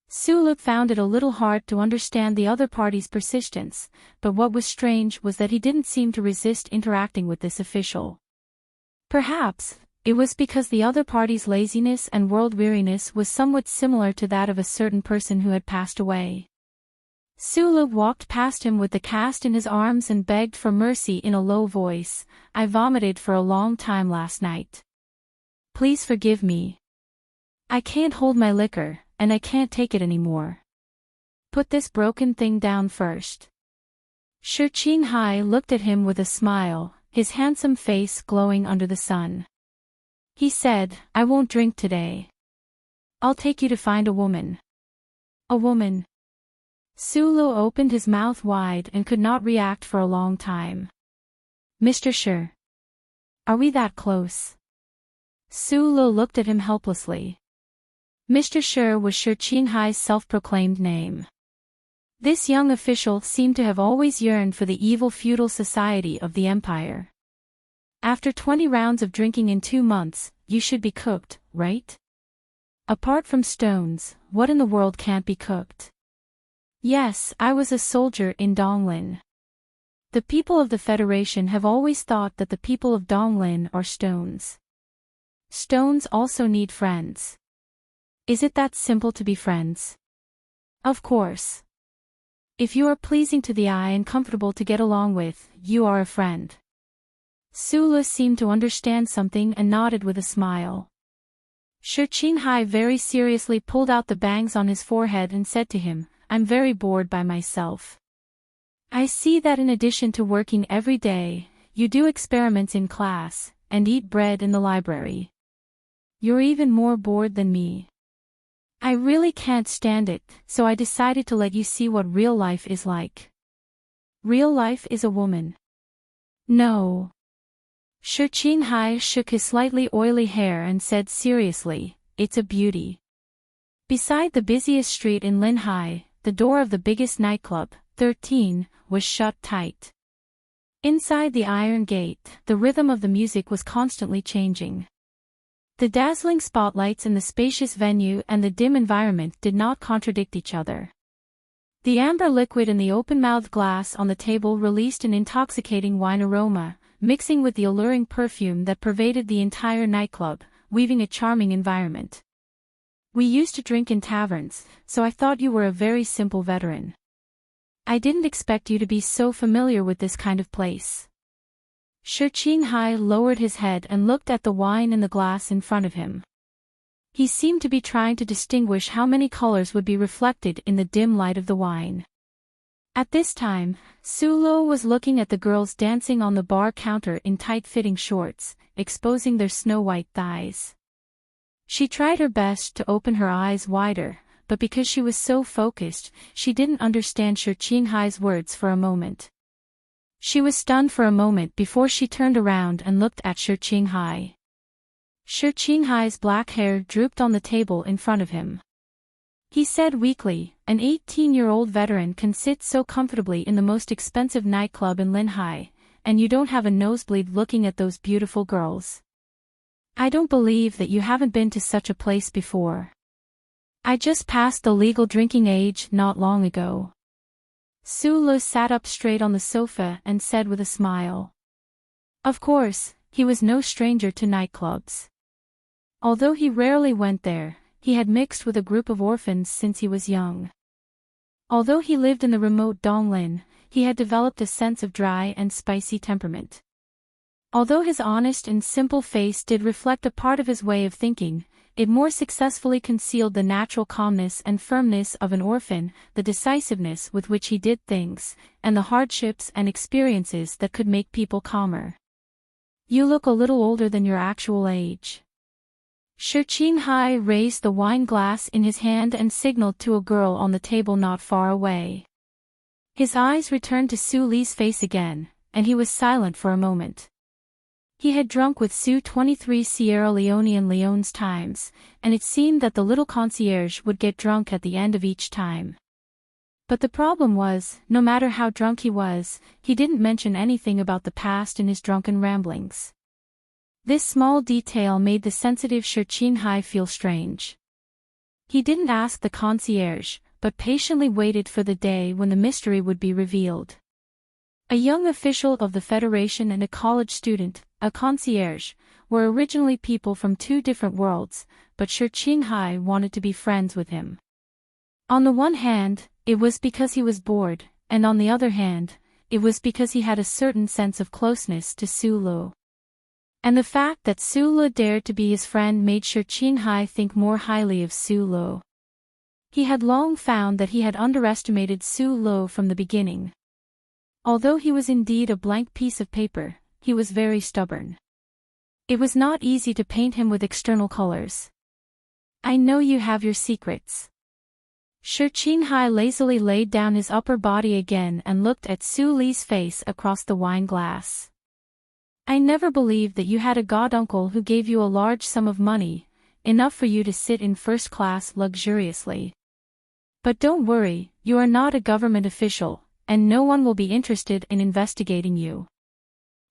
Su Lu found it a little hard to understand the other party's persistence, but what was strange was that he didn't seem to resist interacting with this official. Perhaps it was because the other party's laziness and world-weariness was somewhat similar to that of a certain person who had passed away. Su Lu walked past him with the cast in his arms and begged for mercy in a low voice. "I vomited for a long time last night. Please forgive me. I can't hold my liquor, and I can't take it anymore. Put this broken thing down first." Shi Qinghai looked at him with a smile, his handsome face glowing under the sun. He said, "I won't drink today. I'll take you to find a woman." A woman? Su Lu opened his mouth wide and could not react for a long time. "Mr. Shi, are we that close?" Su Lu looked at him helplessly. Mr. Shi was Shi Qinghai's self-proclaimed name. This young official seemed to have always yearned for the evil feudal society of the empire. After 20 rounds of drinking in 2 months, you should be cooked, right? Apart from stones, what in the world can't be cooked? Yes, I was a soldier in Donglin. The people of the Federation have always thought that the people of Donglin are stones. Stones also need friends. Is it that simple to be friends? Of course. If you are pleasing to the eye and comfortable to get along with, you are a friend. Sulu seemed to understand something and nodded with a smile. Shi Qinghai very seriously pulled out the bangs on his forehead and said to him, I'm very bored by myself. I see that in addition to working every day, you do experiments in class, and eat bread in the library. You're even more bored than me. I really can't stand it, so I decided to let you see what real life is like. Real life is a woman. No. Shi Qinghai shook his slightly oily hair and said seriously, it's a beauty. Beside the busiest street in Linhai, the door of the biggest nightclub, 13, was shut tight. Inside the iron gate, the rhythm of the music was constantly changing. The dazzling spotlights in the spacious venue and the dim environment did not contradict each other. The amber liquid in the open-mouthed glass on the table released an intoxicating wine aroma, mixing with the alluring perfume that pervaded the entire nightclub, weaving a charming environment. We used to drink in taverns, so I thought you were a very simple veteran. I didn't expect you to be so familiar with this kind of place. Shi Qinghai lowered his head and looked at the wine in the glass in front of him. He seemed to be trying to distinguish how many colors would be reflected in the dim light of the wine. At this time, Sulu was looking at the girls dancing on the bar counter in tight-fitting shorts, exposing their snow-white thighs. She tried her best to open her eyes wider, but because she was so focused, she didn't understand Shi Qinghai's words for a moment. She was stunned for a moment before she turned around and looked at Shi Qinghai. Shi Qinghai's black hair drooped on the table in front of him. He said weakly, an 18-year-old veteran can sit so comfortably in the most expensive nightclub in Linhai, and you don't have a nosebleed looking at those beautiful girls. I don't believe that you haven't been to such a place before. I just passed the legal drinking age not long ago. Sulu sat up straight on the sofa and said with a smile. Of course, he was no stranger to nightclubs. Although he rarely went there, he had mixed with a group of orphans since he was young. Although he lived in the remote Donglin, he had developed a sense of dry and spicy temperament. Although his honest and simple face did reflect a part of his way of thinking, it more successfully concealed the natural calmness and firmness of an orphan, the decisiveness with which he did things, and the hardships and experiences that could make people calmer. You look a little older than your actual age. Shi Qinghai raised the wine glass in his hand and signaled to a girl on the table not far away. His eyes returned to Su Li's face again, and he was silent for a moment. He had drunk with Su 23 Sierra Leonean Leone's times, and it seemed that the little concierge would get drunk at the end of each time. But the problem was, no matter how drunk he was, he didn't mention anything about the past in his drunken ramblings. This small detail made the sensitive Shi Qinghai feel strange. He didn't ask the concierge, but patiently waited for the day when the mystery would be revealed. A young official of the Federation and a college student, a concierge, were originally people from two different worlds, but Shi Qinghai wanted to be friends with him. On the one hand, it was because he was bored, and on the other hand, it was because he had a certain sense of closeness to Sulu. And the fact that Sulu dared to be his friend made Shi Qinghai think more highly of Sulu. He had long found that he had underestimated Sulu from the beginning. Although he was indeed a blank piece of paper, he was very stubborn. It was not easy to paint him with external colors. I know you have your secrets. Shi Qinghai lazily laid down his upper body again and looked at Su Li's face across the wine glass. I never believed that you had a goduncle who gave you a large sum of money, enough for you to sit in first class luxuriously. But don't worry, you are not a government official, and no one will be interested in investigating you.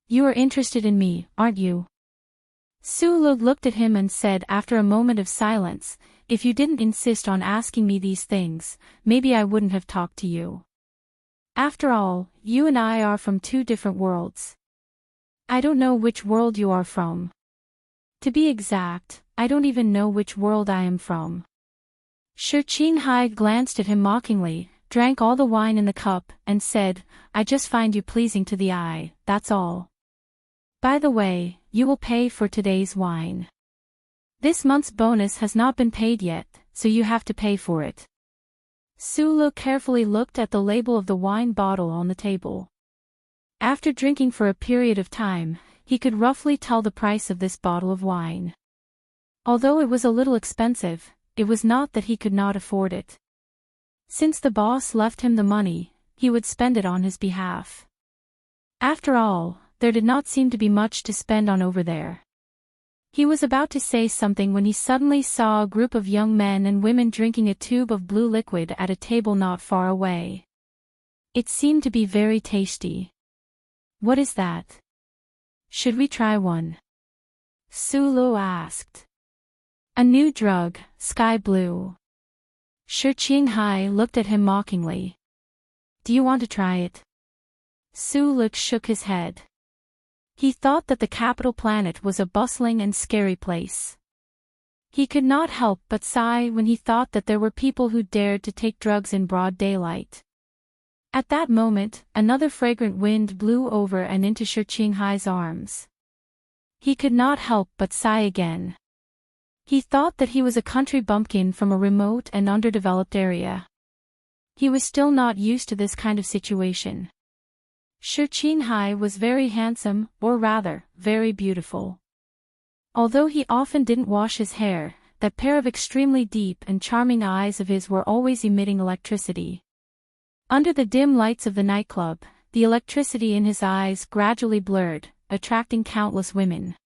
You are interested in me, aren't you? Sulu looked at him and said after a moment of silence, if you didn't insist on asking me these things, maybe I wouldn't have talked to you. After all, you and I are from two different worlds. I don't know which world you are from. To be exact, I don't even know which world I am from. Shi Qinghai glanced at him mockingly, drank all the wine in the cup, and said, "I just find you pleasing to the eye, that's all. By the way, you will pay for today's wine. This month's bonus has not been paid yet, so you have to pay for it." Su Lu carefully looked at the label of the wine bottle on the table. After drinking for a period of time, he could roughly tell the price of this bottle of wine. Although it was a little expensive, it was not that he could not afford it. Since the boss left him the money, he would spend it on his behalf. After all, there did not seem to be much to spend on over there. He was about to say something when he suddenly saw a group of young men and women drinking a tube of blue liquid at a table not far away. It seemed to be very tasty. "What is that? Should we try one?" Su Lu asked. "A new drug, sky blue." Shi Qinghai looked at him mockingly. "Do you want to try it?" Su Lu shook his head. He thought that the capital planet was a bustling and scary place. He could not help but sigh when he thought that there were people who dared to take drugs in broad daylight. At that moment, another fragrant wind blew over and into Shi Qinghai's arms. He could not help but sigh again. He thought that he was a country bumpkin from a remote and underdeveloped area. He was still not used to this kind of situation. Shi Qinghai was very handsome, or rather, very beautiful. Although he often didn't wash his hair, that pair of extremely deep and charming eyes of his were always emitting electricity. Under the dim lights of the nightclub, the electricity in his eyes gradually blurred, attracting countless women.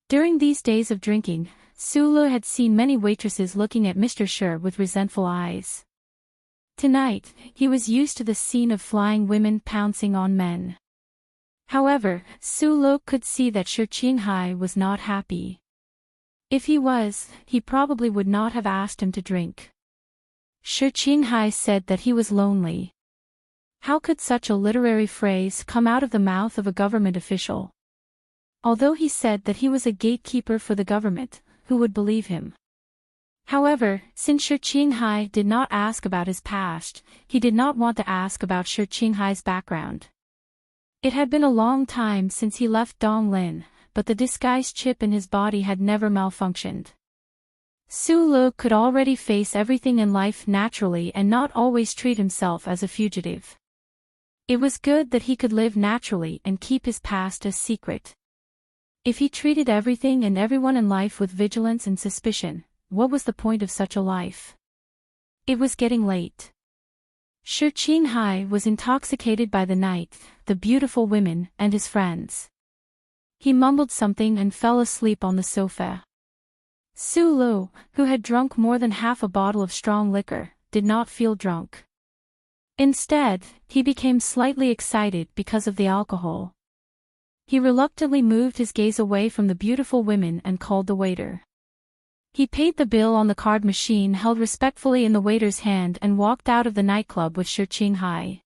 During these days of drinking, Su Lu had seen many waitresses looking at Mr. Shi with resentful eyes. Tonight, he was used to the scene of flying women pouncing on men. However, Su Lu could see that Shi Qinghai was not happy. If he was, he probably would not have asked him to drink. Shi Qinghai said that he was lonely. How could such a literary phrase come out of the mouth of a government official? Although he said that he was a gatekeeper for the government, who would believe him? However, since Shi Qinghai did not ask about his past, he did not want to ask about Shi Qinghai's background. It had been a long time since he left Donglin, but the disguised chip in his body had never malfunctioned. Su Lu could already face everything in life naturally and not always treat himself as a fugitive. It was good that he could live naturally and keep his past a secret. If he treated everything and everyone in life with vigilance and suspicion, what was the point of such a life? It was getting late. Shi Qinghai was intoxicated by the night, the beautiful women, and his friends. He mumbled something and fell asleep on the sofa. Su Lu, who had drunk more than half a bottle of strong liquor, did not feel drunk. Instead, he became slightly excited because of the alcohol. He reluctantly moved his gaze away from the beautiful women and called the waiter. He paid the bill on the card machine held respectfully in the waiter's hand and walked out of the nightclub with Shi Qinghai.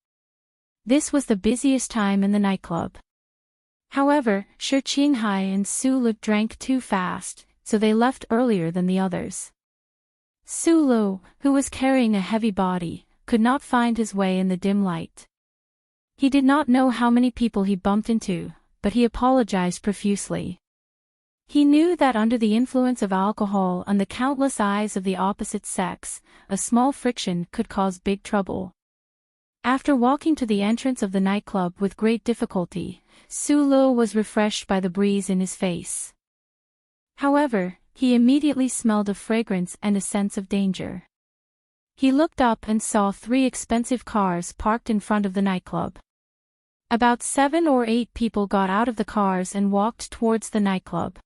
This was the busiest time in the nightclub. However, Shi Qinghai and Su Lu drank too fast, so they left earlier than the others. Su Lu, who was carrying a heavy body, could not find his way in the dim light. He did not know how many people he bumped into, but he apologized profusely. He knew that under the influence of alcohol and the countless eyes of the opposite sex, a small friction could cause big trouble. After walking to the entrance of the nightclub with great difficulty, Su Lu was refreshed by the breeze in his face. However, he immediately smelled a fragrance and a sense of danger. He looked up and saw 3 expensive cars parked in front of the nightclub. About 7 or 8 people got out of the cars and walked towards the nightclub.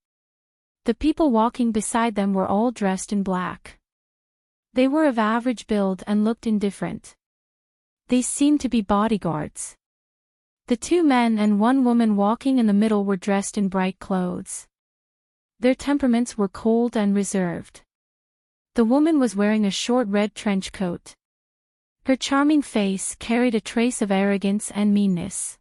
The people walking beside them were all dressed in black. They were of average build and looked indifferent. They seemed to be bodyguards. The 2 men and 1 woman walking in the middle were dressed in bright clothes. Their temperaments were cold and reserved. The woman was wearing a short red trench coat. Her charming face carried a trace of arrogance and meanness.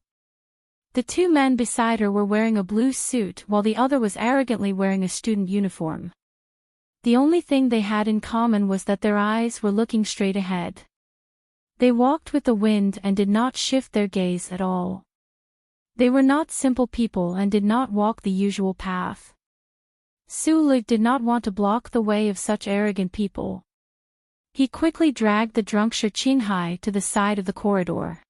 The 2 men beside her were wearing a blue suit while the other was arrogantly wearing a student uniform. The only thing they had in common was that their eyes were looking straight ahead. They walked with the wind and did not shift their gaze at all. They were not simple people and did not walk the usual path. Su did not want to block the way of such arrogant people. He quickly dragged the drunk Shi Qinghai to the side of the corridor.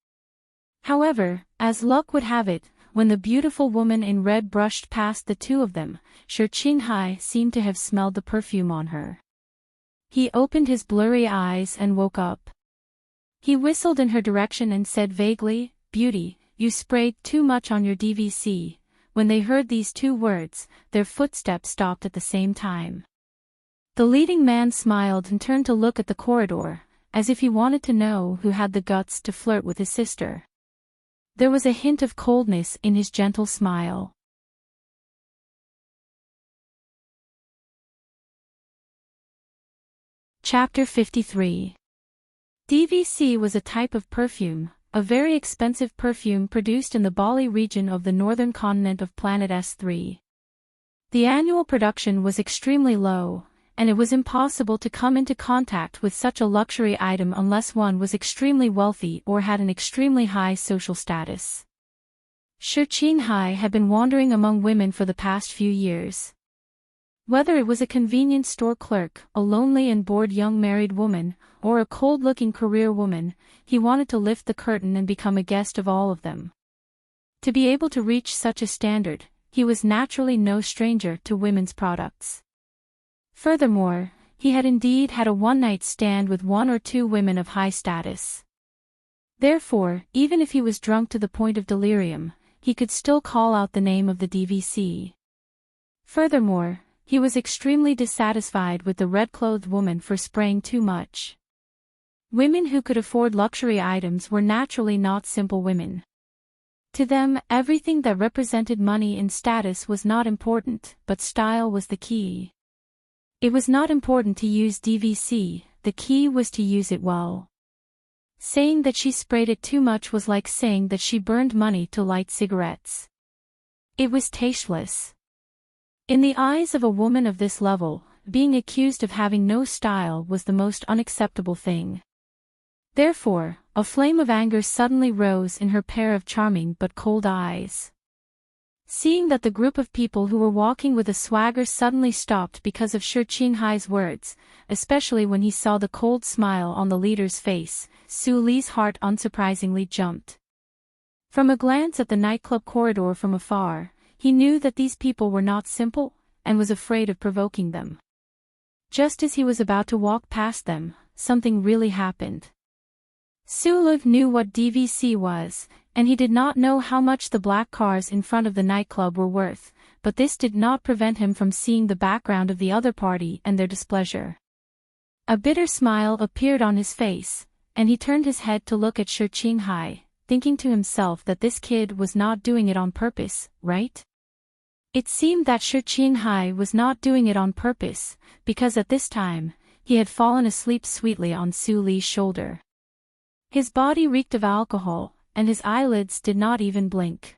However, as luck would have it, when the beautiful woman in red brushed past the two of them, Shi Qinghai seemed to have smelled the perfume on her. He opened his blurry eyes and woke up. He whistled in her direction and said vaguely, "Beauty, you sprayed too much on your DVC." When they heard these two words, their footsteps stopped at the same time. The leading man smiled and turned to look at the corridor, as if he wanted to know who had the guts to flirt with his sister. There was a hint of coldness in his gentle smile. Chapter 53. DVC was a type of perfume, a very expensive perfume produced in the Bali region of the northern continent of planet S3. The annual production was extremely low, and it was impossible to come into contact with such a luxury item unless one was extremely wealthy or had an extremely high social status. Shi Qinghai had been wandering among women for the past few years. Whether it was a convenience store clerk, a lonely and bored young married woman, or a cold-looking career woman, he wanted to lift the curtain and become a guest of all of them. To be able to reach such a standard, he was naturally no stranger to women's products. Furthermore, he had indeed had a one-night stand with one or two women of high status. Therefore, even if he was drunk to the point of delirium, he could still call out the name of the DVC. Furthermore, he was extremely dissatisfied with the red-clothed woman for spraying too much. Women who could afford luxury items were naturally not simple women. To them, everything that represented money and status was not important, but style was the key. It was not important to use DVC, the key was to use it well. Saying that she sprayed it too much was like saying that she burned money to light cigarettes. It was tasteless. In the eyes of a woman of this level, being accused of having no style was the most unacceptable thing. Therefore, a flame of anger suddenly rose in her pair of charming but cold eyes. Seeing that the group of people who were walking with a swagger suddenly stopped because of Shi Qinghai's words, especially when he saw the cold smile on the leader's face, Su Li's heart unsurprisingly jumped. From a glance at the nightclub corridor from afar, he knew that these people were not simple, and was afraid of provoking them. Just as he was about to walk past them, something really happened. Su knew what DVC was, and he did not know how much the black cars in front of the nightclub were worth, but this did not prevent him from seeing the background of the other party and their displeasure. A bitter smile appeared on his face, and he turned his head to look at Shi Qinghai, thinking to himself that this kid was not doing it on purpose, right? It seemed that Shi Qinghai was not doing it on purpose, because at this time, he had fallen asleep sweetly on Su Li's shoulder. His body reeked of alcohol, and his eyelids did not even blink.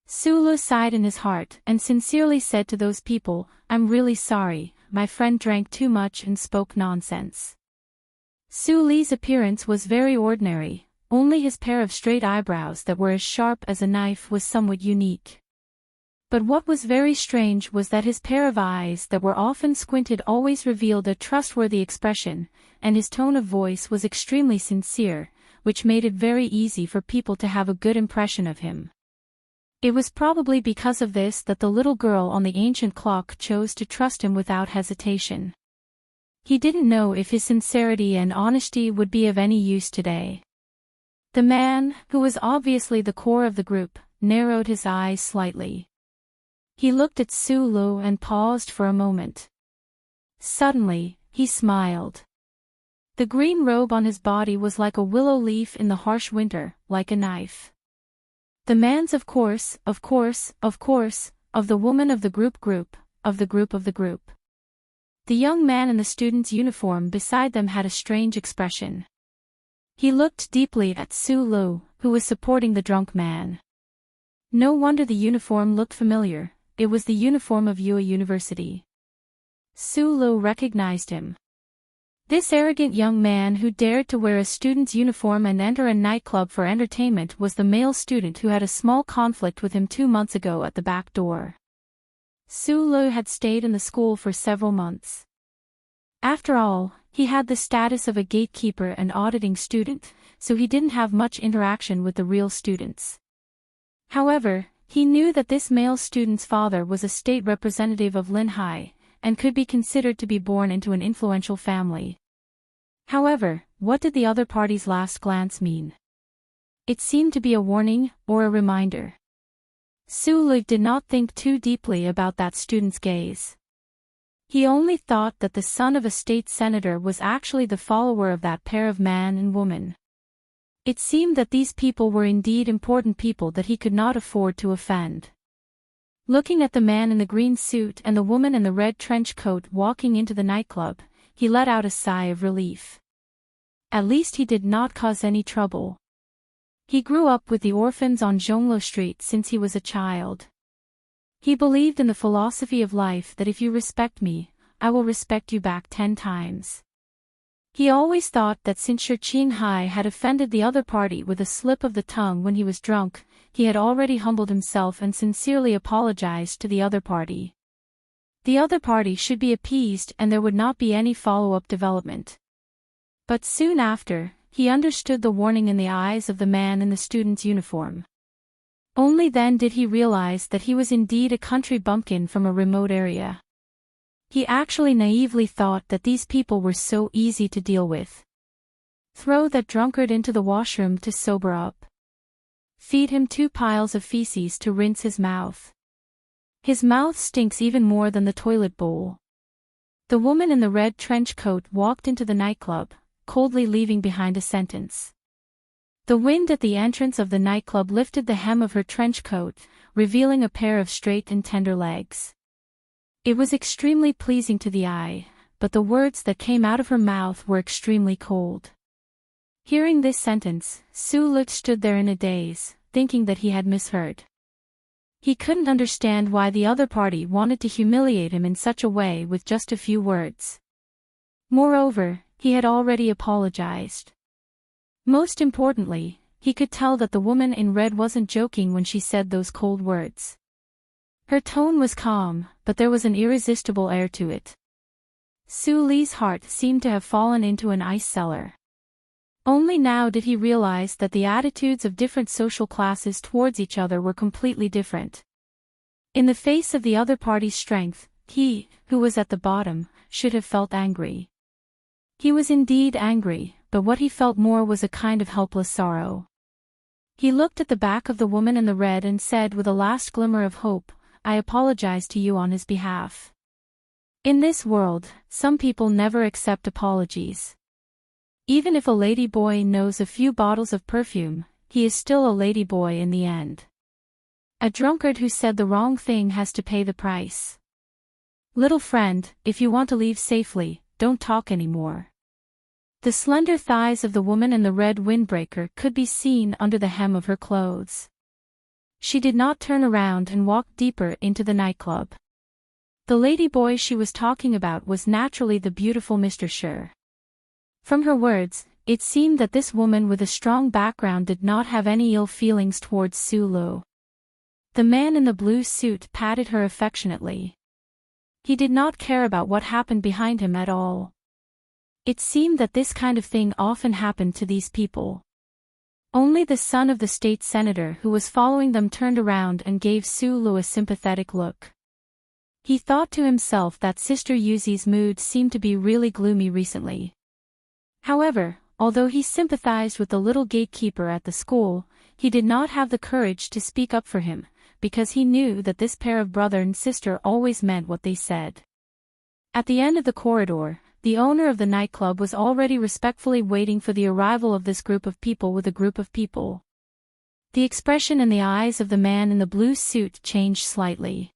Su Li sighed in his heart and sincerely said to those people, "I'm really sorry, my friend drank too much and spoke nonsense." Su Li's appearance was very ordinary, only his pair of straight eyebrows that were as sharp as a knife was somewhat unique. But what was very strange was that his pair of eyes that were often squinted always revealed a trustworthy expression, and his tone of voice was extremely sincere, which made it very easy for people to have a good impression of him. It was probably because of this that the little girl on the ancient clock chose to trust him without hesitation. He didn't know if his sincerity and honesty would be of any use today. The man, who was obviously the core of the group, narrowed his eyes slightly. He looked at Su Li and paused for a moment. Suddenly, he smiled. The green robe on his body was like a willow leaf in the harsh winter, like a knife. The man's of course, of the woman of the group, of the group. The young man in the student's uniform beside them had a strange expression. He looked deeply at Su Li, who was supporting the drunk man. No wonder the uniform looked familiar, it was the uniform of Yue University. Sulu recognized him. This arrogant young man who dared to wear a student's uniform and enter a nightclub for entertainment was the male student who had a small conflict with him 2 months ago at the back door. Sulu had stayed in the school for several months. After all, he had the status of a gatekeeper and auditing student, so he didn't have much interaction with the real students. However, he knew that this male student's father was a state representative of Linhai, and could be considered to be born into an influential family. However, what did the other party's last glance mean? It seemed to be a warning, or a reminder. Sulu did not think too deeply about that student's gaze. He only thought that the son of a state senator was actually the follower of that pair of man and woman. It seemed that these people were indeed important people that he could not afford to offend. Looking at the man in the green suit and the woman in the red trench coat walking into the nightclub, he let out a sigh of relief. At least he did not cause any trouble. He grew up with the orphans on Zhonglo Street since he was a child. He believed in the philosophy of life that if you respect me, I will respect you back 10 times. He always thought that since Shi Qinghai had offended the other party with a slip of the tongue when he was drunk, he had already humbled himself and sincerely apologized to the other party. The other party should be appeased and there would not be any follow-up development. But soon after, he understood the warning in the eyes of the man in the student's uniform. Only then did he realize that he was indeed a country bumpkin from a remote area. He actually naively thought that these people were so easy to deal with. Throw that drunkard into the washroom to sober up. Feed him 2 piles of feces to rinse his mouth. His mouth stinks even more than the toilet bowl. The woman in the red trench coat walked into the nightclub, coldly leaving behind a sentence. The wind at the entrance of the nightclub lifted the hem of her trench coat, revealing a pair of straight and tender legs. It was extremely pleasing to the eye, but the words that came out of her mouth were extremely cold. Hearing this sentence, Sulu stood there in a daze, thinking that he had misheard. He couldn't understand why the other party wanted to humiliate him in such a way with just a few words. Moreover, he had already apologized. Most importantly, he could tell that the woman in red wasn't joking when she said those cold words. Her tone was calm, but there was an irresistible air to it. Su Li's heart seemed to have fallen into an ice cellar. Only now did he realize that the attitudes of different social classes towards each other were completely different. In the face of the other party's strength, he, who was at the bottom, should have felt angry. He was indeed angry, but what he felt more was a kind of helpless sorrow. He looked at the back of the woman in the red and said with a last glimmer of hope, "I apologize to you on his behalf." In this world, some people never accept apologies. Even if a lady boy knows a few bottles of perfume, he is still a lady boy in the end. A drunkard who said the wrong thing has to pay the price. Little friend, if you want to leave safely, don't talk anymore. The slender thighs of the woman in the red windbreaker could be seen under the hem of her clothes. She did not turn around and walk deeper into the nightclub. The lady boy she was talking about was naturally the beautiful Mr. Shi. From her words, it seemed that this woman with a strong background did not have any ill feelings towards Su Lu. The man in the blue suit patted her affectionately. He did not care about what happened behind him at all. It seemed that this kind of thing often happened to these people. Only the son of the state senator who was following them turned around and gave Su Lu a sympathetic look. He thought to himself that Sister Yuzi's mood seemed to be really gloomy recently. However, although he sympathized with the little gatekeeper at the school, he did not have the courage to speak up for him, because he knew that this pair of brother and sister always meant what they said. At the end of the corridor, the owner of the nightclub was already respectfully waiting for the arrival of this group of people with a group of people. The expression in the eyes of the man in the blue suit changed slightly.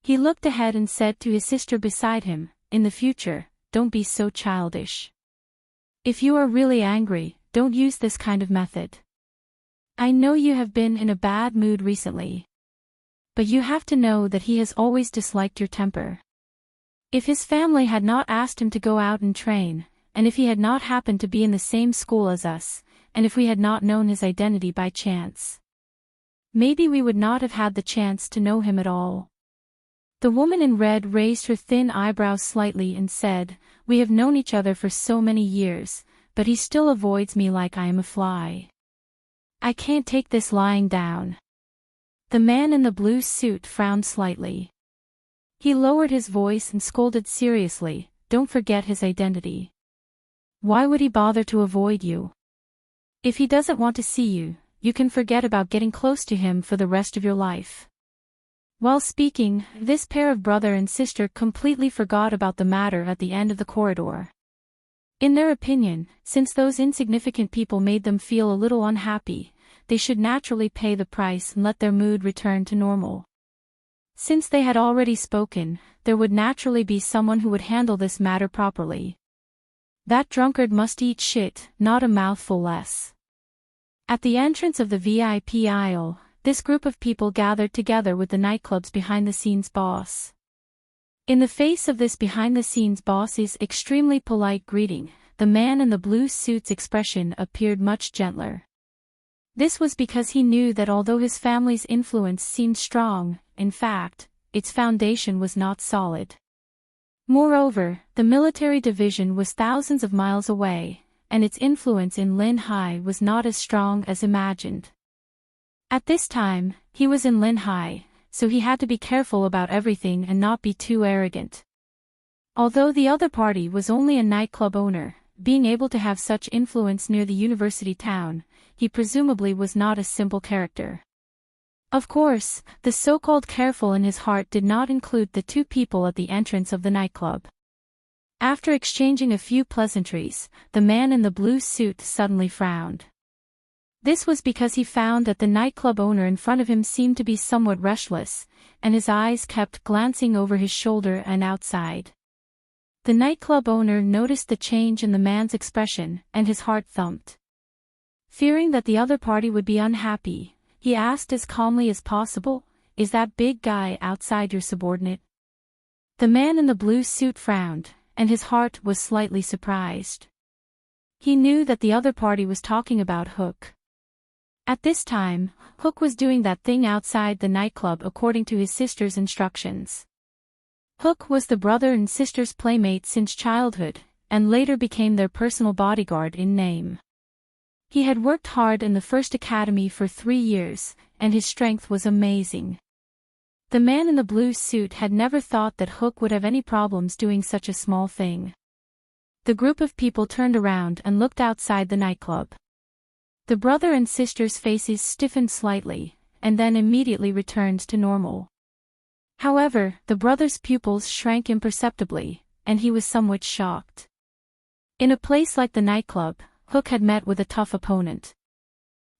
He looked ahead and said to his sister beside him, "In the future, don't be so childish. If you are really angry, don't use this kind of method. I know you have been in a bad mood recently. But you have to know that he has always disliked your temper. If his family had not asked him to go out and train, and if he had not happened to be in the same school as us, and if we had not known his identity by chance, maybe we would not have had the chance to know him at all. The woman in red raised her thin eyebrows slightly and said, "We have known each other for so many years, but he still avoids me like I am a fly. I can't take this lying down." The man in the blue suit frowned slightly. He lowered his voice and scolded seriously, "Don't forget his identity. Why would he bother to avoid you? If he doesn't want to see you, you can forget about getting close to him for the rest of your life." While speaking, this pair of brother and sister completely forgot about the matter at the end of the corridor. In their opinion, since those insignificant people made them feel a little unhappy, they should naturally pay the price and let their mood return to normal. Since they had already spoken, there would naturally be someone who would handle this matter properly. That drunkard must eat shit, not a mouthful less. At the entrance of the VIP aisle, this group of people gathered together with the nightclub's behind-the-scenes boss. In the face of this behind-the-scenes boss's extremely polite greeting, the man in the blue suit's expression appeared much gentler. This was because he knew that although his family's influence seemed strong, in fact, its foundation was not solid. Moreover, the military division was thousands of miles away, and its influence in Lin Hai was not as strong as imagined. At this time, he was in Lin Hai, so he had to be careful about everything and not be too arrogant. Although the other party was only a nightclub owner, being able to have such influence near the university town, he presumably was not a simple character. Of course, the so-called careful in his heart did not include the two people at the entrance of the nightclub. After exchanging a few pleasantries, the man in the blue suit suddenly frowned. This was because he found that the nightclub owner in front of him seemed to be somewhat restless, and his eyes kept glancing over his shoulder and outside. The nightclub owner noticed the change in the man's expression, and his heart thumped. Fearing that the other party would be unhappy, he asked as calmly as possible, "Is that big guy outside your subordinate?" The man in the blue suit frowned, and his heart was slightly surprised. He knew that the other party was talking about Hook. At this time, Hook was doing that thing outside the nightclub according to his sister's instructions. Hook was the brother and sister's playmate since childhood, and later became their personal bodyguard in name. He had worked hard in the first academy for 3 years, and his strength was amazing. The man in the blue suit had never thought that Hook would have any problems doing such a small thing. The group of people turned around and looked outside the nightclub. The brother and sister's faces stiffened slightly, and then immediately returned to normal. However, the brother's pupils shrank imperceptibly, and he was somewhat shocked. In a place like the nightclub, Hook had met with a tough opponent.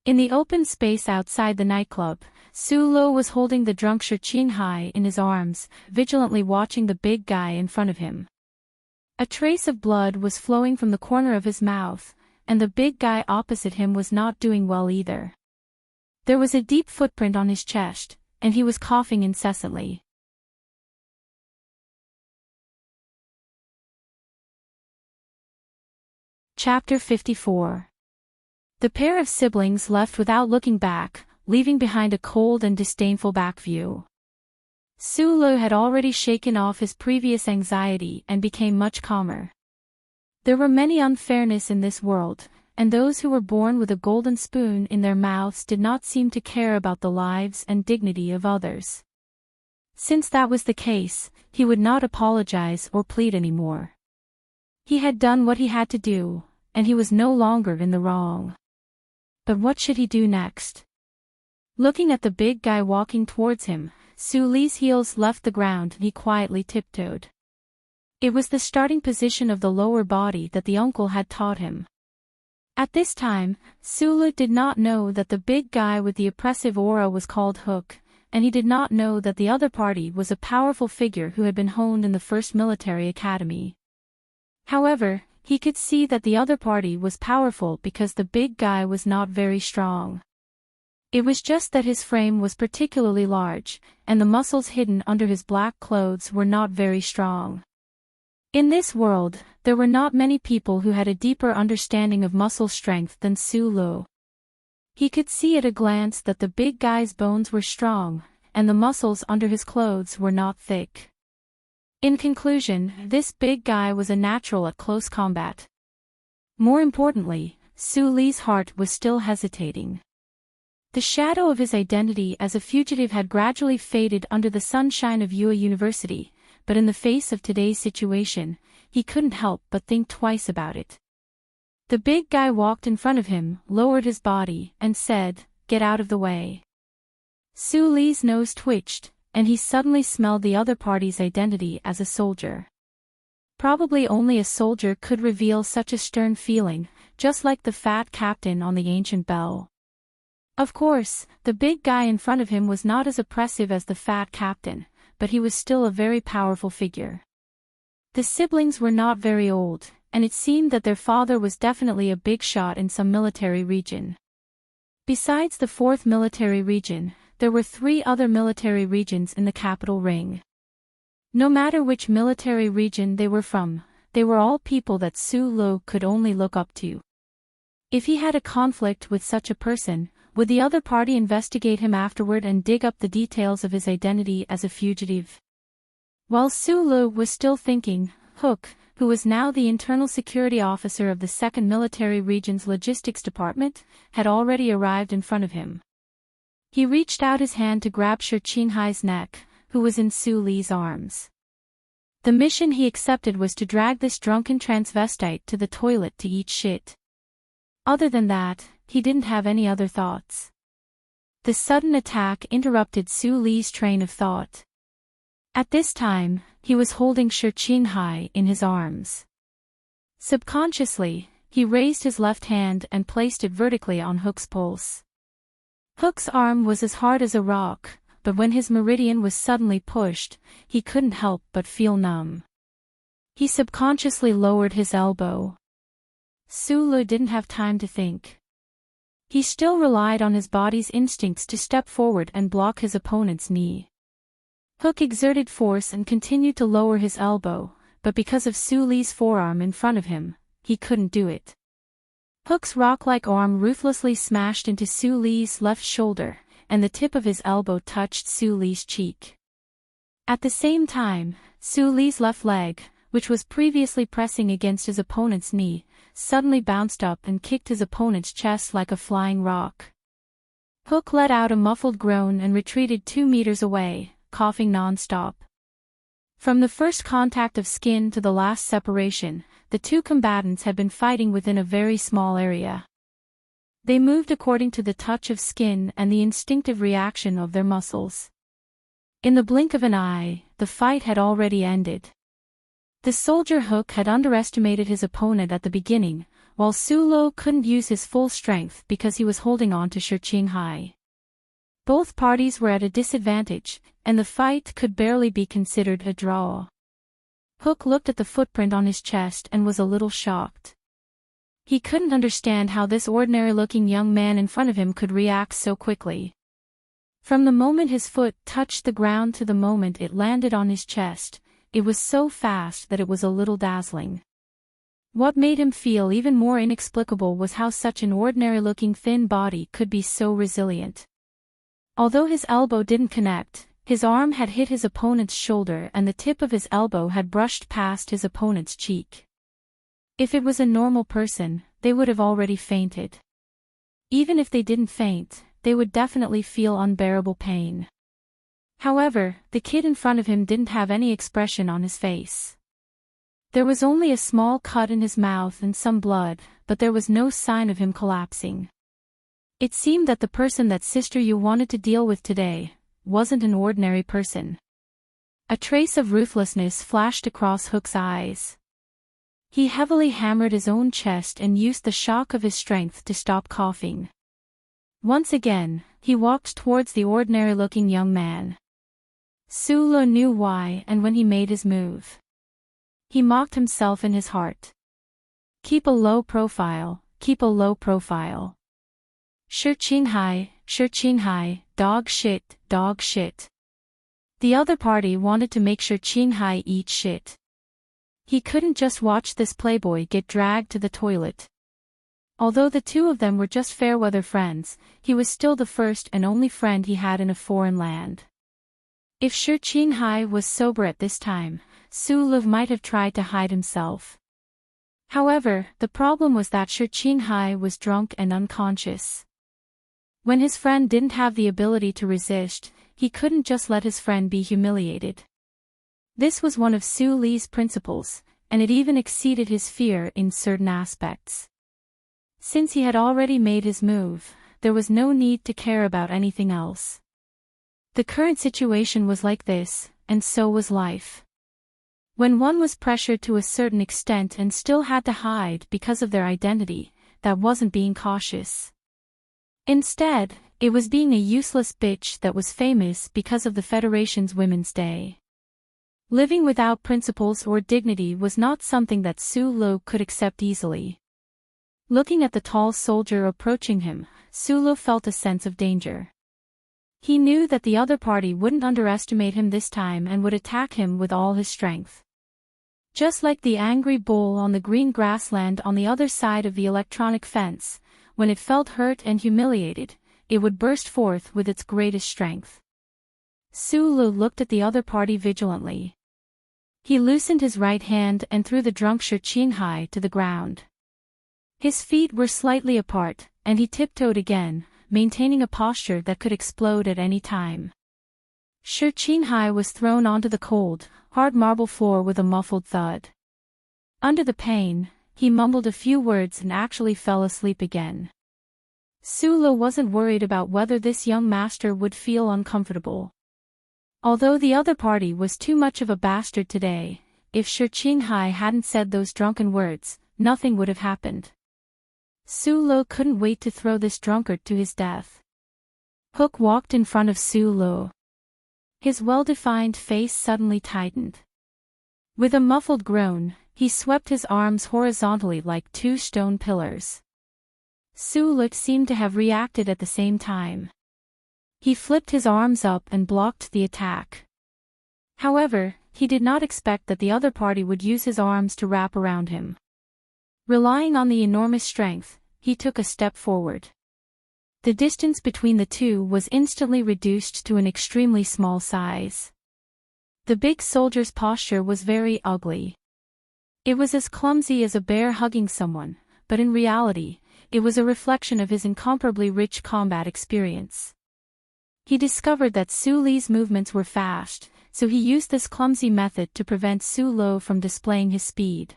In the open space outside the nightclub, Su Lo was holding the drunk Hai in his arms, vigilantly watching the big guy in front of him. A trace of blood was flowing from the corner of his mouth, and the big guy opposite him was not doing well either. There was a deep footprint on his chest, and he was coughing incessantly. Chapter 54. The pair of siblings left without looking back, leaving behind a cold and disdainful back view. Su Lo had already shaken off his previous anxiety and became much calmer. There were many unfairness in this world, and those who were born with a golden spoon in their mouths did not seem to care about the lives and dignity of others. Since that was the case, he would not apologize or plead anymore. He had done what he had to do, and he was no longer in the wrong. But what should he do next? Looking at the big guy walking towards him, Su Li's heels left the ground and he quietly tiptoed. It was the starting position of the lower body that the uncle had taught him. At this time, Su Li did not know that the big guy with the oppressive aura was called Hook, and he did not know that the other party was a powerful figure who had been honed in the first military academy. However, he could see that the other party was powerful because the big guy was not very strong. It was just that his frame was particularly large, and the muscles hidden under his black clothes were not very strong. In this world, there were not many people who had a deeper understanding of muscle strength than Su Lo. He could see at a glance that the big guy's bones were strong, and the muscles under his clothes were not thick. In conclusion, this big guy was a natural at close combat. More importantly, Su Li's heart was still hesitating. The shadow of his identity as a fugitive had gradually faded under the sunshine of Yue University, but in the face of today's situation, he couldn't help but think twice about it. The big guy walked in front of him, lowered his body, and said, "Get out of the way." Su Li's nose twitched, and he suddenly smelled the other party's identity as a soldier. Probably only a soldier could reveal such a stern feeling, just like the fat captain on the ancient bell. Of course, the big guy in front of him was not as oppressive as the fat captain, but he was still a very powerful figure. The siblings were not very old, and it seemed that their father was definitely a big shot in some military region. Besides the fourth military region, there were 3 other military regions in the capital ring. No matter which military region they were from, they were all people that Su Lo could only look up to. If he had a conflict with such a person, would the other party investigate him afterward and dig up the details of his identity as a fugitive? While Su Lo was still thinking, Hook, who was now the internal security officer of the 2nd Military Region's logistics department, had already arrived in front of him. He reached out his hand to grab Shi Qinghai's neck, who was in Su Li's arms. The mission he accepted was to drag this drunken transvestite to the toilet to eat shit. Other than that, he didn't have any other thoughts. The sudden attack interrupted Su Li's train of thought. At this time, he was holding Shi Qinghai in his arms. Subconsciously, he raised his left hand and placed it vertically on Hook's pulse. Hook's arm was as hard as a rock, but when his meridian was suddenly pushed, he couldn't help but feel numb. He subconsciously lowered his elbow. Su Lo didn't have time to think. He still relied on his body's instincts to step forward and block his opponent's knee. Hook exerted force and continued to lower his elbow, but because of Su Li's forearm in front of him, he couldn't do it. Hook's rock-like arm ruthlessly smashed into Su Li's left shoulder, and the tip of his elbow touched Su Li's cheek. At the same time, Su Li's left leg, which was previously pressing against his opponent's knee, suddenly bounced up and kicked his opponent's chest like a flying rock. Hook let out a muffled groan and retreated 2 meters away, coughing non-stop. From the first contact of skin to the last separation, the 2 combatants had been fighting within a very small area. They moved according to the touch of skin and the instinctive reaction of their muscles. In the blink of an eye, the fight had already ended. The soldier Hook had underestimated his opponent at the beginning, while Su Lo couldn't use his full strength because he was holding on to Shi Qinghai. Both parties were at a disadvantage, and the fight could barely be considered a draw. Hook looked at the footprint on his chest and was a little shocked. He couldn't understand how this ordinary-looking young man in front of him could react so quickly. From the moment his foot touched the ground to the moment it landed on his chest, it was so fast that it was a little dazzling. What made him feel even more inexplicable was how such an ordinary-looking thin body could be so resilient. Although his elbow didn't connect, his arm had hit his opponent's shoulder and the tip of his elbow had brushed past his opponent's cheek. If it was a normal person, they would have already fainted. Even if they didn't faint, they would definitely feel unbearable pain. However, the kid in front of him didn't have any expression on his face. There was only a small cut in his mouth and some blood, but there was no sign of him collapsing. It seemed that the person that Sister Yu wanted to deal with today wasn't an ordinary person. A trace of ruthlessness flashed across Hook's eyes. He heavily hammered his own chest and used the shock of his strength to stop coughing. Once again, he walked towards the ordinary-looking young man. Su Lo knew why and when he made his move. He mocked himself in his heart. Keep a low profile, keep a low profile. Shi Qinghai, dog shit, dog shit. The other party wanted to make Shi Qinghai eat shit. He couldn't just watch this playboy get dragged to the toilet. Although the two of them were just fair-weather friends, he was still the first and only friend he had in a foreign land. If Shi Qinghai was sober at this time, Su Lu might have tried to hide himself. However, the problem was that Shi Qinghai was drunk and unconscious. When his friend didn't have the ability to resist, he couldn't just let his friend be humiliated. This was one of Su Li's principles, and it even exceeded his fear in certain aspects. Since he had already made his move, there was no need to care about anything else. The current situation was like this, and so was life. When one was pressured to a certain extent and still had to hide because of their identity, that wasn't being cautious. Instead, it was being a useless bitch that was famous because of the Federation's Women's Day. Living without principles or dignity was not something that Su Lu could accept easily. Looking at the tall soldier approaching him, Su Lu felt a sense of danger. He knew that the other party wouldn't underestimate him this time and would attack him with all his strength. Just like the angry bull on the green grassland on the other side of the electronic fence, when it felt hurt and humiliated, it would burst forth with its greatest strength. Su Lu looked at the other party vigilantly. He loosened his right hand and threw the drunk Shi Qinghai to the ground. His feet were slightly apart, and he tiptoed again, maintaining a posture that could explode at any time. Shi Qinghai was thrown onto the cold, hard marble floor with a muffled thud. Under the pain, he mumbled a few words and actually fell asleep again. Su Lu wasn't worried about whether this young master would feel uncomfortable. Although the other party was too much of a bastard today, if Shi Qinghai hadn't said those drunken words, nothing would have happened. Su Lu couldn't wait to throw this drunkard to his death. Hook walked in front of Su Lu. His well-defined face suddenly tightened. With a muffled groan, he swept his arms horizontally like two stone pillars. Su Lu seemed to have reacted at the same time. He flipped his arms up and blocked the attack. However, he did not expect that the other party would use his arms to wrap around him. Relying on the enormous strength, he took a step forward. The distance between the two was instantly reduced to an extremely small size. The big soldier's posture was very ugly. It was as clumsy as a bear hugging someone, but in reality, it was a reflection of his incomparably rich combat experience. He discovered that Su Li's movements were fast, so he used this clumsy method to prevent Su Lu from displaying his speed.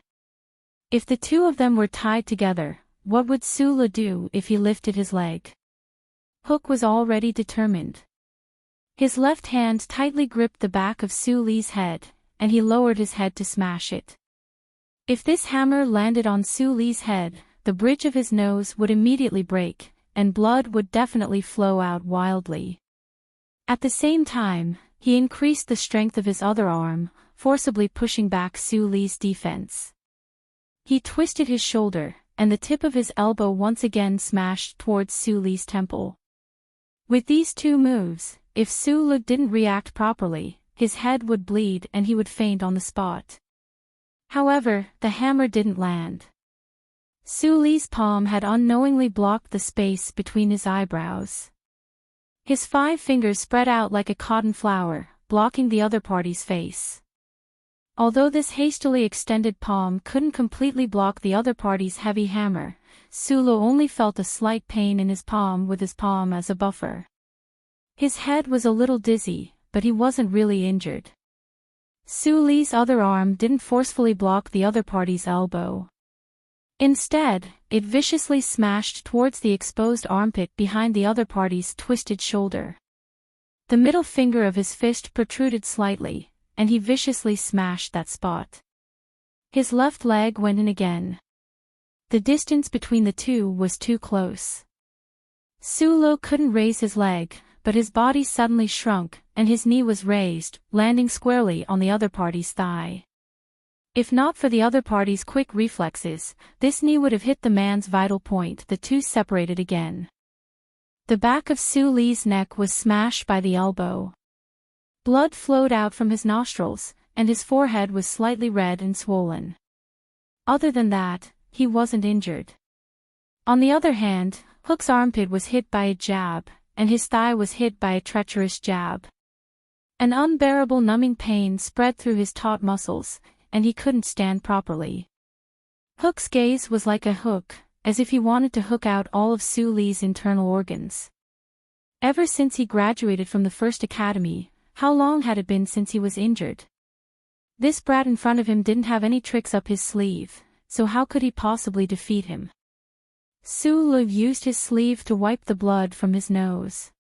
If the two of them were tied together, what would Su Lu do if he lifted his leg? Hook was already determined. His left hand tightly gripped the back of Su Li's head, and he lowered his head to smash it. If this hammer landed on Su Li's head, the bridge of his nose would immediately break, and blood would definitely flow out wildly. At the same time, he increased the strength of his other arm, forcibly pushing back Su Li's defense. He twisted his shoulder, and the tip of his elbow once again smashed towards Su Li's temple. With these two moves, if Su Lu didn't react properly, his head would bleed and he would faint on the spot. However, the hammer didn't land. Su Li's palm had unknowingly blocked the space between his eyebrows. His 5 fingers spread out like a cotton flower, blocking the other party's face. Although this hastily extended palm couldn't completely block the other party's heavy hammer, Su Lu only felt a slight pain in his palm with his palm as a buffer. His head was a little dizzy, but he wasn't really injured. Su Li's other arm didn't forcefully block the other party's elbow. Instead, it viciously smashed towards the exposed armpit behind the other party's twisted shoulder. The middle finger of his fist protruded slightly, and he viciously smashed that spot. His left leg went in again. The distance between the two was too close. Su Lu couldn't raise his leg, but his body suddenly shrunk, and his knee was raised, landing squarely on the other party's thigh. If not for the other party's quick reflexes, this knee would have hit the man's vital point. The two separated again. The back of Su Li's neck was smashed by the elbow. Blood flowed out from his nostrils, and his forehead was slightly red and swollen. Other than that, he wasn't injured. On the other hand, Hook's armpit was hit by a jab, and his thigh was hit by a treacherous jab. An unbearable numbing pain spread through his taut muscles, and he couldn't stand properly. Hook's gaze was like a hook, as if he wanted to hook out all of Su Li's internal organs. Ever since he graduated from the first academy, how long had it been since he was injured? This brat in front of him didn't have any tricks up his sleeve, so how could he possibly defeat him? Su Li used his sleeve to wipe the blood from his nose.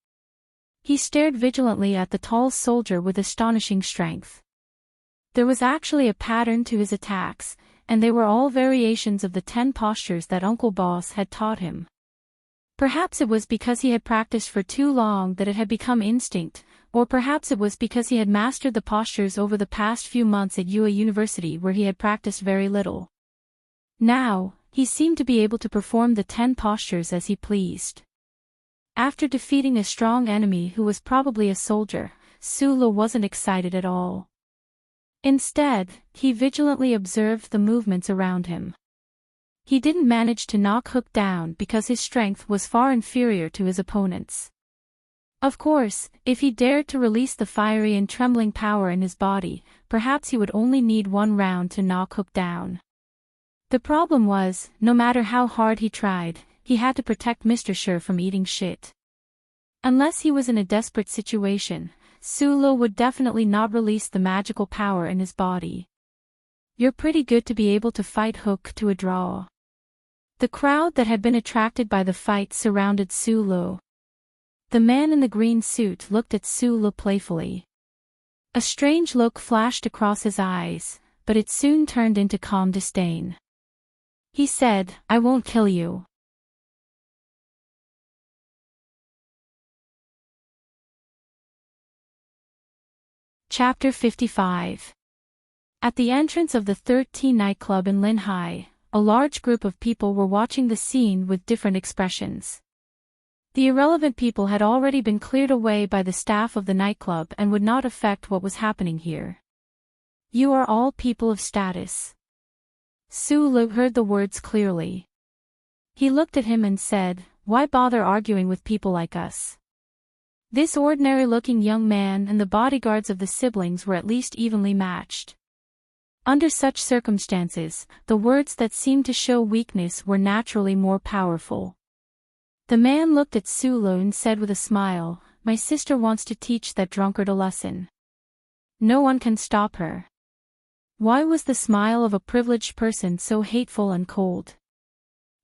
He stared vigilantly at the tall soldier with astonishing strength. There was actually a pattern to his attacks, and they were all variations of the 10 postures that Uncle Boss had taught him. Perhaps it was because he had practiced for too long that it had become instinct, or perhaps it was because he had mastered the postures over the past few months at UA University where he had practiced very little. Now, he seemed to be able to perform the 10 postures as he pleased. After defeating a strong enemy who was probably a soldier, Su Li wasn't excited at all. Instead, he vigilantly observed the movements around him. He didn't manage to knock Hook down because his strength was far inferior to his opponent's. Of course, if he dared to release the fiery and trembling power in his body, perhaps he would only need one round to knock Hook down. The problem was, no matter how hard he tried, he had to protect Mr. Sure from eating shit. Unless he was in a desperate situation, Su Li would definitely not release the magical power in his body. You're pretty good to be able to fight Hook to a draw. The crowd that had been attracted by the fight surrounded Su Li. The man in the green suit looked at Su Li playfully. A strange look flashed across his eyes, but it soon turned into calm disdain. He said, "I won't kill you." Chapter 55. At the entrance of the 13 nightclub in Linhai, a large group of people were watching the scene with different expressions. The irrelevant people had already been cleared away by the staff of the nightclub and would not affect what was happening here. You are all people of status. Su Li heard the words clearly. He looked at him and said, "Why bother arguing with people like us?" This ordinary-looking young man and the bodyguards of the siblings were at least evenly matched. Under such circumstances, the words that seemed to show weakness were naturally more powerful. The man looked at Su Li and said with a smile, "My sister wants to teach that drunkard a lesson. No one can stop her." Why was the smile of a privileged person so hateful and cold?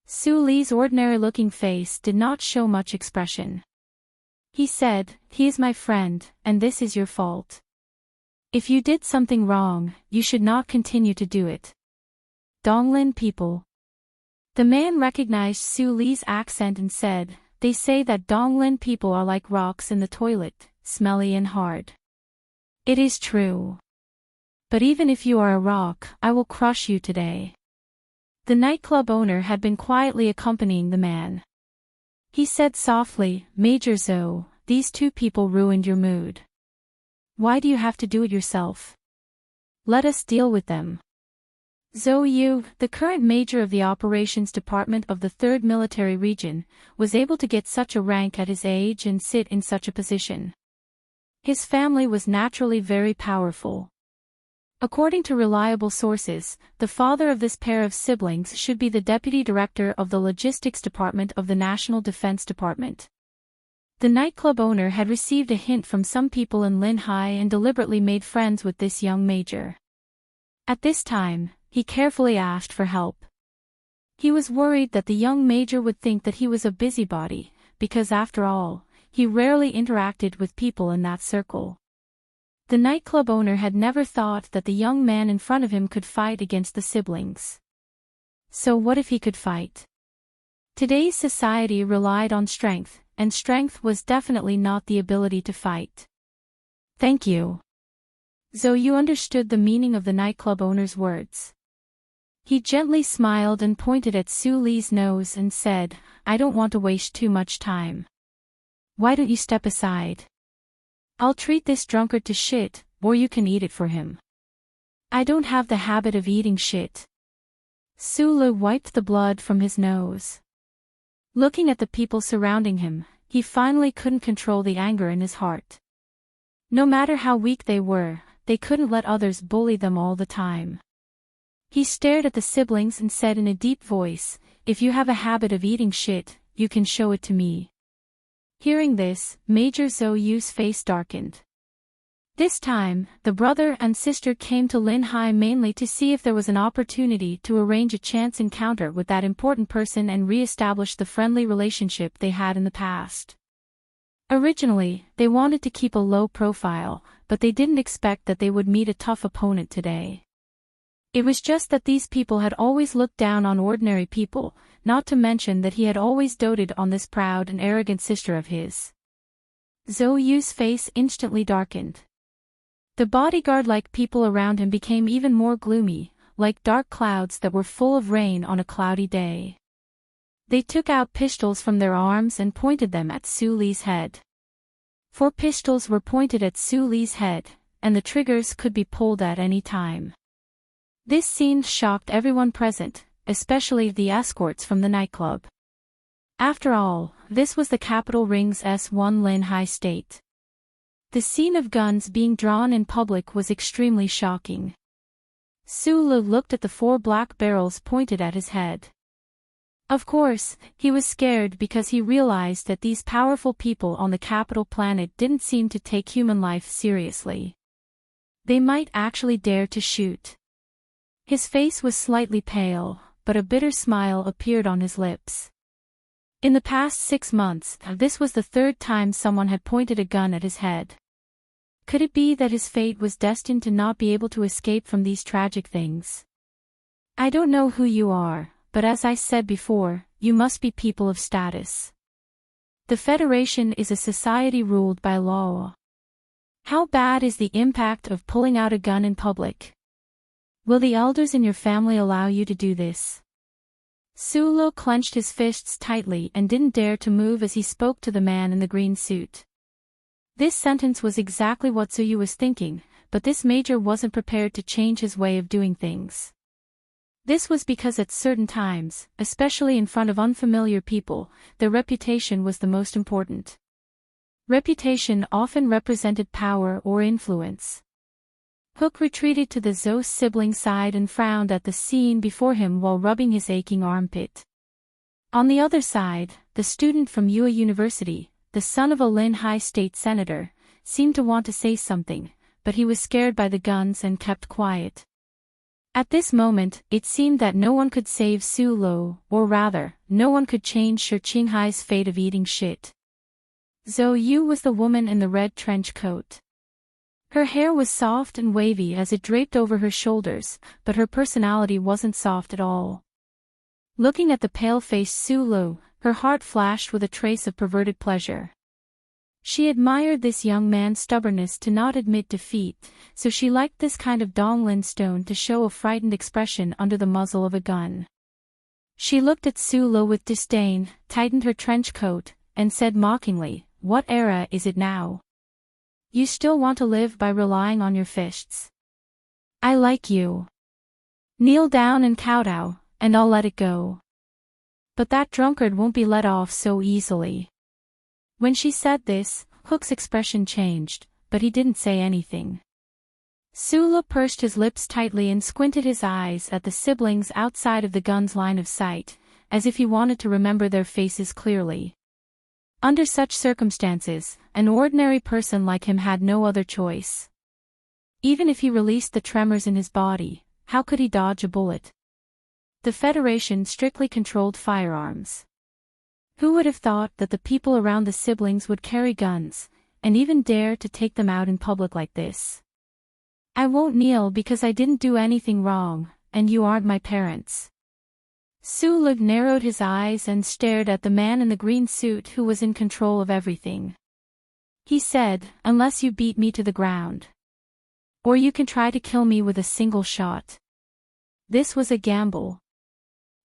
Su Li's ordinary-looking face did not show much expression. He said, "He is my friend, and this is your fault. If you did something wrong, you should not continue to do it." Donglin people. The man recognized Su Li's accent and said, "They say that Donglin people are like rocks in the toilet, smelly and hard. It is true. But even if you are a rock, I will crush you today." The nightclub owner had been quietly accompanying the man. He said softly, "Major Zhou, these two people ruined your mood. Why do you have to do it yourself? Let us deal with them." Zhou Yu, the current major of the operations department of the 3rd Military Region, was able to get such a rank at his age and sit in such a position. His family was naturally very powerful. According to reliable sources, the father of this pair of siblings should be the deputy director of the logistics department of the National Defense Department. The nightclub owner had received a hint from some people in Linhai and deliberately made friends with this young major. At this time, he carefully asked for help. He was worried that the young major would think that he was a busybody, because after all, he rarely interacted with people in that circle. The nightclub owner had never thought that the young man in front of him could fight against the siblings. So what if he could fight? Today's society relied on strength, and strength was definitely not the ability to fight. "Thank you." Zhou Yu understood the meaning of the nightclub owner's words. He gently smiled and pointed at Su Li's nose and said, "I don't want to waste too much time. Why don't you step aside? I'll treat this drunkard to shit, or you can eat it for him." I don't have the habit of eating shit. Sulu wiped the blood from his nose. Looking at the people surrounding him, he finally couldn't control the anger in his heart. No matter how weak they were, they couldn't let others bully them all the time. He stared at the siblings and said in a deep voice, "If you have a habit of eating shit, you can show it to me." Hearing this, Major Zhou Yu's face darkened. This time, the brother and sister came to Lin Hai mainly to see if there was an opportunity to arrange a chance encounter with that important person and re-establish the friendly relationship they had in the past. Originally, they wanted to keep a low profile, but they didn't expect that they would meet a tough opponent today. It was just that these people had always looked down on ordinary people, not to mention that he had always doted on this proud and arrogant sister of his. Zhou Yu's face instantly darkened. The bodyguard-like people around him became even more gloomy, like dark clouds that were full of rain on a cloudy day. They took out pistols from their arms and pointed them at Su Li's head. 4 pistols were pointed at Su Li's head, and the triggers could be pulled at any time. This scene shocked everyone present, especially the escorts from the nightclub. After all, this was the capital ring's S1 Lin Hai state. The scene of guns being drawn in public was extremely shocking. Sulu looked at the 4 black barrels pointed at his head. Of course, he was scared because he realized that these powerful people on the capital planet didn't seem to take human life seriously. They might actually dare to shoot. His face was slightly pale, but a bitter smile appeared on his lips. In the past 6 months, this was the 3rd time someone had pointed a gun at his head. Could it be that his fate was destined to not be able to escape from these tragic things? I don't know who you are, but as I said before, you must be people of status. The Federation is a society ruled by law. How bad is the impact of pulling out a gun in public? Will the elders in your family allow you to do this? Sulu clenched his fists tightly and didn't dare to move as he spoke to the man in the green suit. This sentence was exactly what Suyu was thinking, but this major wasn't prepared to change his way of doing things. This was because at certain times, especially in front of unfamiliar people, their reputation was the most important. Reputation often represented power or influence. Hook retreated to the Zhou sibling side and frowned at the scene before him while rubbing his aching armpit. On the other side, the student from Yue University, the son of a Lin Hai state senator, seemed to want to say something, but he was scared by the guns and kept quiet. At this moment, it seemed that no one could save Su Lo, or rather, no one could change Shi Qinghai's fate of eating shit. Zhou Yu was the woman in the red trench coat. Her hair was soft and wavy as it draped over her shoulders, but her personality wasn't soft at all. Looking at the pale-faced Su Lo, her heart flashed with a trace of perverted pleasure. She admired this young man's stubbornness to not admit defeat, so she liked this kind of Donglin stone to show a frightened expression under the muzzle of a gun. She looked at Su Lo with disdain, tightened her trench coat, and said mockingly, "What era is it now? You still want to live by relying on your fists? I like you. Kneel down and kowtow, and I'll let it go. But that drunkard won't be let off so easily." When she said this, Hook's expression changed, but he didn't say anything. Sula pursed his lips tightly and squinted his eyes at the siblings outside of the gun's line of sight, as if he wanted to remember their faces clearly. Under such circumstances, an ordinary person like him had no other choice. Even if he released the tremors in his body, how could he dodge a bullet? The Federation strictly controlled firearms. Who would have thought that the people around the siblings would carry guns, and even dare to take them out in public like this? I won't kneel because I didn't do anything wrong, and you aren't my parents. Su Lug narrowed his eyes and stared at the man in the green suit who was in control of everything. He said, "Unless you beat me to the ground. Or you can try to kill me with a single shot." This was a gamble.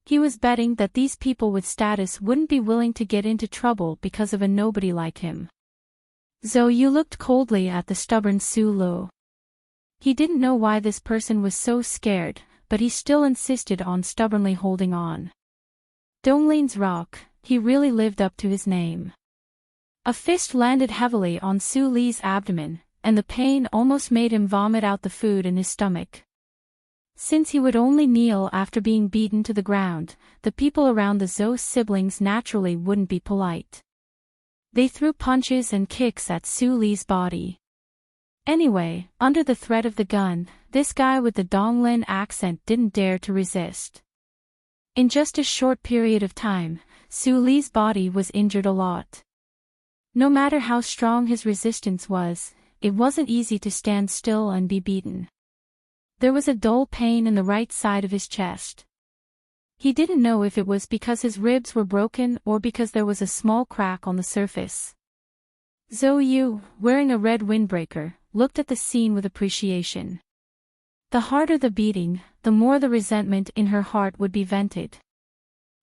He was betting that these people with status wouldn't be willing to get into trouble because of a nobody like him. Zhou Yu looked coldly at the stubborn Su Lu. He didn't know why this person was so scared, but he still insisted on stubbornly holding on. Donglin's rock, he really lived up to his name. A fist landed heavily on Su Li's abdomen, and the pain almost made him vomit out the food in his stomach. Since he would only kneel after being beaten to the ground, the people around the Zhou siblings naturally wouldn't be polite. They threw punches and kicks at Su Li's body. Anyway, under the threat of the gun, this guy with the Donglin accent didn't dare to resist. In just a short period of time, Su Li's body was injured a lot. No matter how strong his resistance was, it wasn't easy to stand still and be beaten. There was a dull pain in the right side of his chest. He didn't know if it was because his ribs were broken or because there was a small crack on the surface. Zhou Yu, wearing a red windbreaker, looked at the scene with appreciation. The harder the beating, the more the resentment in her heart would be vented.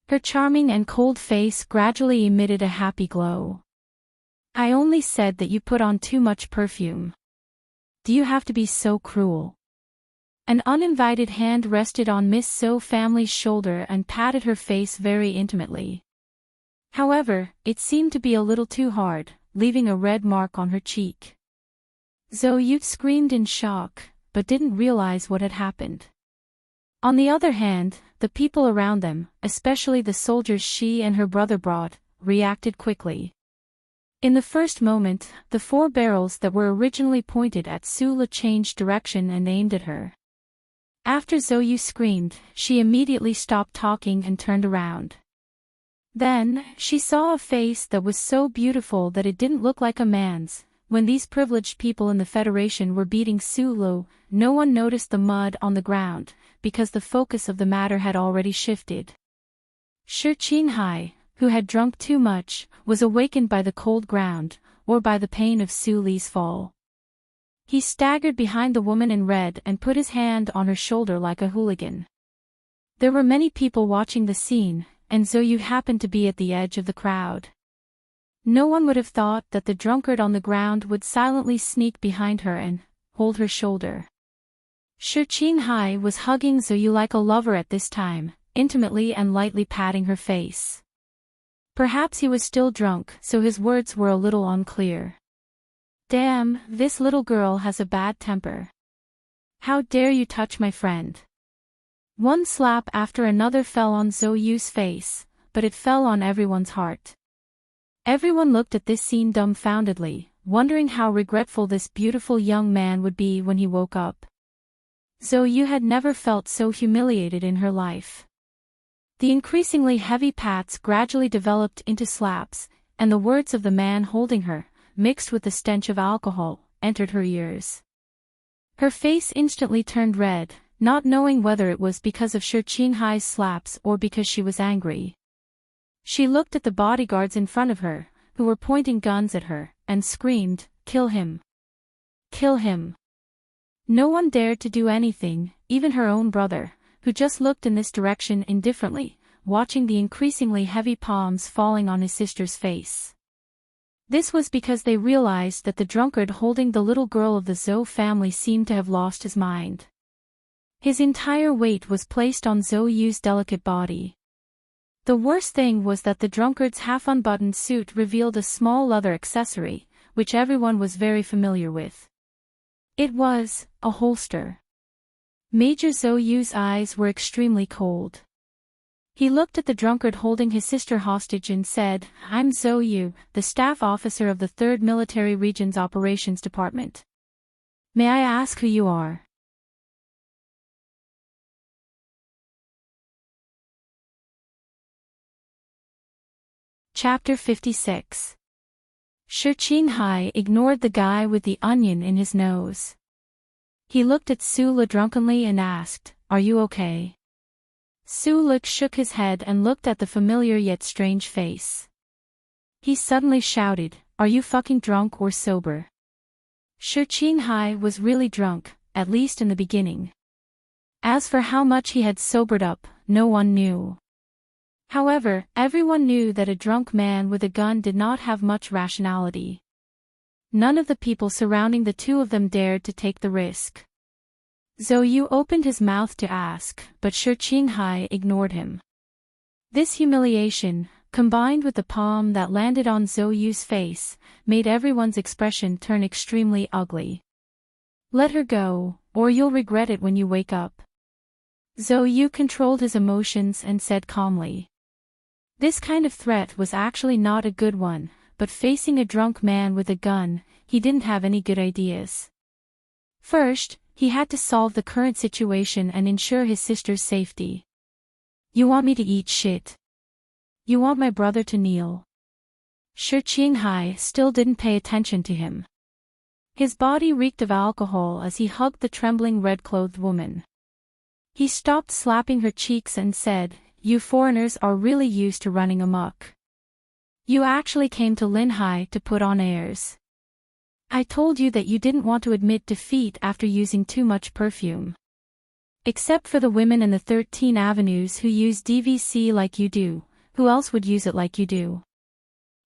Her charming and cold face gradually emitted a happy glow. I only said that you put on too much perfume. Do you have to be so cruel? An uninvited hand rested on Miss Zhou family's shoulder and patted her face very intimately. However, it seemed to be a little too hard, leaving a red mark on her cheek. Zhou Yu screamed in shock, but didn't realize what had happened. On the other hand, the people around them, especially the soldiers she and her brother brought, reacted quickly. In the first moment, the 4 barrels that were originally pointed at Su Li changed direction and aimed at her. After Zhou Yu screamed, she immediately stopped talking and turned around. Then, she saw a face that was so beautiful that it didn't look like a man's. When these privileged people in the Federation were beating Su Li, no one noticed the mud on the ground, because the focus of the matter had already shifted. Shi Qinghai, who had drunk too much, was awakened by the cold ground, or by the pain of Su Li's fall. He staggered behind the woman in red and put his hand on her shoulder like a hooligan. There were many people watching the scene, and Zhou Yu happened to be at the edge of the crowd. No one would have thought that the drunkard on the ground would silently sneak behind her and hold her shoulder. Shi Qinghai was hugging Zhou Yu like a lover at this time, intimately and lightly patting her face. Perhaps he was still drunk, so his words were a little unclear. Damn, this little girl has a bad temper. How dare you touch my friend? One slap after another fell on Zhou Yu's face, but it fell on everyone's heart. Everyone looked at this scene dumbfoundedly, wondering how regretful this beautiful young man would be when he woke up. Zhou Yu had never felt so humiliated in her life. The increasingly heavy pats gradually developed into slaps, and the words of the man holding her, mixed with the stench of alcohol, entered her ears. Her face instantly turned red, not knowing whether it was because of Shi Qinghai's slaps or because she was angry. She looked at the bodyguards in front of her, who were pointing guns at her, and screamed, "Kill him! Kill him!" No one dared to do anything, even her own brother, who just looked in this direction indifferently, watching the increasingly heavy palms falling on his sister's face. This was because they realized that the drunkard holding the little girl of the Zhou family seemed to have lost his mind. His entire weight was placed on Zhou Yu's delicate body. The worst thing was that the drunkard's half-unbuttoned suit revealed a small leather accessory, which everyone was very familiar with. It was a holster. Major Zhou Yu's eyes were extremely cold. He looked at the drunkard holding his sister hostage and said, "I'm Zhou Yu, the staff officer of the 3rd Military Region's Operations Department. May I ask who you are?" Chapter 56. Shi Qinghai ignored the guy with the onion in his nose. He looked at Su Li drunkenly and asked, "Are you okay?" Su Li shook his head and looked at the familiar yet strange face. He suddenly shouted, "Are you fucking drunk or sober?" Shi Qinghai was really drunk, at least in the beginning. As for how much he had sobered up, no one knew. However, everyone knew that a drunk man with a gun did not have much rationality. None of the people surrounding the two of them dared to take the risk. Zhou Yu opened his mouth to ask, but Shi Qinghai ignored him. This humiliation, combined with the palm that landed on Zhou Yu's face, made everyone's expression turn extremely ugly. Let her go, or you'll regret it when you wake up. Zhou Yu controlled his emotions and said calmly. This kind of threat was actually not a good one, but facing a drunk man with a gun, he didn't have any good ideas. First, he had to solve the current situation and ensure his sister's safety. You want me to eat shit? You want my brother to kneel? Shi Qinghai still didn't pay attention to him. His body reeked of alcohol as he hugged the trembling red-clothed woman. He stopped slapping her cheeks and said, "You foreigners are really used to running amok. You actually came to Linhai to put on airs. I told you that you didn't want to admit defeat after using too much perfume. Except for the women in the 13 avenues who use DVC like you do, who else would use it like you do?"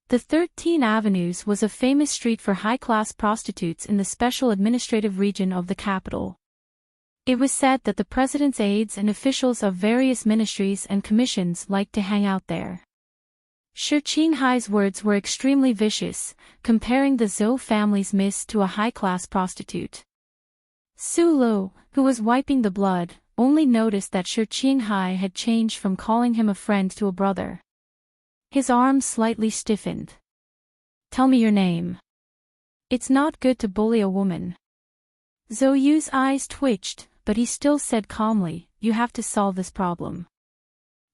The 13 Avenues was a famous street for high-class prostitutes in the special administrative region of the capital. It was said that the president's aides and officials of various ministries and commissions liked to hang out there. Shi Qinghai's words were extremely vicious, comparing the Zhou family's miss to a high-class prostitute. Su Lu, who was wiping the blood, only noticed that Shi Qinghai had changed from calling him a friend to a brother. His arms slightly stiffened. "Tell me your name. It's not good to bully a woman." Zhou Yu's eyes twitched, but he still said calmly, "You have to solve this problem.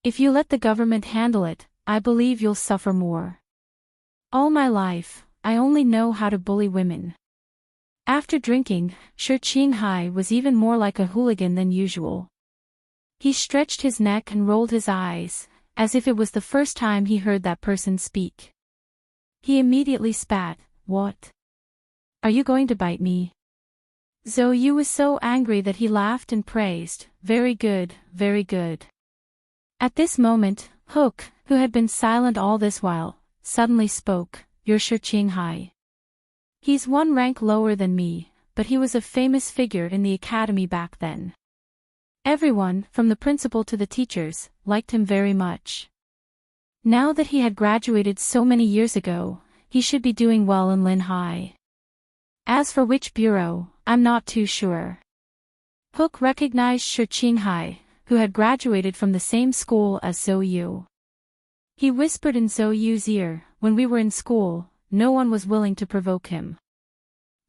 If you let the government handle it, I believe you'll suffer more. All my life, I only know how to bully women." After drinking, Shi Qinghai was even more like a hooligan than usual. He stretched his neck and rolled his eyes, as if it was the first time he heard that person speak. He immediately spat. "What? Are you going to bite me?" Zhou Yu was so angry that he laughed and praised, "Very good, very good." At this moment, Hook, who had been silent all this while, suddenly spoke. "You're Shi Qinghai. He's one rank lower than me, but he was a famous figure in the academy back then. Everyone, from the principal to the teachers, liked him very much. Now that he had graduated so many years ago, he should be doing well in Linhai. As for which bureau, I'm not too sure." Hook recognized Shi Qinghai, who had graduated from the same school as Zhou Yu. He whispered in Zhou Yu's ear, "When we were in school, no one was willing to provoke him.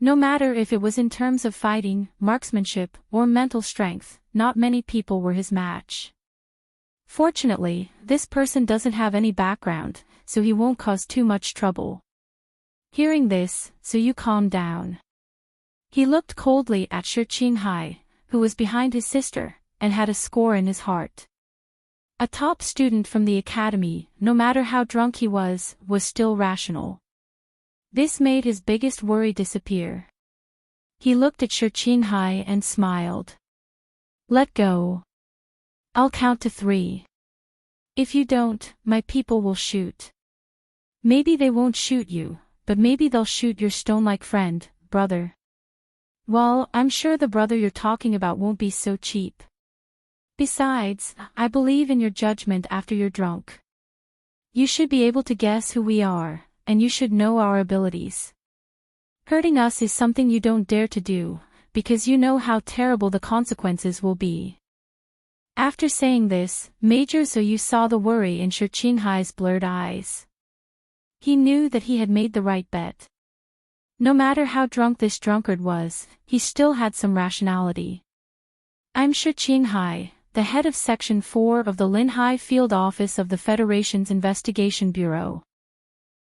No matter if it was in terms of fighting, marksmanship, or mental strength, not many people were his match. Fortunately, this person doesn't have any background, so he won't cause too much trouble." Hearing this, Zhou Yu calmed down. He looked coldly at Shi Qinghai, who was behind his sister, and had a score in his heart. A top student from the academy, no matter how drunk he was still rational. This made his biggest worry disappear. He looked at Shi Qinghai and smiled. "Let go. I'll count to 3. If you don't, my people will shoot. Maybe they won't shoot you, but maybe they'll shoot your stone-like friend, brother. Well, I'm sure the brother you're talking about won't be so cheap. Besides, I believe in your judgment after you're drunk. You should be able to guess who we are, and you should know our abilities. Hurting us is something you don't dare to do, because you know how terrible the consequences will be." After saying this, Major Zhou Yu saw the worry in Shi Qinghai's blurred eyes. He knew that he had made the right bet. No matter how drunk this drunkard was, he still had some rationality. "I'm Shi Qinghai, the head of Section 4 of the Linhai Field Office of the Federation's Investigation Bureau."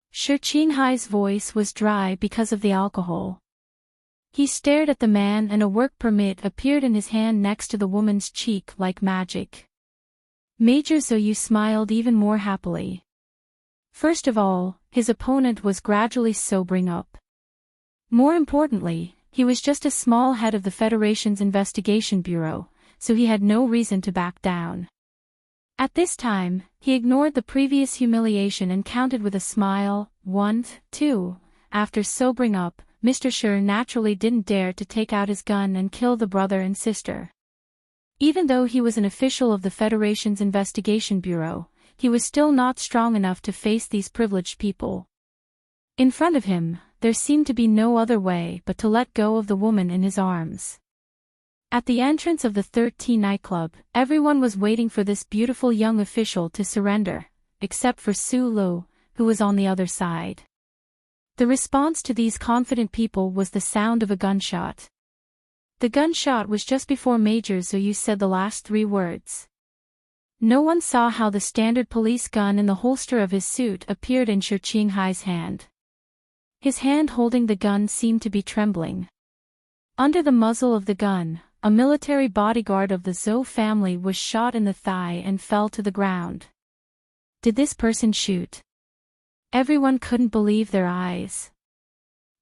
Shi Qinghai's voice was dry because of the alcohol. He stared at the man and a work permit appeared in his hand next to the woman's cheek like magic. Major Zhou Yu smiled even more happily. First of all, his opponent was gradually sobering up. More importantly, he was just a small head of the Federation's Investigation Bureau, so he had no reason to back down. At this time, he ignored the previous humiliation and counted with a smile, 1, 2. After sobering up, Mr. Sher naturally didn't dare to take out his gun and kill the brother and sister. Even though he was an official of the Federation's Investigation Bureau, he was still not strong enough to face these privileged people. In front of him, there seemed to be no other way but to let go of the woman in his arms. At the entrance of the 13 nightclub, everyone was waiting for this beautiful young official to surrender, except for Su Lu, who was on the other side. The response to these confident people was the sound of a gunshot. The gunshot was just before Major Zhou said the last 3 words. No one saw how the standard police gun in the holster of his suit appeared in Shi Qinghai's hand. His hand holding the gun seemed to be trembling. Under the muzzle of the gun, a military bodyguard of the Zhou family was shot in the thigh and fell to the ground. Did this person shoot? Everyone couldn't believe their eyes.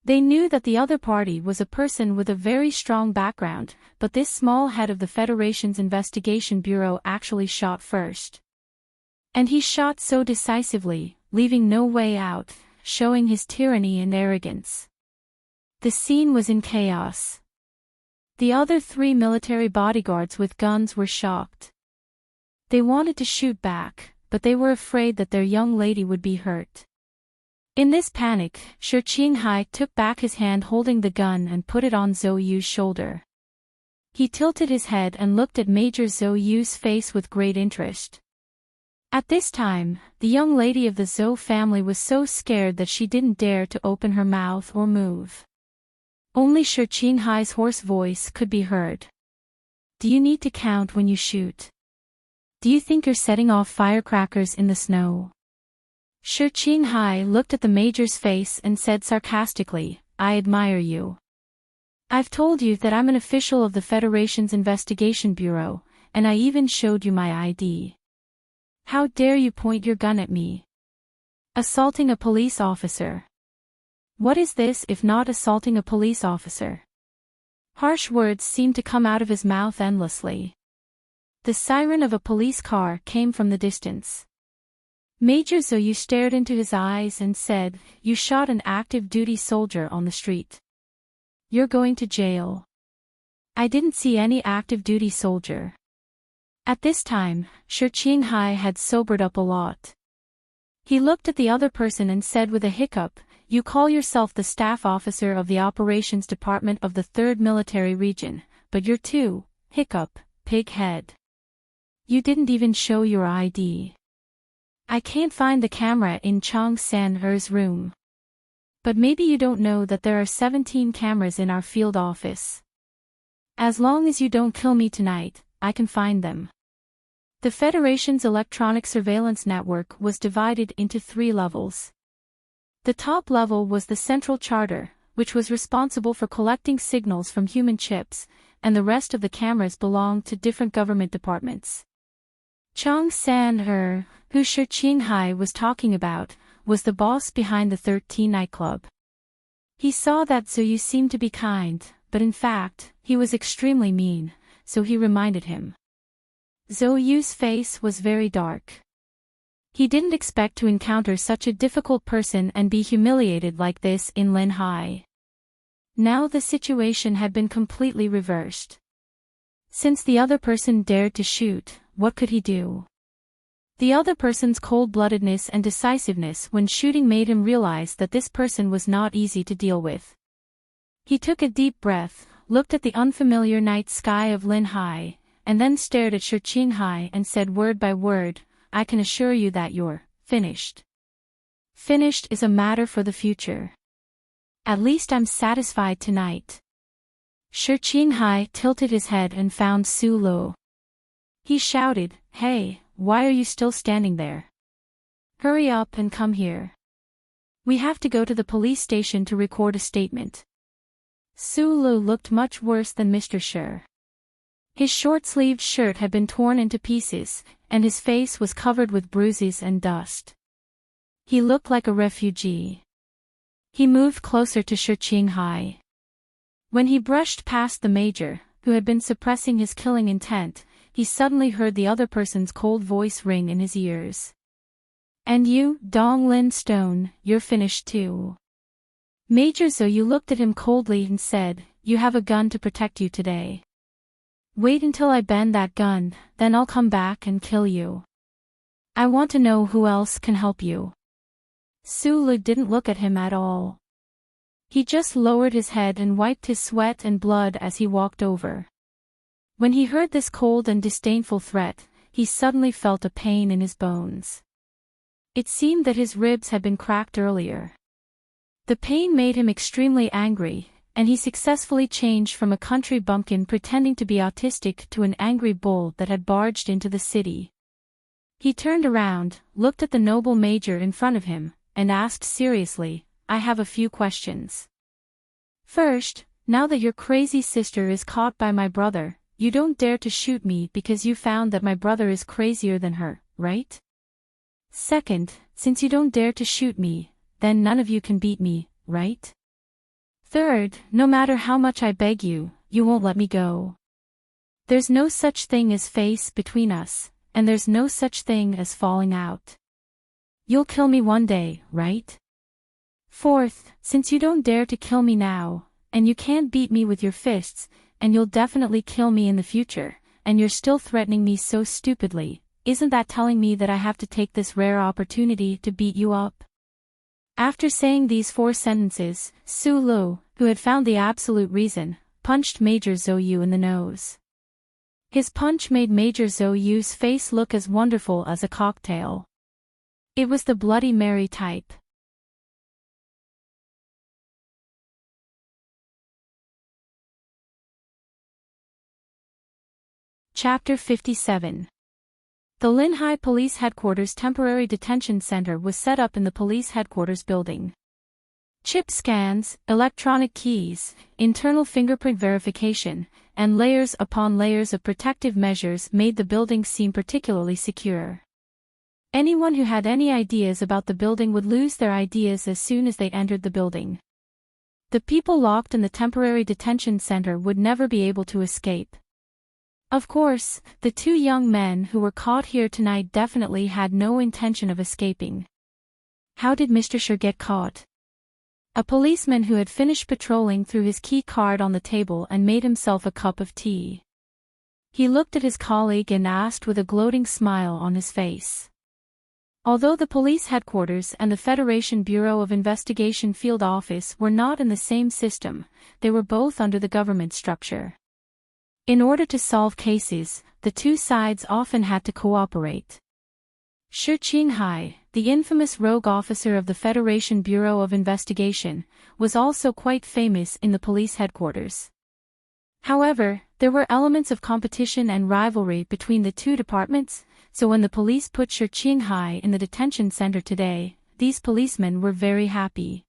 They knew that the other party was a person with a very strong background, but this small head of the Federation's Investigation Bureau actually shot first. And he shot so decisively, leaving no way out, showing his tyranny and arrogance. The scene was in chaos. The other 3 military bodyguards with guns were shocked. They wanted to shoot back, but they were afraid that their young lady would be hurt. In this panic, Shi Qinghai took back his hand holding the gun and put it on Zhou Yu's shoulder. He tilted his head and looked at Major Zhou Yu's face with great interest. At this time, the young lady of the Zhou family was so scared that she didn't dare to open her mouth or move. Only Shi Qinghai's hoarse voice could be heard. Do you need to count when you shoot? Do you think you're setting off firecrackers in the snow? Shi Qinghai looked at the major's face and said sarcastically, I admire you. I've told you that I'm an official of the Federation's Investigation Bureau, and I even showed you my ID. How dare you point your gun at me? Assaulting a police officer. What is this if not assaulting a police officer? Harsh words seemed to come out of his mouth endlessly. The siren of a police car came from the distance. Major Zhou stared into his eyes and said, You shot an active duty soldier on the street. You're going to jail. I didn't see any active duty soldier. At this time, Shi Qinghai had sobered up a lot. He looked at the other person and said with a hiccup, You call yourself the staff officer of the operations department of the 3rd Military Region, but you're too, hiccup, pig head. You didn't even show your ID. I can't find the camera in Chang San-er's room. But maybe you don't know that there are 17 cameras in our field office. As long as you don't kill me tonight, I can find them. The Federation's electronic surveillance network was divided into 3 levels. The top level was the central charter, which was responsible for collecting signals from human chips, and the rest of the cameras belonged to different government departments. Chang San-er, who Shi Qinghai was talking about, was the boss behind the 13 nightclub. He saw that Zhou Yu seemed to be kind, but in fact, he was extremely mean, so he reminded him. Zhou Yu's face was very dark. He didn't expect to encounter such a difficult person and be humiliated like this in Linhai. Now the situation had been completely reversed. Since the other person dared to shoot, what could he do? The other person's cold-bloodedness and decisiveness when shooting made him realize that this person was not easy to deal with. He took a deep breath, looked at the unfamiliar night sky of Linhai, and then stared at Shi Qinghai and said word by word, I can assure you that you're finished. Finished is a matter for the future. At least I'm satisfied tonight. Shi Qinghai tilted his head and found Su Lu. He shouted, Hey, why are you still standing there? Hurry up and come here. We have to go to the police station to record a statement. Su Lu looked much worse than Mr. Shi. His short-sleeved shirt had been torn into pieces, and his face was covered with bruises and dust. He looked like a refugee. He moved closer to Shi Qinghai. When he brushed past the major, who had been suppressing his killing intent, he suddenly heard the other person's cold voice ring in his ears. And you, Dong Lin Stone, you're finished too. Major Zoyu looked at him coldly and said, "You have a gun to protect you today. Wait until I bend that gun, then I'll come back and kill you. I want to know who else can help you." Sulu didn't look at him at all. He just lowered his head and wiped his sweat and blood as he walked over. When he heard this cold and disdainful threat, he suddenly felt a pain in his bones. It seemed that his ribs had been cracked earlier. The pain made him extremely angry, and he successfully changed from a country bumpkin pretending to be autistic to an angry bull that had barged into the city. He turned around, looked at the noble major in front of him, and asked seriously, "I have a few questions. First, now that your crazy sister is caught by my brother, you don't dare to shoot me because you found that my brother is crazier than her, right? Second, since you don't dare to shoot me, then none of you can beat me, right? Third, no matter how much I beg you, you won't let me go. There's no such thing as face between us, and there's no such thing as falling out. You'll kill me one day, right? Fourth, since you don't dare to kill me now, and you can't beat me with your fists, and you'll definitely kill me in the future, and you're still threatening me so stupidly, isn't that telling me that I have to take this rare opportunity to beat you up?" After saying these 4 sentences, Sulu, who had found the absolute reason, punched Major Zoyu in the nose. His punch made Major Zoyu's face look as wonderful as a cocktail. It was the Bloody Mary type. Chapter 57. The Linhai Police Headquarters Temporary Detention Center was set up in the police headquarters building. Chip scans, electronic keys, internal fingerprint verification, and layers upon layers of protective measures made the building seem particularly secure. Anyone who had any ideas about the building would lose their ideas as soon as they entered the building. The people locked in the temporary detention center would never be able to escape. Of course, the 2 young men who were caught here tonight definitely had no intention of escaping. How did Mr. Sher get caught? A policeman who had finished patrolling threw his key card on the table and made himself a cup of tea. He looked at his colleague and asked with a gloating smile on his face. Although the police headquarters and the Federation Bureau of Investigation field office were not in the same system, they were both under the government structure. In order to solve cases, the 2 sides often had to cooperate. Shi Qinghai, the infamous rogue officer of the Federation Bureau of Investigation, was also quite famous in the police headquarters. However, there were elements of competition and rivalry between the 2 departments, so when the police put Shi Qinghai in the detention center today, these policemen were very happy.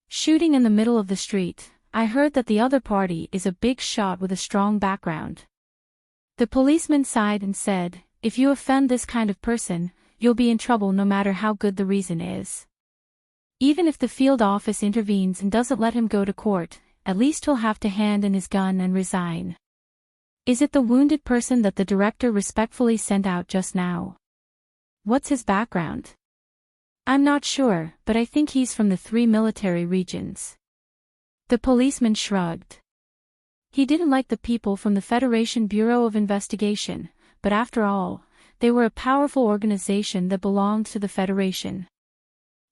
Shooting in the middle of the street, I heard that the other party is a big shot with a strong background. The policeman sighed and said, "If you offend this kind of person, you'll be in trouble no matter how good the reason is. Even if the field office intervenes and doesn't let him go to court, at least he'll have to hand in his gun and resign." "Is it the wounded person that the director respectfully sent out just now? What's his background?" "I'm not sure, but I think he's from the 3 military regions." The policeman shrugged. He didn't like the people from the Federation Bureau of Investigation, but after all, they were a powerful organization that belonged to the Federation.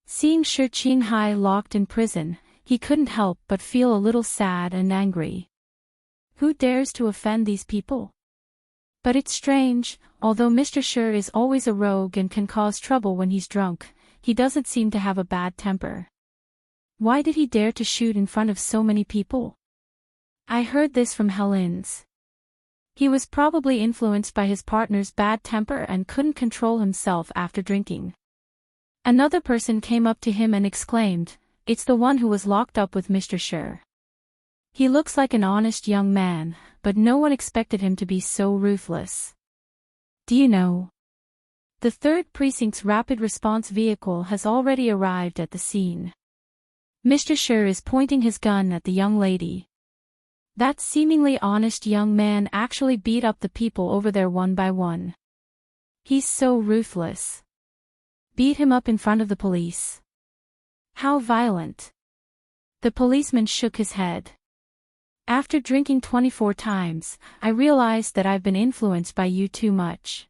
Seeing Shi Qinghai locked in prison, he couldn't help but feel a little sad and angry. Who dares to offend these people? But it's strange, although Mr. Shi is always a rogue and can cause trouble when he's drunk, he doesn't seem to have a bad temper. Why did he dare to shoot in front of so many people? I heard this from Helen's. He was probably influenced by his partner's bad temper and couldn't control himself after drinking. Another person came up to him and exclaimed, "It's the one who was locked up with Mr. Shi. He looks like an honest young man, but no one expected him to be so ruthless. Do you know? The 3rd Precinct's rapid response vehicle has already arrived at the scene. Mr. Shi is pointing his gun at the young lady. That seemingly honest young man actually beat up the people over there one by one. He's so ruthless. Beat him up in front of the police. How violent. The policeman shook his head. After drinking 24 times, I realized that I've been influenced by you too much.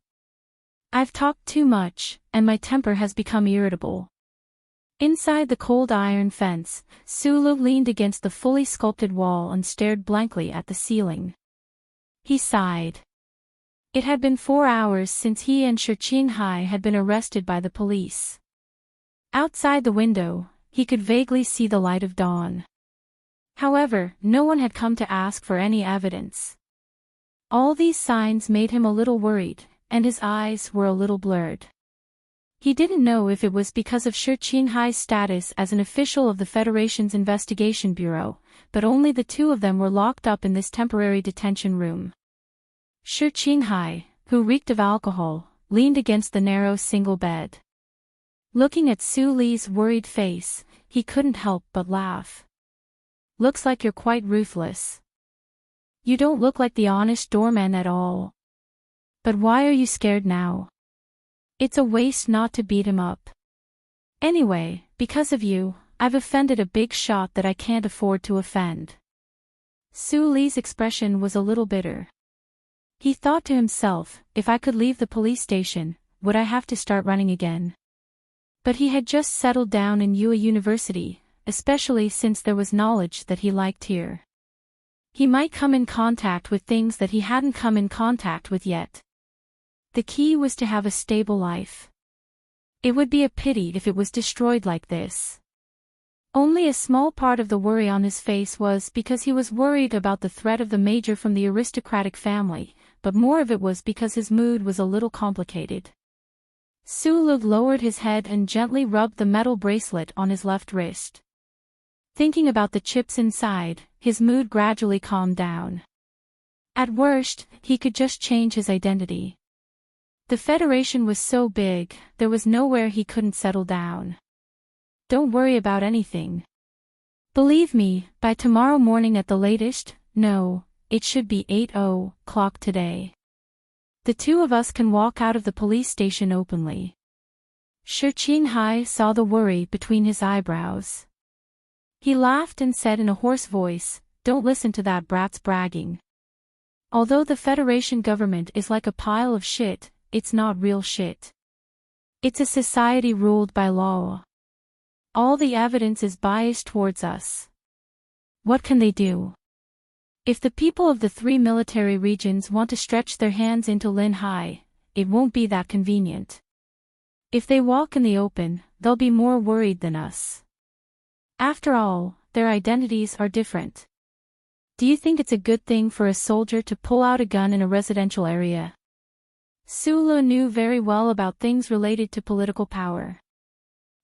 I've talked too much, and my temper has become irritable. Inside the cold iron fence, Sulu leaned against the fully sculpted wall and stared blankly at the ceiling. He sighed. It had been 4 hours since he and Shi Qinghai had been arrested by the police. Outside the window, he could vaguely see the light of dawn. However, no one had come to ask for any evidence. All these signs made him a little worried, and his eyes were a little blurred. He didn't know if it was because of Shi Qinghai's status as an official of the Federation's investigation bureau, but only the two of them were locked up in this temporary detention room. Shi Qinghai, who reeked of alcohol, leaned against the narrow single bed. Looking at Su Li's worried face, he couldn't help but laugh. Looks like you're quite ruthless. You don't look like the honest doorman at all. But why are you scared now? It's a waste not to beat him up. Anyway, because of you, I've offended a big shot that I can't afford to offend. Su Li's expression was a little bitter. He thought to himself, if I could leave the police station, would I have to start running again? But he had just settled down in Yue University, especially since there was knowledge that he liked here. He might come in contact with things that he hadn't come in contact with yet. The key was to have a stable life. It would be a pity if it was destroyed like this. Only a small part of the worry on his face was because he was worried about the threat of the major from the aristocratic family, but more of it was because his mood was a little complicated. Sulu lowered his head and gently rubbed the metal bracelet on his left wrist. Thinking about the chips inside, his mood gradually calmed down. At worst, he could just change his identity. The Federation was so big, there was nowhere he couldn't settle down. Don't worry about anything. Believe me, by tomorrow morning at the latest, no, it should be 8:00 today. The two of us can walk out of the police station openly. Shi Qinghai saw the worry between his eyebrows. He laughed and said in a hoarse voice, "Don't listen to that brat's bragging. Although the Federation government is like a pile of shit, it's not real shit. It's a society ruled by law. All the evidence is biased towards us. What can they do? If the people of the 3 military regions want to stretch their hands into Linhai, it won't be that convenient. If they walk in the open, they'll be more worried than us. After all, their identities are different. Do you think it's a good thing for a soldier to pull out a gun in a residential area?" Sulu knew very well about things related to political power.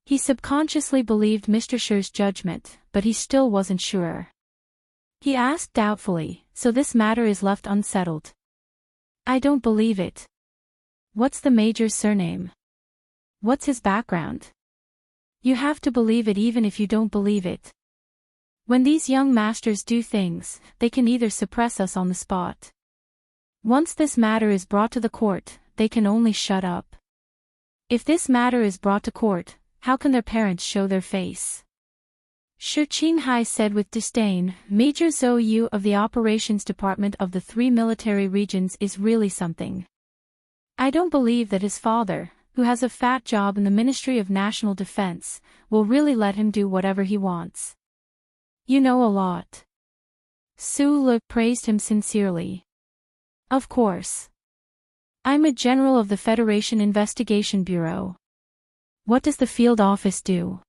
He subconsciously believed Mr. Shi's judgment, but he still wasn't sure. He asked doubtfully, "So this matter is left unsettled?" "I don't believe it. What's the major's surname? What's his background?" "You have to believe it even if you don't believe it. When these young masters do things, they can either suppress us on the spot. Once this matter is brought to the court, they can only shut up. If this matter is brought to court, how can their parents show their face?" Shi Qinghai said with disdain, "Major Zhou Yu of the Operations Department of the 3 military regions is really something. I don't believe that his father, who has a fat job in the Ministry of National Defense, will really let him do whatever he wants. You know a lot." Sulu praised him sincerely. "Of course. I'm a general of the Federation Investigation Bureau. What does the field office do?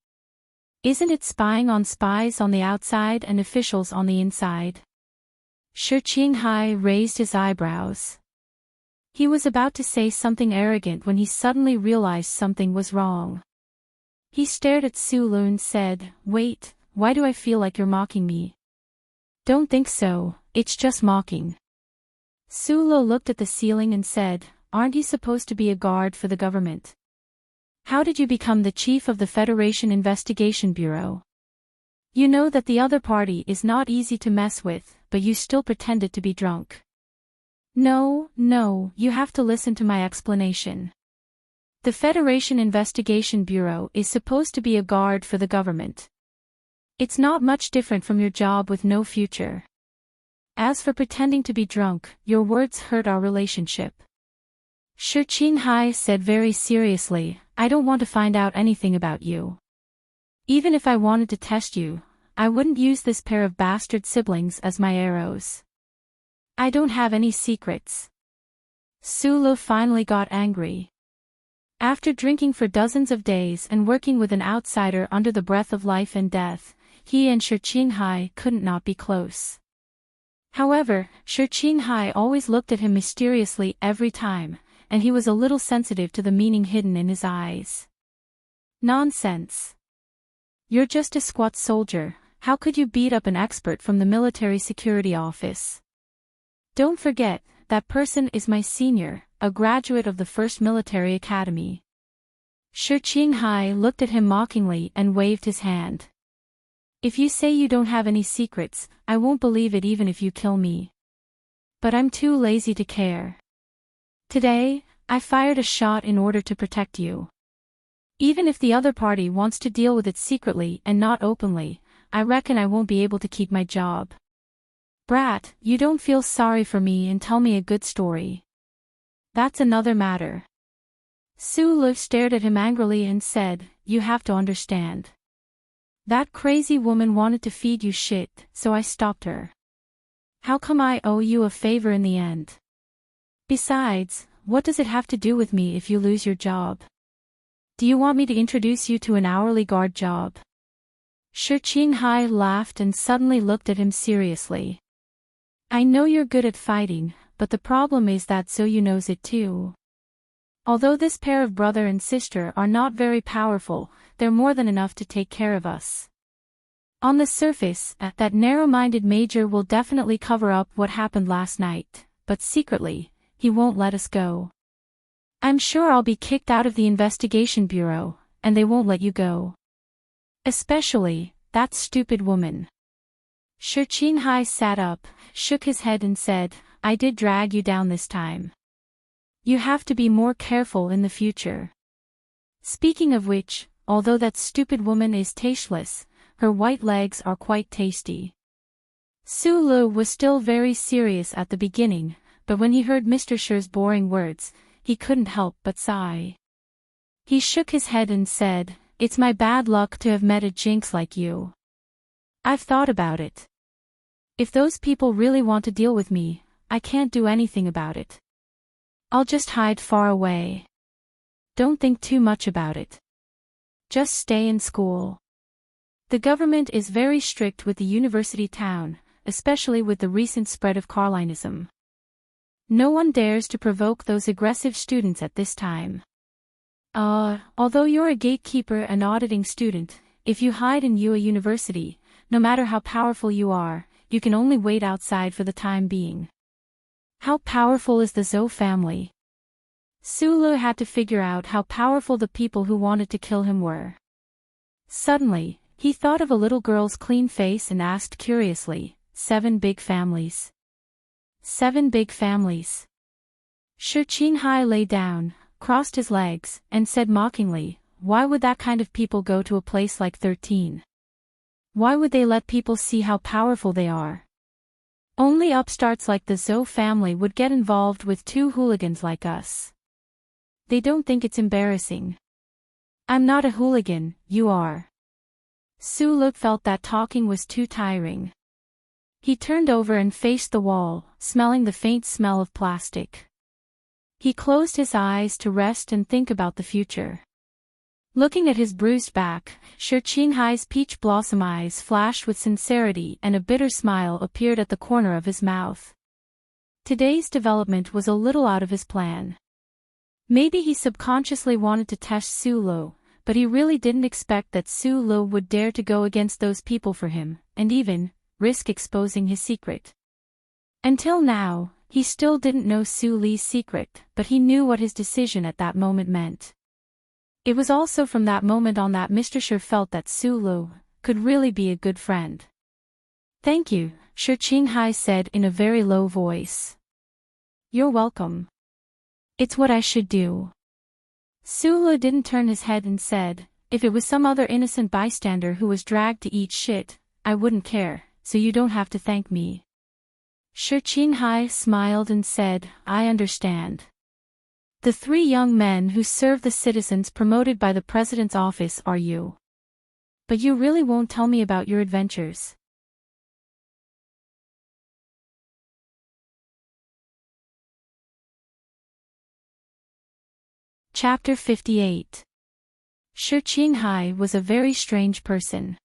Isn't it spying on spies on the outside and officials on the inside?" Shi Qinghai raised his eyebrows. He was about to say something arrogant when he suddenly realized something was wrong. He stared at Sulu and said, "Wait, why do I feel like you're mocking me?" "Don't think so, it's just mocking." Sulu looked at the ceiling and said, "Aren't you supposed to be a guard for the government? How did you become the chief of the Federation Investigation Bureau? You know that the other party is not easy to mess with, but you still pretended to be drunk." No, you have to listen to my explanation. The Federation Investigation Bureau is supposed to be a guard for the government. It's not much different from your job with no future. As for pretending to be drunk, your words hurt our relationship. Shi Qinghai said very seriously, I don't want to find out anything about you. Even if I wanted to test you, I wouldn't use this pair of bastard siblings as my arrows. I don't have any secrets. Su Lu finally got angry. After drinking for dozens of days and working with an outsider under the breath of life and death, he and Shi Qinghai couldn't not be close. However, Shi Qinghai always looked at him mysteriously every time, and he was a little sensitive to the meaning hidden in his eyes. Nonsense. You're just a squat soldier, how could you beat up an expert from the military security office? Don't forget, that person is my senior, a graduate of the first military academy. Shi Qinghai looked at him mockingly and waved his hand. If you say you don't have any secrets, I won't believe it even if you kill me. But I'm too lazy to care. Today, I fired a shot in order to protect you. Even if the other party wants to deal with it secretly and not openly, I reckon I won't be able to keep my job. Brat, you don't feel sorry for me and tell me a good story. That's another matter. Su Lu stared at him angrily and said, You have to understand. That crazy woman wanted to feed you shit, so I stopped her. How come I owe you a favor in the end? Besides, what does it have to do with me if you lose your job? Do you want me to introduce you to an hourly guard job? Shi Qinghai laughed and suddenly looked at him seriously. I know you're good at fighting, but the problem is that Zhou knows it too. Although this pair of brother and sister are not very powerful, they're more than enough to take care of us. On the surface, that narrow-minded major will definitely cover up what happened last night, but secretly, he won't let us go. I'm sure I'll be kicked out of the investigation bureau, and they won't let you go. Especially, that stupid woman. Shi Qinghai sat up, shook his head and said, I did drag you down this time. You have to be more careful in the future. Speaking of which, although that stupid woman is tasteless, her white legs are quite tasty. Su Lu was still very serious at the beginning, but when he heard Mr. Shi's boring words, he couldn't help but sigh. He shook his head and said, It's my bad luck to have met a jinx like you. I've thought about it. If those people really want to deal with me, I can't do anything about it. I'll just hide far away. Don't think too much about it. Just stay in school. The government is very strict with the university town, especially with the recent spread of Carlinism. No one dares to provoke those aggressive students at this time. Although you're a gatekeeper and auditing student, if you hide in Yue University, no matter how powerful you are, you can only wait outside for the time being. How powerful is the Zhou family? Su Lu had to figure out how powerful the people who wanted to kill him were. Suddenly, he thought of a little girl's clean face and asked curiously, 7 big families. 7 big families. Shi Qinghai lay down, crossed his legs, and said mockingly, Why would that kind of people go to a place like 13? Why would they let people see how powerful they are? Only upstarts like the Zhou family would get involved with 2 hooligans like us. They don't think it's embarrassing. I'm not a hooligan, you are. Su Lu felt that talking was too tiring. He turned over and faced the wall, smelling the faint smell of plastic. He closed his eyes to rest and think about the future. Looking at his bruised back, Shi Qinghai's peach blossom eyes flashed with sincerity and a bitter smile appeared at the corner of his mouth. Today's development was a little out of his plan. Maybe he subconsciously wanted to test Su Lu, but he really didn't expect that Su Lu would dare to go against those people for him, and even risk exposing his secret. Until now, he still didn't know Su Li's secret, but he knew what his decision at that moment meant. It was also from that moment on that Mr. Shi felt that Su Lu could really be a good friend. Thank you, Shi Qinghai said in a very low voice. You're welcome. It's what I should do. Su Lu didn't turn his head and said, If it was some other innocent bystander who was dragged to eat shit, I wouldn't care, so you don't have to thank me. Shi Qinghai smiled and said, I understand. The 3 young men who serve the citizens promoted by the president's office are you. But you really won't tell me about your adventures. Chapter 58. Shi Qinghai was a very strange person.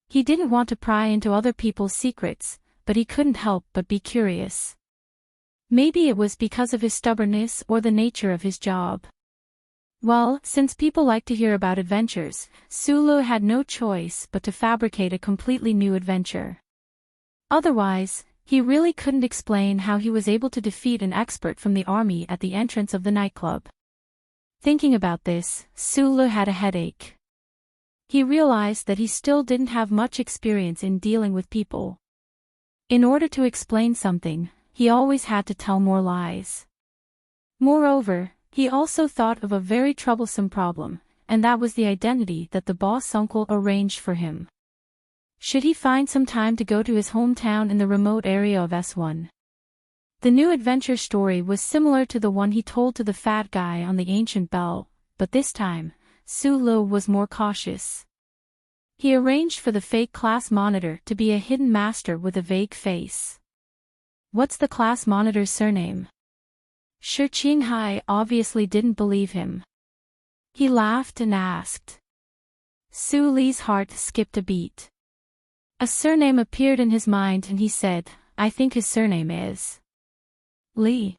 He didn't want to pry into other people's secrets, but he couldn't help but be curious. Maybe it was because of his stubbornness or the nature of his job. Well, since people like to hear about adventures, Sulu had no choice but to fabricate a completely new adventure. Otherwise, he really couldn't explain how he was able to defeat an expert from the army at the entrance of the nightclub. Thinking about this, Sulu had a headache. He realized that he still didn't have much experience in dealing with people. In order to explain something, he always had to tell more lies. Moreover, he also thought of a very troublesome problem, and that was the identity that the boss uncle arranged for him. Should he find some time to go to his hometown in the remote area of S1? The new adventure story was similar to the one he told to the fat guy on the ancient bell, but this time, Sulu was more cautious. He arranged for the fake class monitor to be a hidden master with a vague face. What's the class monitor's surname? Shi Qinghai obviously didn't believe him. He laughed and asked. Su Li's heart skipped a beat. A surname appeared in his mind and he said, I think his surname is Li.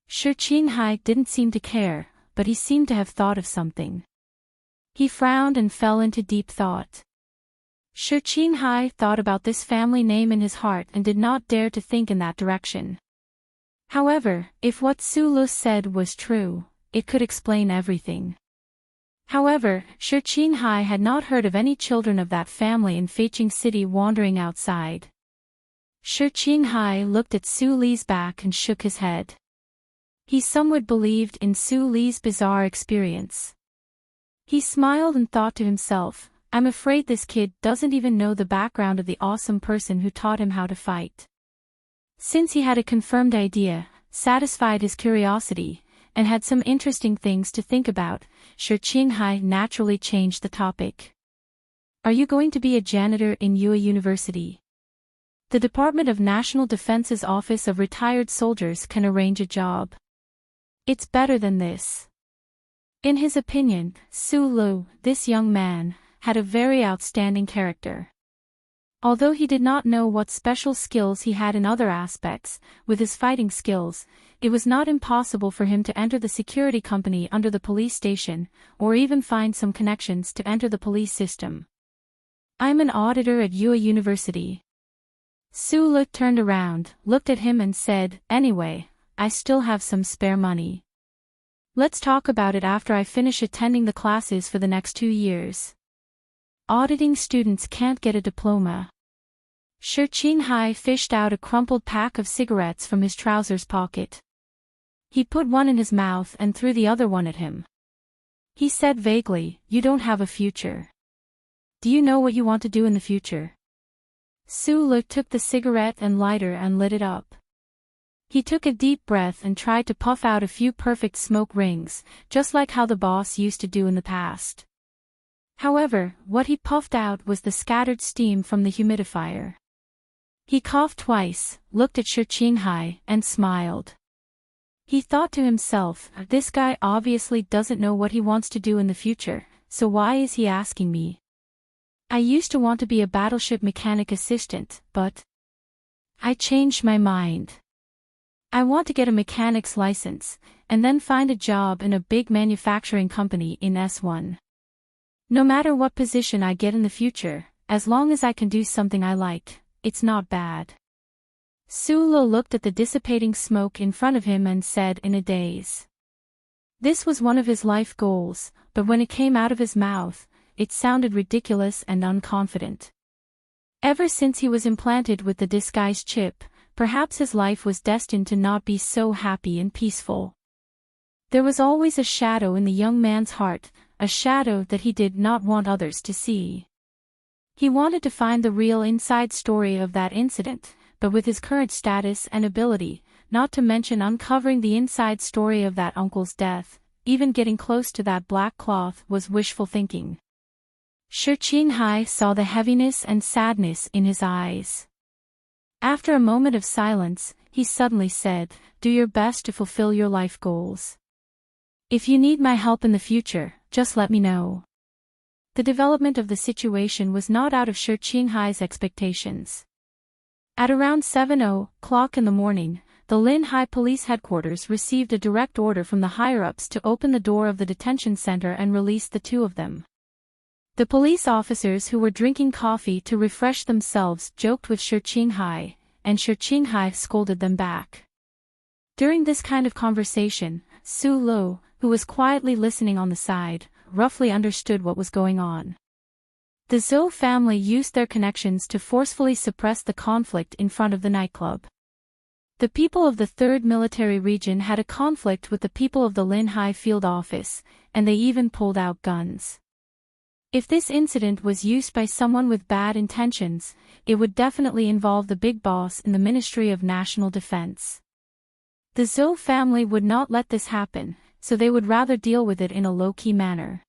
Shi Qinghai didn't seem to care, but he seemed to have thought of something. He frowned and fell into deep thought. Shi Qinghai thought about this family name in his heart and did not dare to think in that direction. However, if what Sulu said was true, it could explain everything. However, Shi Qinghai had not heard of any children of that family in Feiqing City wandering outside. Shi Qinghai looked at Su Li's back and shook his head. He somewhat believed in Su Li's bizarre experience. He smiled and thought to himself, I'm afraid this kid doesn't even know the background of the awesome person who taught him how to fight. Since he had a confirmed idea, satisfied his curiosity, and had some interesting things to think about, Shi Qinghai naturally changed the topic. Are you going to be a janitor in Yue University? The Department of National Defense's Office of Retired Soldiers can arrange a job. It's better than this. In his opinion, Sulu, this young man, had a very outstanding character. Although he did not know what special skills he had in other aspects, with his fighting skills, it was not impossible for him to enter the security company under the police station, or even find some connections to enter the police system. I'm an auditor at Yue University. Sulu turned around, looked at him and said, anyway, I still have some spare money. Let's talk about it after I finish attending the classes for the next 2 years. Auditing students can't get a diploma. Shi Qinghai fished out a crumpled pack of cigarettes from his trousers pocket. He put one in his mouth and threw the other one at him. He said vaguely, you don't have a future. Do you know what you want to do in the future? Sulu took the cigarette and lighter and lit it up. He took a deep breath and tried to puff out a few perfect smoke rings, just like how the boss used to do in the past. However, what he puffed out was the scattered steam from the humidifier. He coughed twice, looked at Shi Qinghai, and smiled. He thought to himself, this guy obviously doesn't know what he wants to do in the future, so why is he asking me? I used to want to be a battleship mechanic assistant, but I changed my mind. I want to get a mechanic's license, and then find a job in a big manufacturing company in S1. No matter what position I get in the future, as long as I can do something I like, it's not bad. Sulu looked at the dissipating smoke in front of him and said in a daze. This was one of his life goals, but when it came out of his mouth, it sounded ridiculous and unconfident. Ever since he was implanted with the disguise chip, perhaps his life was destined to not be so happy and peaceful. There was always a shadow in the young man's heart, a shadow that he did not want others to see. He wanted to find the real inside story of that incident, but with his current status and ability, not to mention uncovering the inside story of that uncle's death, even getting close to that black cloth was wishful thinking. Shi Qinghai saw the heaviness and sadness in his eyes. After a moment of silence, he suddenly said, "Do your best to fulfill your life goals. If you need my help in the future, just let me know." The development of the situation was not out of Shi Qinghai's expectations. At around 7:00 in the morning, the Linhai Police Headquarters received a direct order from the higher-ups to open the door of the detention center and release the two of them. The police officers who were drinking coffee to refresh themselves joked with Shi Qinghai, and Shi Qinghai scolded them back. During this kind of conversation, Su Lo, who was quietly listening on the side, roughly understood what was going on. The Zhou family used their connections to forcefully suppress the conflict in front of the nightclub. The people of the 3rd Military Region had a conflict with the people of the Linhai Field Office, and they even pulled out guns. If this incident was used by someone with bad intentions, it would definitely involve the big boss in the Ministry of National Defense. The Zhou family would not let this happen, so they would rather deal with it in a low-key manner.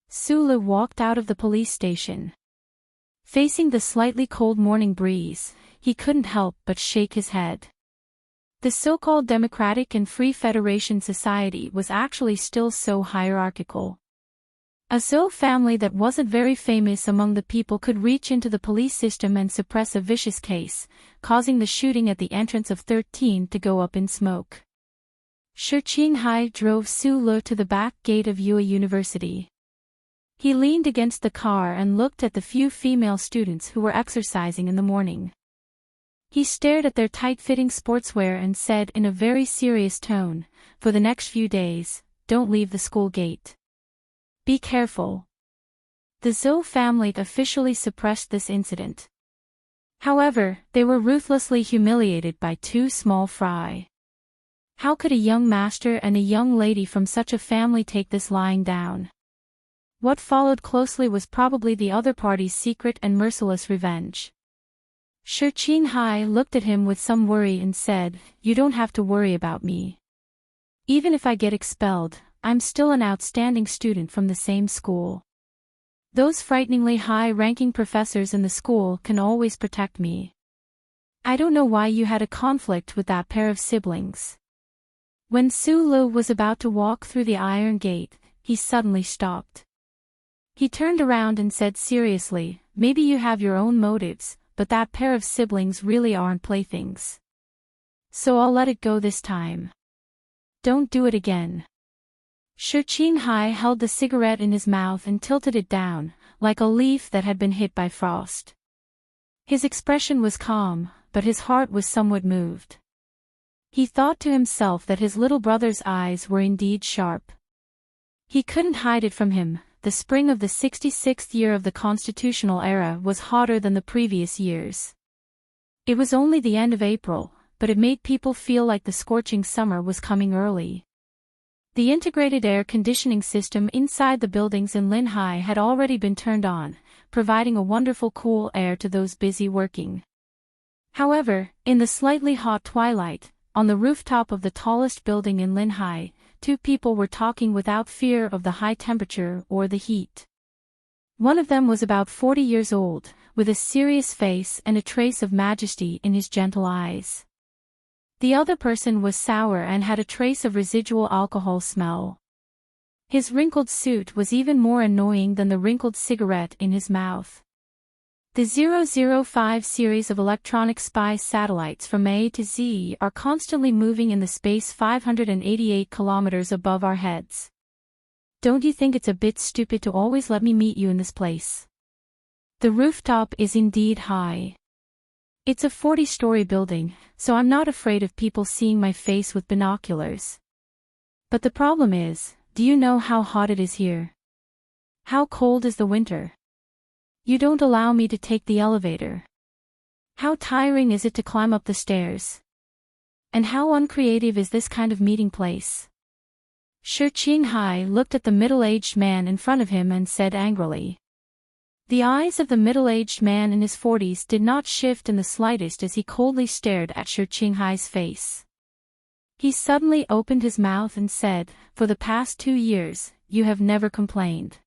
Su Le walked out of the police station. Facing the slightly cold morning breeze, he couldn't help but shake his head. The so-called Democratic and Free Federation Society was actually still so hierarchical. A Zhou family that wasn't very famous among the people could reach into the police system and suppress a vicious case, causing the shooting at the entrance of 13 to go up in smoke. Shi Qinghai drove Su Le to the back gate of Yue University. He leaned against the car and looked at the few female students who were exercising in the morning. He stared at their tight-fitting sportswear and said in a very serious tone, "For the next few days, don't leave the school gate. Be careful." The Zhou family officially suppressed this incident. However, they were ruthlessly humiliated by two small fry. How could a young master and a young lady from such a family take this lying down? What followed closely was probably the other party's secret and merciless revenge. Shi Qinghai looked at him with some worry and said, "You don't have to worry about me. Even if I get expelled, I'm still an outstanding student from the same school. Those frighteningly high-ranking professors in the school can always protect me. I don't know why you had a conflict with that pair of siblings." When Su Lu was about to walk through the iron gate, he suddenly stopped. He turned around and said seriously, "Maybe you have your own motives, but that pair of siblings really aren't playthings. So I'll let it go this time. Don't do it again." Shi Qinghai held the cigarette in his mouth and tilted it down, like a leaf that had been hit by frost. His expression was calm, but his heart was somewhat moved. He thought to himself that his little brother's eyes were indeed sharp. He couldn't hide it from him. The spring of the 66th year of the constitutional era was hotter than the previous years. It was only the end of April, but it made people feel like the scorching summer was coming early. The integrated air conditioning system inside the buildings in Linhai had already been turned on, providing a wonderful cool air to those busy working. However, in the slightly hot twilight, on the rooftop of the tallest building in Linhai, two people were talking without fear of the high temperature or the heat. One of them was about 40 years old, with a serious face and a trace of majesty in his gentle eyes. The other person was sour and had a trace of residual alcohol smell. His wrinkled suit was even more annoying than the wrinkled cigarette in his mouth. The 005 series of electronic spy satellites from A to Z are constantly moving in the space 588 kilometers above our heads. Don't you think it's a bit stupid to always let me meet you in this place? The rooftop is indeed high. It's a 40-story building, so I'm not afraid of people seeing my face with binoculars. But the problem is, do you know how hot it is here? How cold is the winter? You don't allow me to take the elevator. How tiring is it to climb up the stairs? And how uncreative is this kind of meeting place? Shi Qinghai looked at the middle-aged man in front of him and said angrily. The eyes of the middle-aged man in his 40s did not shift in the slightest as he coldly stared at Shi Qinghai's face. He suddenly opened his mouth and said, "For the past 2 years, you have never complained.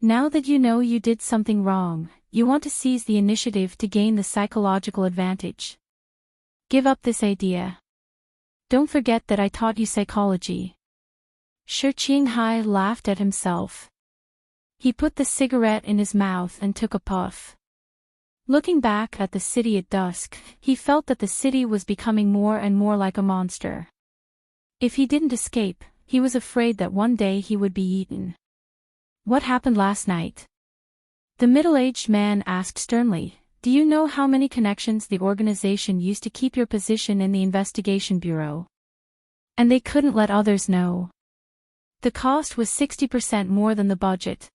Now that you know you did something wrong, you want to seize the initiative to gain the psychological advantage. Give up this idea. Don't forget that I taught you psychology." Shi Qinghai laughed at himself. He put the cigarette in his mouth and took a puff. Looking back at the city at dusk, he felt that the city was becoming more and more like a monster. If he didn't escape, he was afraid that one day he would be eaten. "What happened last night?" The middle-aged man asked sternly. "Do you know how many connections the organization used to keep your position in the investigation bureau? And they couldn't let others know. The cost was 60% more than the budget."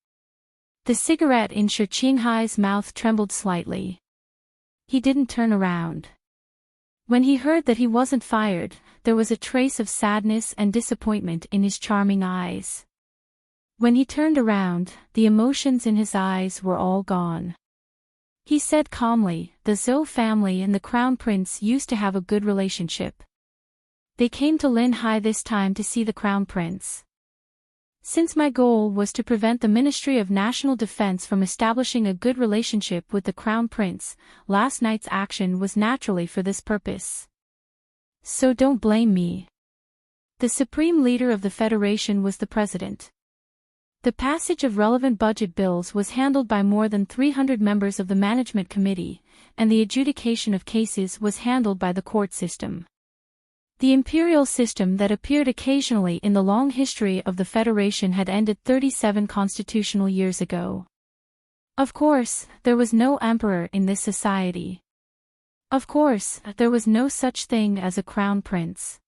The cigarette in Shi Qinghai's mouth trembled slightly. He didn't turn around. When he heard that he wasn't fired, there was a trace of sadness and disappointment in his charming eyes. When he turned around, the emotions in his eyes were all gone. He said calmly, "The Zhou family and the Crown Prince used to have a good relationship. They came to Linhai this time to see the Crown Prince. Since my goal was to prevent the Ministry of National Defense from establishing a good relationship with the Crown Prince, last night's action was naturally for this purpose. So don't blame me." The supreme leader of the Federation was the president. The passage of relevant budget bills was handled by more than 300 members of the management committee, and the adjudication of cases was handled by the court system. The imperial system that appeared occasionally in the long history of the Federation had ended 37 constitutional years ago. Of course, there was no emperor in this society. Of course, there was no such thing as a crown prince.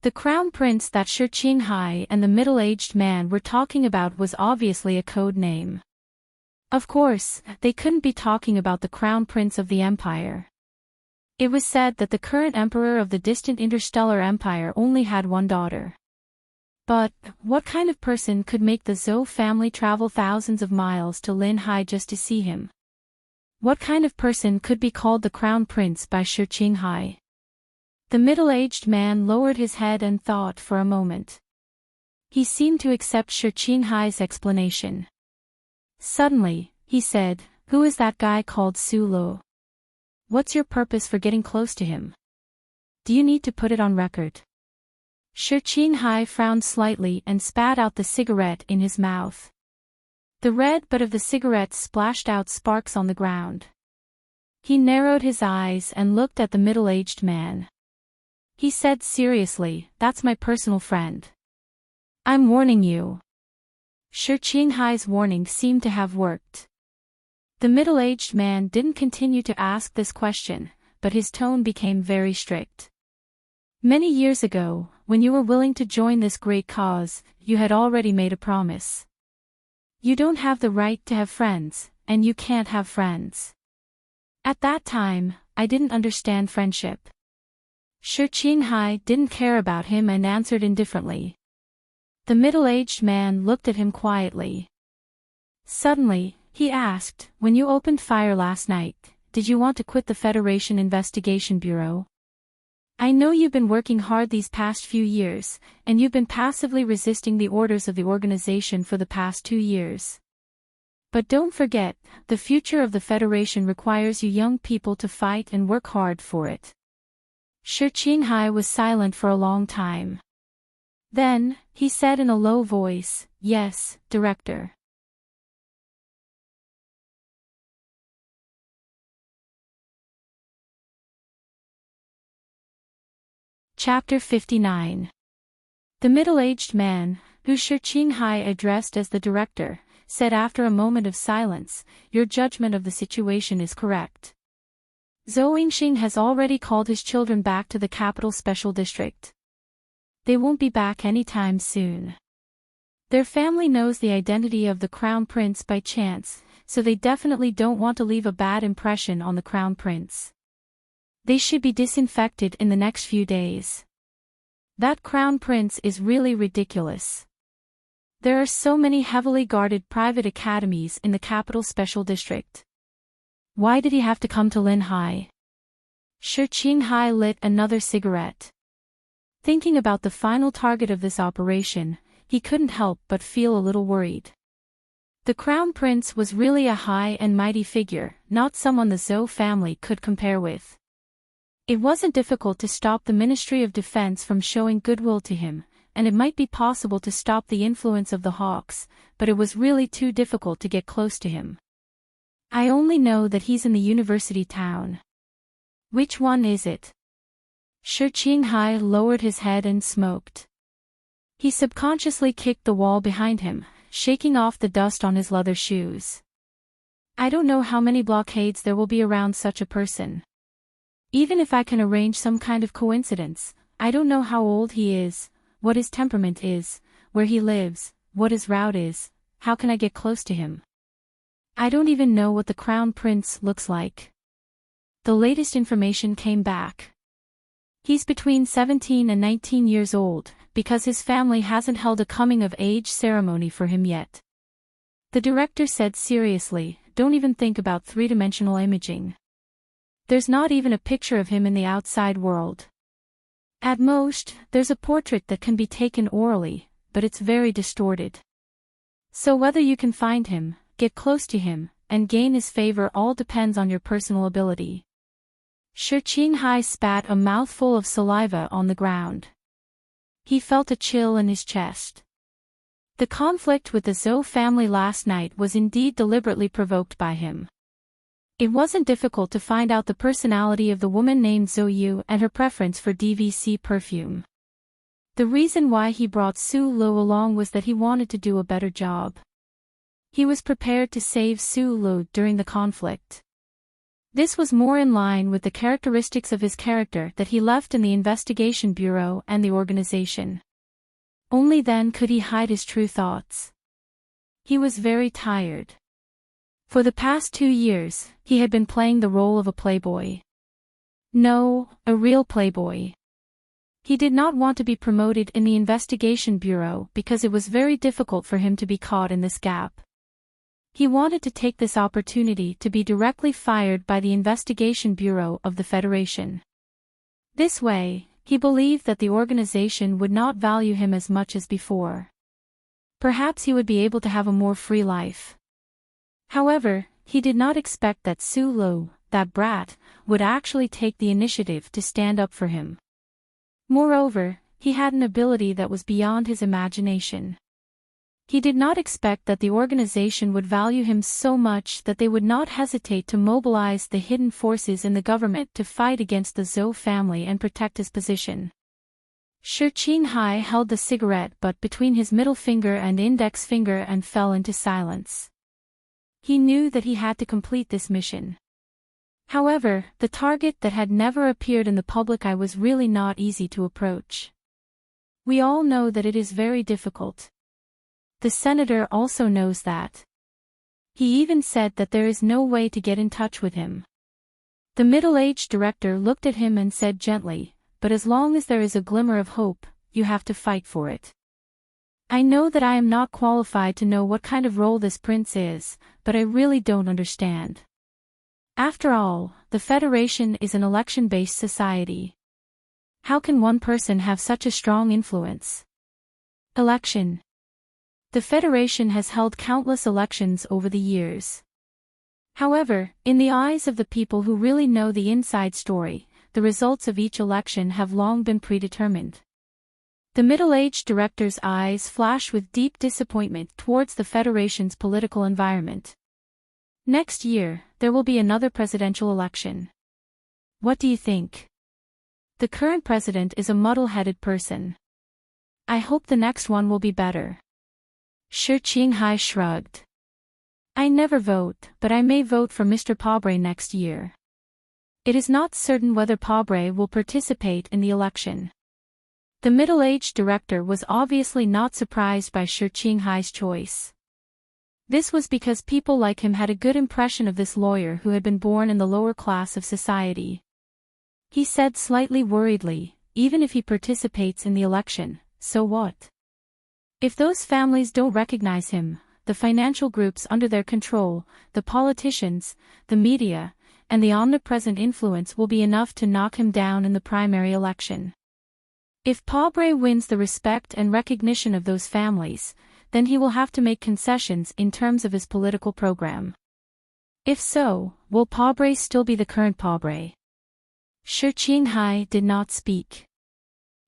The crown prince that Shi Qinghai and the middle-aged man were talking about was obviously a code name. Of course, they couldn't be talking about the crown prince of the empire. It was said that the current emperor of the distant interstellar empire only had one daughter. But, what kind of person could make the Zhou family travel thousands of miles to Linhai just to see him? What kind of person could be called the crown prince by Shi Qinghai? The middle-aged man lowered his head and thought for a moment. He seemed to accept Shi Qinghai's explanation. Suddenly, he said, "Who is that guy called Su Lo? What's your purpose for getting close to him? Do you need to put it on record?" Shi Qinghai frowned slightly and spat out the cigarette in his mouth. The red butt of the cigarette splashed out sparks on the ground. He narrowed his eyes and looked at the middle-aged man. He said seriously, "That's my personal friend. I'm warning you." Shi Qinghai's warning seemed to have worked. The middle-aged man didn't continue to ask this question, but his tone became very strict. "Many years ago, when you were willing to join this great cause, you had already made a promise. You don't have the right to have friends, and you can't have friends. At that time, I didn't understand friendship." Shi Qinghai didn't care about him and answered indifferently. The middle-aged man looked at him quietly. Suddenly, he asked, "When you opened fire last night, did you want to quit the Federation Investigation Bureau? I know you've been working hard these past few years, and you've been passively resisting the orders of the organization for the past 2 years. But don't forget, the future of the Federation requires you young people to fight and work hard for it." Shi Qinghai was silent for a long time. Then, he said in a low voice, "Yes, Director." Chapter 59. The middle-aged man, who Shi Qinghai addressed as the director, said after a moment of silence, "Your judgment of the situation is correct. Zhou Yingxing has already called his children back to the capital special district. They won't be back anytime soon. Their family knows the identity of the Crown Prince by chance, so they definitely don't want to leave a bad impression on the Crown Prince. They should be disinfected in the next few days. That crown prince is really ridiculous. There are so many heavily guarded private academies in the capital special district. Why did he have to come to Lin Hai? Shi Qinghai lit another cigarette. Thinking about the final target of this operation, he couldn't help but feel a little worried. The crown prince was really a high and mighty figure, not someone the Zhou family could compare with. It wasn't difficult to stop the Ministry of Defense from showing goodwill to him, and it might be possible to stop the influence of the Hawks, but it was really too difficult to get close to him. I only know that he's in the university town. Which one is it? Shi Qinghai lowered his head and smoked. He subconsciously kicked the wall behind him, shaking off the dust on his leather shoes. I don't know how many blockades there will be around such a person. Even if I can arrange some kind of coincidence, I don't know how old he is, what his temperament is, where he lives, what his route is, how can I get close to him? I don't even know what the crown prince looks like. The latest information came back. He's between 17 and 19 years old, because his family hasn't held a coming-of-age ceremony for him yet. The director said seriously, don't even think about three-dimensional imaging. There's not even a picture of him in the outside world. At most, there's a portrait that can be taken orally, but it's very distorted. So whether you can find him, get close to him, and gain his favor all depends on your personal ability. Shi Qinghai spat a mouthful of saliva on the ground. He felt a chill in his chest. The conflict with the Zhou family last night was indeed deliberately provoked by him. It wasn't difficult to find out the personality of the woman named Zhou Yu and her preference for DVC perfume. The reason why he brought Su Lu along was that he wanted to do a better job. He was prepared to save Su Lu during the conflict. This was more in line with the characteristics of his character that he left in the investigation bureau and the organization. Only then could he hide his true thoughts. He was very tired. For the past 2 years, he had been playing the role of a playboy. No, a real playboy. He did not want to be promoted in the investigation bureau because it was very difficult for him to be caught in this gap. He wanted to take this opportunity to be directly fired by the investigation bureau of the Federation. This way, he believed that the organization would not value him as much as before. Perhaps he would be able to have a more free life. However, he did not expect that Su Lu, that brat, would actually take the initiative to stand up for him. Moreover, he had an ability that was beyond his imagination. He did not expect that the organization would value him so much that they would not hesitate to mobilize the hidden forces in the government to fight against the Zhou family and protect his position. Shi Qinghai held the cigarette butt between his middle finger and index finger and fell into silence. He knew that he had to complete this mission. However, the target that had never appeared in the public eye was really not easy to approach. We all know that it is very difficult. The senator also knows that. He even said that there is no way to get in touch with him. The middle-aged director looked at him and said gently, "But as long as there is a glimmer of hope, you have to fight for it. I know that I am not qualified to know what kind of role this prince is, but I really don't understand. After all, the Federation is an election-based society. How can one person have such a strong influence? Election. The Federation has held countless elections over the years. However, in the eyes of the people who really know the inside story, the results of each election have long been predetermined." The middle-aged director's eyes flashed with deep disappointment towards the Federation's political environment. Next year, there will be another presidential election. What do you think? The current president is a muddle-headed person. I hope the next one will be better. Shi Qinghai shrugged. I never vote, but I may vote for Mr. Pabre next year. It is not certain whether Pabre will participate in the election. The middle-aged director was obviously not surprised by Shi Qinghai's choice. This was because people like him had a good impression of this lawyer who had been born in the lower class of society. He said slightly worriedly, even if he participates in the election, so what? If those families don't recognize him, the financial groups under their control, the politicians, the media, and the omnipresent influence will be enough to knock him down in the primary election. If Paubrey wins the respect and recognition of those families, then he will have to make concessions in terms of his political program. If so, will Paubrey still be the current Paubrey? Shi Qinghai did not speak.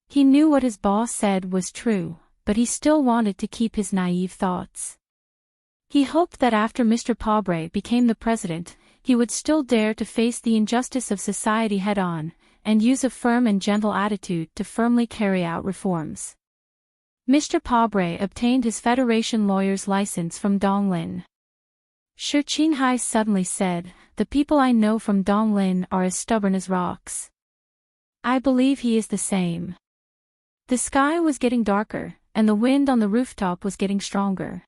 He knew what his boss said was true, but he still wanted to keep his naive thoughts. He hoped that after Mr. Paubrey became the president, he would still dare to face the injustice of society head-on, and use a firm and gentle attitude to firmly carry out reforms. Mr. Paubrey obtained his Federation lawyer's license from Donglin. Shi Qinghai suddenly said, "The people I know from Donglin are as stubborn as rocks. I believe he is the same." The sky was getting darker, and the wind on the rooftop was getting stronger.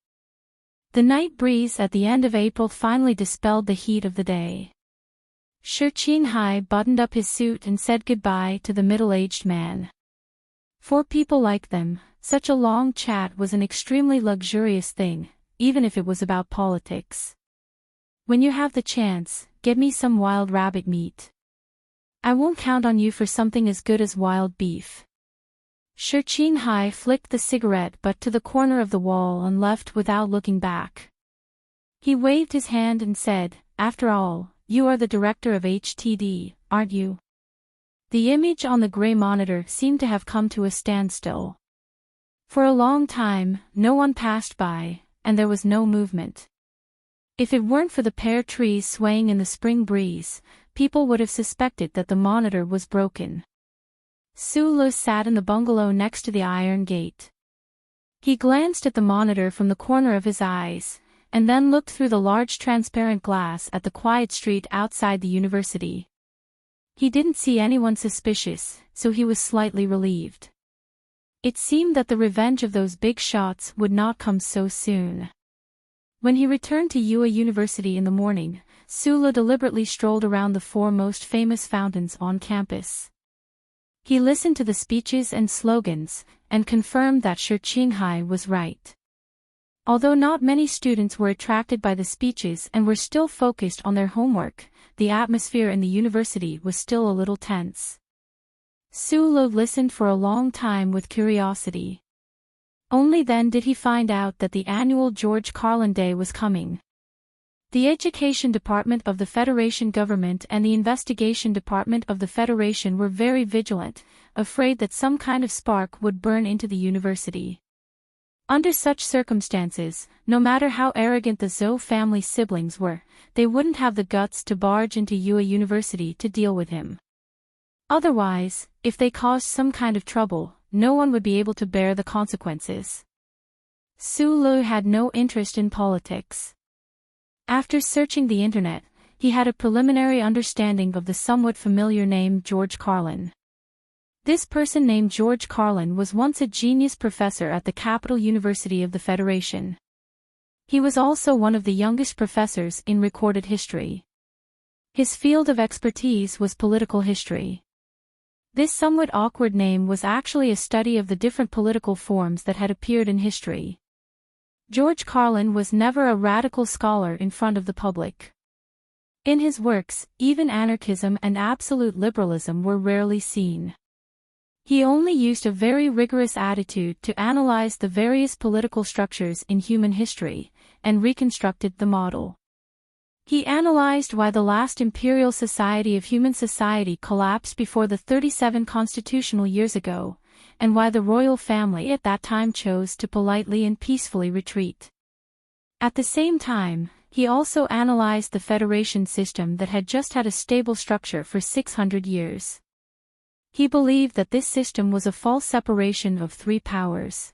The night breeze at the end of April finally dispelled the heat of the day. Shi Qinghai buttoned up his suit and said goodbye to the middle-aged man. For people like them, such a long chat was an extremely luxurious thing, even if it was about politics. "When you have the chance, get me some wild rabbit meat. I won't count on you for something as good as wild beef." Shi Qinghai flicked the cigarette butt to the corner of the wall and left without looking back. He waved his hand and said, "After all, you are the director of HTD, aren't you?" The image on the gray monitor seemed to have come to a standstill. For a long time, no one passed by, and there was no movement. If it weren't for the pear trees swaying in the spring breeze, people would have suspected that the monitor was broken. Sulu sat in the bungalow next to the iron gate. He glanced at the monitor from the corner of his eyes, and then looked through the large transparent glass at the quiet street outside the university. He didn't see anyone suspicious, so he was slightly relieved. It seemed that the revenge of those big shots would not come so soon. When he returned to UA University in the morning, Sulu deliberately strolled around the four most famous fountains on campus. He listened to the speeches and slogans, and confirmed that Shi Qinghai was right. Although not many students were attracted by the speeches and were still focused on their homework, the atmosphere in the university was still a little tense. Sulu listened for a long time with curiosity. Only then did he find out that the annual George Carlin Day was coming. The Education Department of the Federation government and the Investigation Department of the Federation were very vigilant, afraid that some kind of spark would burn into the university. Under such circumstances, no matter how arrogant the Zhou family siblings were, they wouldn't have the guts to barge into UA University to deal with him. Otherwise, if they caused some kind of trouble, no one would be able to bear the consequences. Sulu had no interest in politics. After searching the internet, he had a preliminary understanding of the somewhat familiar name George Carlin. This person named George Carlin was once a genius professor at the Capital University of the Federation. He was also one of the youngest professors in recorded history. His field of expertise was political history. This somewhat awkward name was actually a study of the different political forms that had appeared in history. George Carlin was never a radical scholar in front of the public. In his works, even anarchism and absolute liberalism were rarely seen. He only used a very rigorous attitude to analyze the various political structures in human history, and reconstructed the model. He analyzed why the last imperial society of human society collapsed before the 37 constitutional years ago, and why the royal family at that time chose to politely and peacefully retreat. At the same time, he also analyzed the federation system that had just had a stable structure for 600 years. He believed that this system was a false separation of three powers.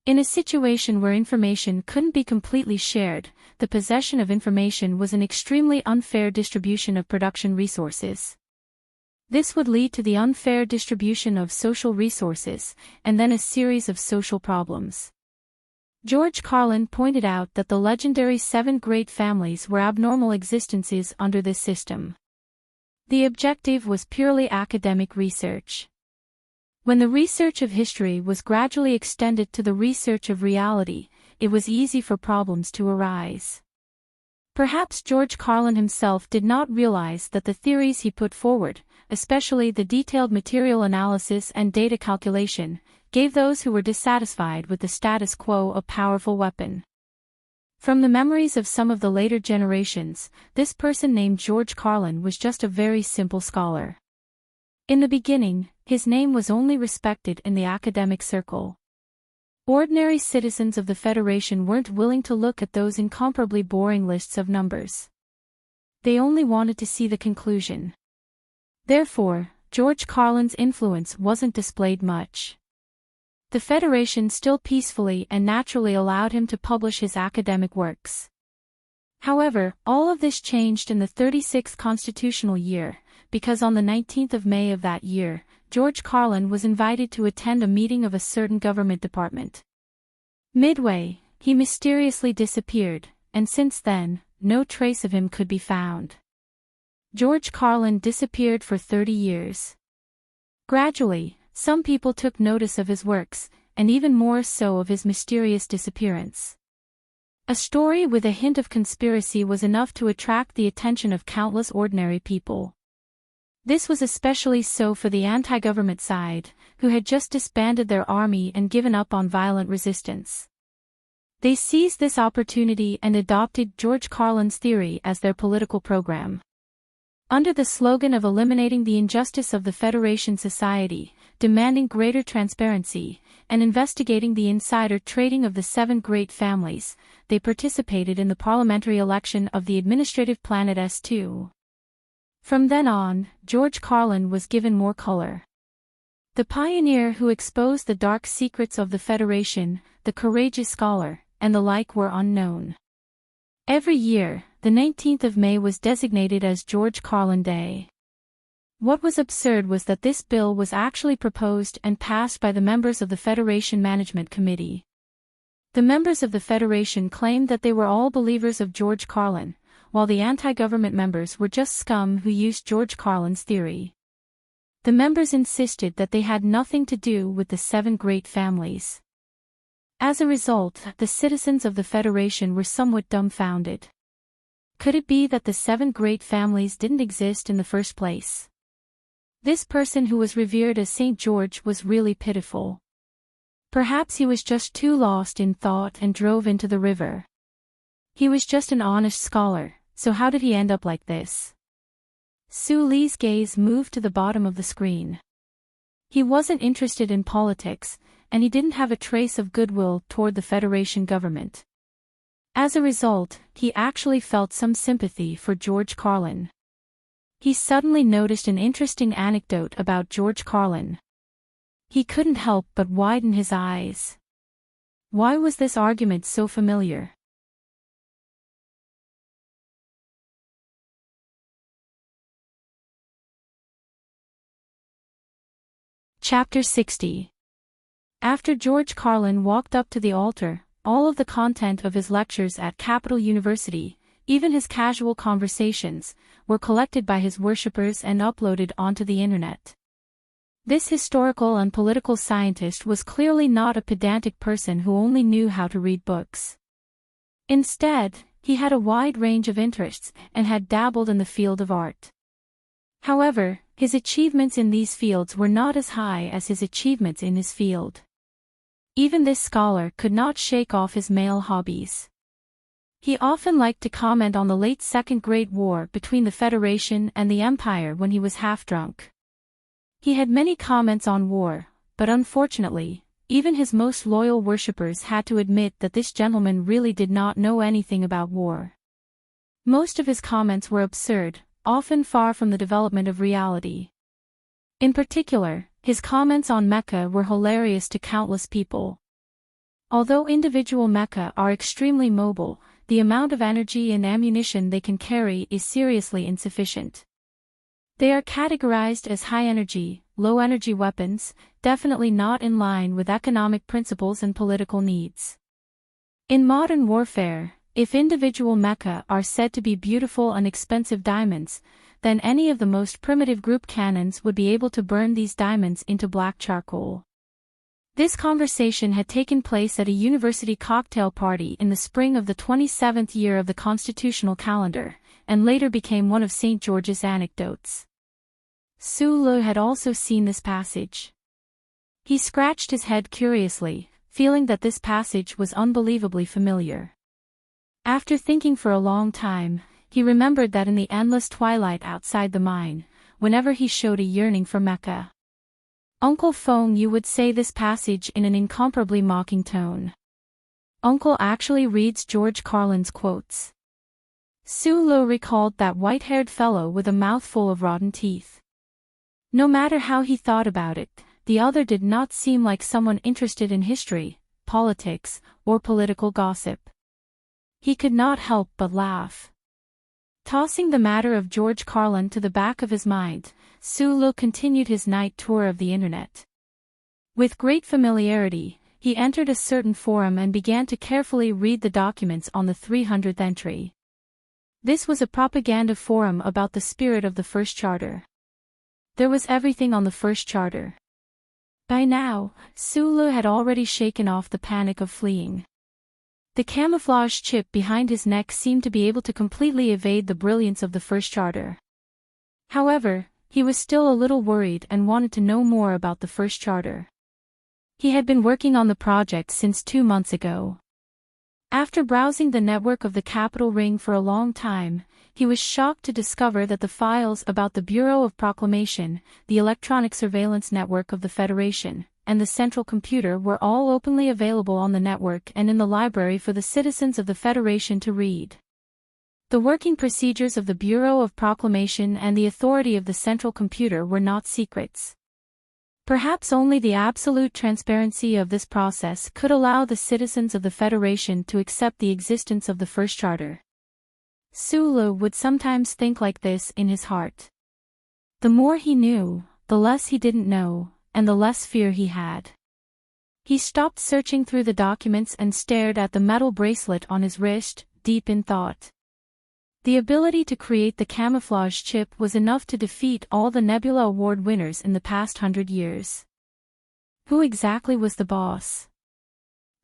In a situation where information couldn't be completely shared, the possession of information was an extremely unfair distribution of production resources. This would lead to the unfair distribution of social resources, and then a series of social problems. George Carlin pointed out that the legendary 7 great families were abnormal existences under this system. The objective was purely academic research. When the research of history was gradually extended to the research of reality, it was easy for problems to arise. Perhaps George Carlin himself did not realize that the theories he put forward, especially the detailed material analysis and data calculation, gave those who were dissatisfied with the status quo a powerful weapon. From the memories of some of the later generations, this person named George Carlin was just a very simple scholar. In the beginning, his name was only respected in the academic circle. Ordinary citizens of the Federation weren't willing to look at those incomparably boring lists of numbers. They only wanted to see the conclusion. Therefore, George Carlin's influence wasn't displayed much. The Federation still peacefully and naturally allowed him to publish his academic works. However, all of this changed in the 36th constitutional year, because on the 19th of May of that year, George Carlin was invited to attend a meeting of a certain government department. Midway, he mysteriously disappeared, and since then, no trace of him could be found. George Carlin disappeared for 30 years. Gradually, some people took notice of his works, and even more so of his mysterious disappearance. A story with a hint of conspiracy was enough to attract the attention of countless ordinary people. This was especially so for the anti-government side, who had just disbanded their army and given up on violent resistance. They seized this opportunity and adopted George Carlin's theory as their political program. Under the slogan of eliminating the injustice of the Federation society, demanding greater transparency, and investigating the insider trading of the 7 great families, they participated in the parliamentary election of the administrative planet S2. From then on, George Carlin was given more color. The pioneer who exposed the dark secrets of the Federation, the courageous scholar, and the like were unknown. Every year, the 19th of May was designated as George Carlin Day. What was absurd was that this bill was actually proposed and passed by the members of the Federation Management Committee. The members of the Federation claimed that they were all believers of George Carlin, while the anti-government members were just scum who used George Carlin's theory. The members insisted that they had nothing to do with the 7 great families. As a result, the citizens of the Federation were somewhat dumbfounded. Could it be that the 7 great families didn't exist in the first place? This person who was revered as St. George was really pitiful. Perhaps he was just too lost in thought and drove into the river. He was just an honest scholar, so how did he end up like this? Sue Lee's gaze moved to the bottom of the screen. He wasn't interested in politics, and he didn't have a trace of goodwill toward the Federation government. As a result, he actually felt some sympathy for George Carlin. He suddenly noticed an interesting anecdote about George Carlin. He couldn't help but widen his eyes. Why was this argument so familiar? Chapter 60. After George Carlin walked up to the altar, all of the content of his lectures at Capital University, even his casual conversations, were collected by his worshippers and uploaded onto the internet. This historical and political scientist was clearly not a pedantic person who only knew how to read books. Instead, he had a wide range of interests and had dabbled in the field of art. However, his achievements in these fields were not as high as his achievements in his field. Even this scholar could not shake off his male hobbies. He often liked to comment on the late Second Great War between the Federation and the Empire when he was half drunk. He had many comments on war, but unfortunately, even his most loyal worshippers had to admit that this gentleman really did not know anything about war. Most of his comments were absurd, often far from the development of reality. In particular, his comments on mecha were hilarious to countless people. Although individual mecha are extremely mobile, the amount of energy and ammunition they can carry is seriously insufficient. They are categorized as high-energy, low-energy weapons, definitely not in line with economic principles and political needs. In modern warfare, if individual mecha are said to be beautiful and expensive diamonds, then any of the most primitive group cannons would be able to burn these diamonds into black charcoal. This conversation had taken place at a university cocktail party in the spring of the 27th year of the constitutional calendar, and later became one of St. George's anecdotes. Su-Lu had also seen this passage. He scratched his head curiously, feeling that this passage was unbelievably familiar. After thinking for a long time, he remembered that in the endless twilight outside the mine, whenever he showed a yearning for Mecca, Uncle Feng Yu would say this passage in an incomparably mocking tone. Uncle actually reads George Carlin's quotes. Su-Lu recalled that white-haired fellow with a mouthful of rotten teeth. No matter how he thought about it, the other did not seem like someone interested in history, politics, or political gossip. He could not help but laugh. Tossing the matter of George Carlin to the back of his mind, Su-Lu continued his night tour of the internet. With great familiarity, he entered a certain forum and began to carefully read the documents on the 300th entry. This was a propaganda forum about the spirit of the first charter. There was everything on the first charter. By now, Su-Lu had already shaken off the panic of fleeing. The camouflage chip behind his neck seemed to be able to completely evade the brilliance of the first charter. However, he was still a little worried and wanted to know more about the first charter. He had been working on the project since 2 months ago. After browsing the network of the Capital Ring for a long time, he was shocked to discover that the files about the Bureau of Proclamation, the electronic surveillance network of the Federation, and the central computer were all openly available on the network and in the library for the citizens of the Federation to read. The working procedures of the Bureau of Proclamation and the authority of the central computer were not secrets. Perhaps only the absolute transparency of this process could allow the citizens of the Federation to accept the existence of the first charter. Su-Lu would sometimes think like this in his heart. The more he knew, the less he didn't know, and the less fear he had. He stopped searching through the documents and stared at the metal bracelet on his wrist, deep in thought. The ability to create the camouflage chip was enough to defeat all the Nebula Award winners in the past 100 years. Who exactly was the boss?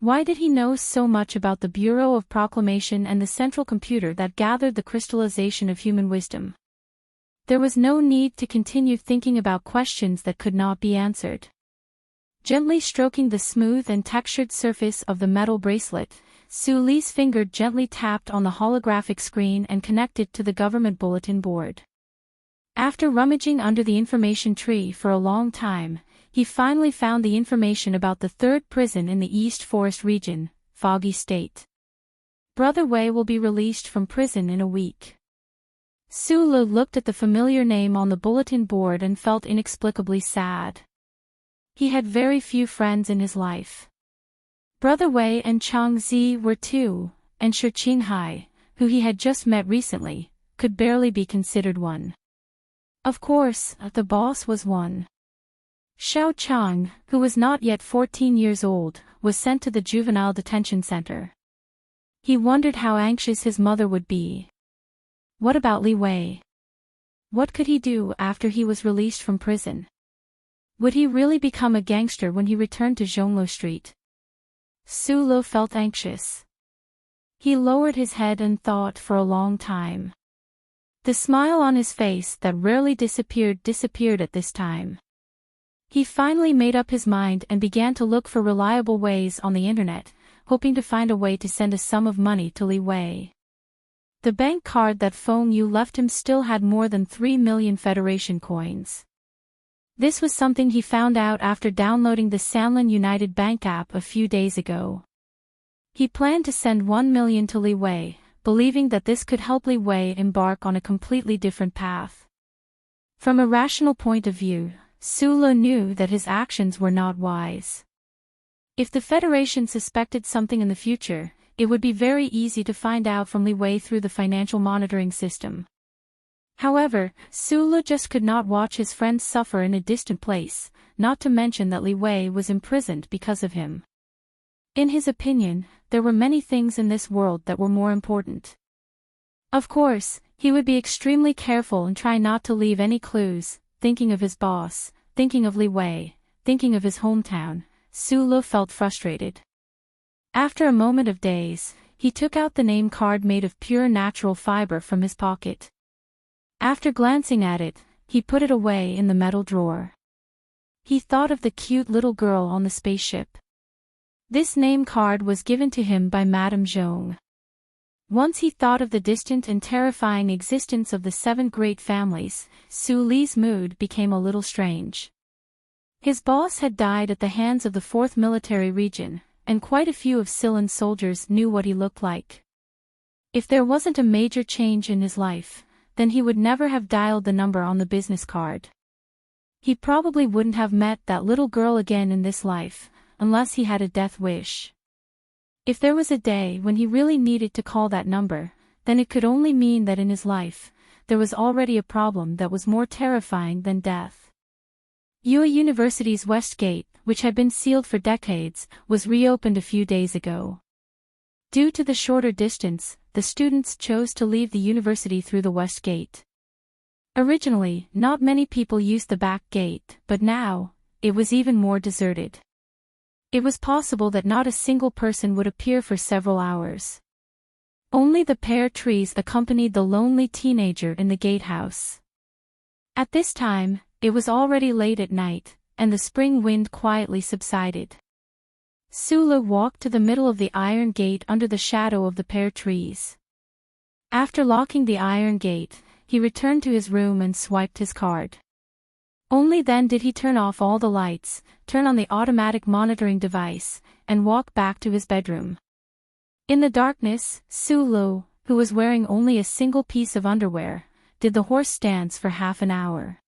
Why did he know so much about the Bureau of Proclamation and the central computer that gathered the crystallization of human wisdom? There was no need to continue thinking about questions that could not be answered. Gently stroking the smooth and textured surface of the metal bracelet, Su-Li's finger gently tapped on the holographic screen and connected to the government bulletin board. After rummaging under the information tree for a long time, he finally found the information about the third prison in the East Forest region, Foggy State. Brother Wei will be released from prison in a week. Su-Lu looked at the familiar name on the bulletin board and felt inexplicably sad. He had very few friends in his life. Brother Wei and Chang Zi were 2, and Shi Qinghai, who he had just met recently, could barely be considered 1. Of course, the boss was 1. Xiao Chang, who was not yet 14 years old, was sent to the juvenile detention center. He wondered how anxious his mother would be. What about Li Wei? What could he do after he was released from prison? Would he really become a gangster when he returned to Zhongluo Street? Su-Lu felt anxious. He lowered his head and thought for a long time. The smile on his face that rarely disappeared at this time. He finally made up his mind and began to look for reliable ways on the internet, hoping to find a way to send a sum of money to Li Wei. The bank card that Feng Yu left him still had more than 3 million Federation coins. This was something he found out after downloading the Sanlin United Bank app a few days ago. He planned to send 1 million to Li Wei, believing that this could help Li Wei embark on a completely different path. From a rational point of view, Su-Lu knew that his actions were not wise. If the Federation suspected something in the future, it would be very easy to find out from Li Wei through the financial monitoring system. However, Su-Lu just could not watch his friends suffer in a distant place, not to mention that Li Wei was imprisoned because of him. In his opinion, there were many things in this world that were more important. Of course, He would be extremely careful and try not to leave any clues, thinking of his boss, thinking of Li Wei, thinking of his hometown. Su Lu felt frustrated. After a moment of daze, he took out the name card made of pure natural fiber from his pocket. After glancing at it, he put it away in the metal drawer. He thought of the cute little girl on the spaceship. This name card was given to him by Madame Zhong. Once he thought of the distant and terrifying existence of the 7 great families, Su Li's mood became a little strange. His boss had died at the hands of the 4th Military Region, and quite a few of Silan's soldiers knew what he looked like. If there wasn't a major change in his life, then he would never have dialed the number on the business card. He probably wouldn't have met that little girl again in this life, unless he had a death wish. If there was a day when he really needed to call that number, then it could only mean that in his life, there was already a problem that was more terrifying than death. Yue University's West Gate, which had been sealed for decades, was reopened a few days ago. Due to the shorter distance, the students chose to leave the university through the West Gate. Originally, not many people used the back gate, but now, it was even more deserted. It was possible that not a single person would appear for several hours. Only the pear trees accompanied the lonely teenager in the gatehouse. At this time, it was already late at night, and the spring wind quietly subsided. Su Lu walked to the middle of the iron gate under the shadow of the pear trees. After locking the iron gate, he returned to his room and swiped his card. Only then did he turn off all the lights, turn on the automatic monitoring device, and walk back to his bedroom. In the darkness, Su Lu, who was wearing only a single piece of underwear, did the horse stance for half an hour.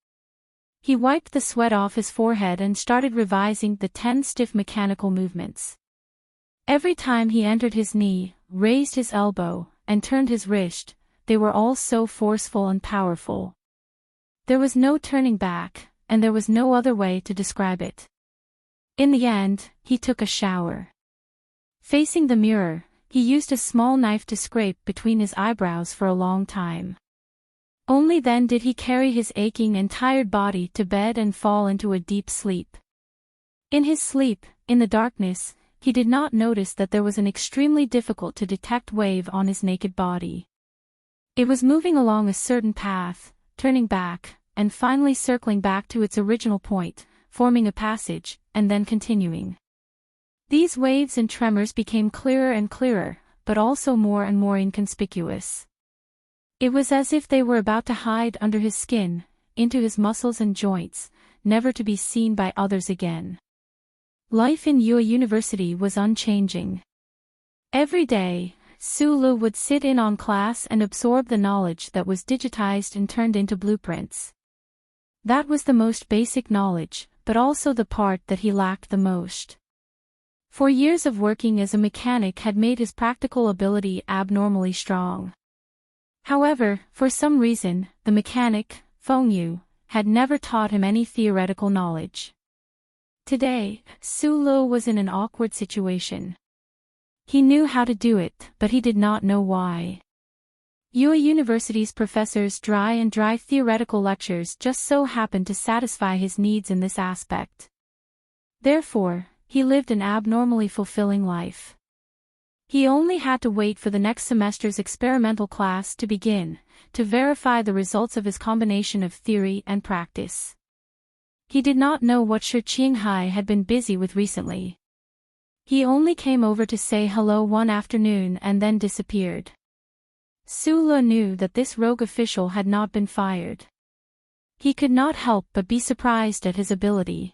He wiped the sweat off his forehead and started revising the 10 stiff mechanical movements. Every time he entered his knee, raised his elbow, and turned his wrist, they were all so forceful and powerful. There was no turning back, and there was no other way to describe it. In the end, he took a shower. Facing the mirror, he used a small knife to scrape between his eyebrows for a long time. Only then did he carry his aching and tired body to bed and fall into a deep sleep. In his sleep, in the darkness, he did not notice that there was an extremely difficult to detect wave on his naked body. It was moving along a certain path, turning back, and finally circling back to its original point, forming a passage, and then continuing. These waves and tremors became clearer and clearer, but also more and more inconspicuous. It was as if they were about to hide under his skin, into his muscles and joints, never to be seen by others again. Life in Yue University was unchanging. Every day, Su Lu would sit in on class and absorb the knowledge that was digitized and turned into blueprints. That was the most basic knowledge, but also the part that he lacked the most. 4 years of working as a mechanic had made his practical ability abnormally strong. However, for some reason, the mechanic, Feng Yu, had never taught him any theoretical knowledge. Today, Su Lu was in an awkward situation. He knew how to do it, but he did not know why. Yue University's professors' dry theoretical lectures just so happened to satisfy his needs in this aspect. Therefore, he lived an abnormally fulfilling life. He only had to wait for the next semester's experimental class to begin, to verify the results of his combination of theory and practice. He did not know what Shi Qinghai had been busy with recently. He only came over to say hello one afternoon and then disappeared. Su Lu knew that this rogue official had not been fired. He could not help but be surprised at his ability.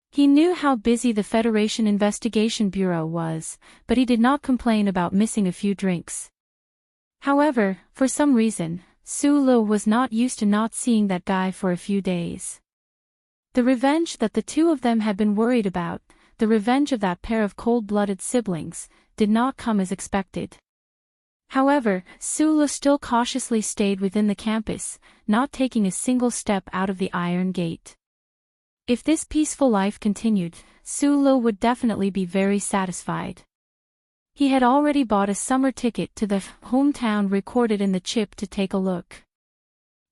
He knew how busy the Federation Investigation Bureau was, but he did not complain about missing a few drinks. However, for some reason, Su Lu was not used to not seeing that guy for a few days. The revenge that the two of them had been worried about, the revenge of that pair of cold-blooded siblings, did not come as expected. However, Su Lu still cautiously stayed within the campus, not taking a single step out of the iron gate. If this peaceful life continued, Su Lu would definitely be very satisfied. He had already bought a summer ticket to the hometown recorded in the chip to take a look.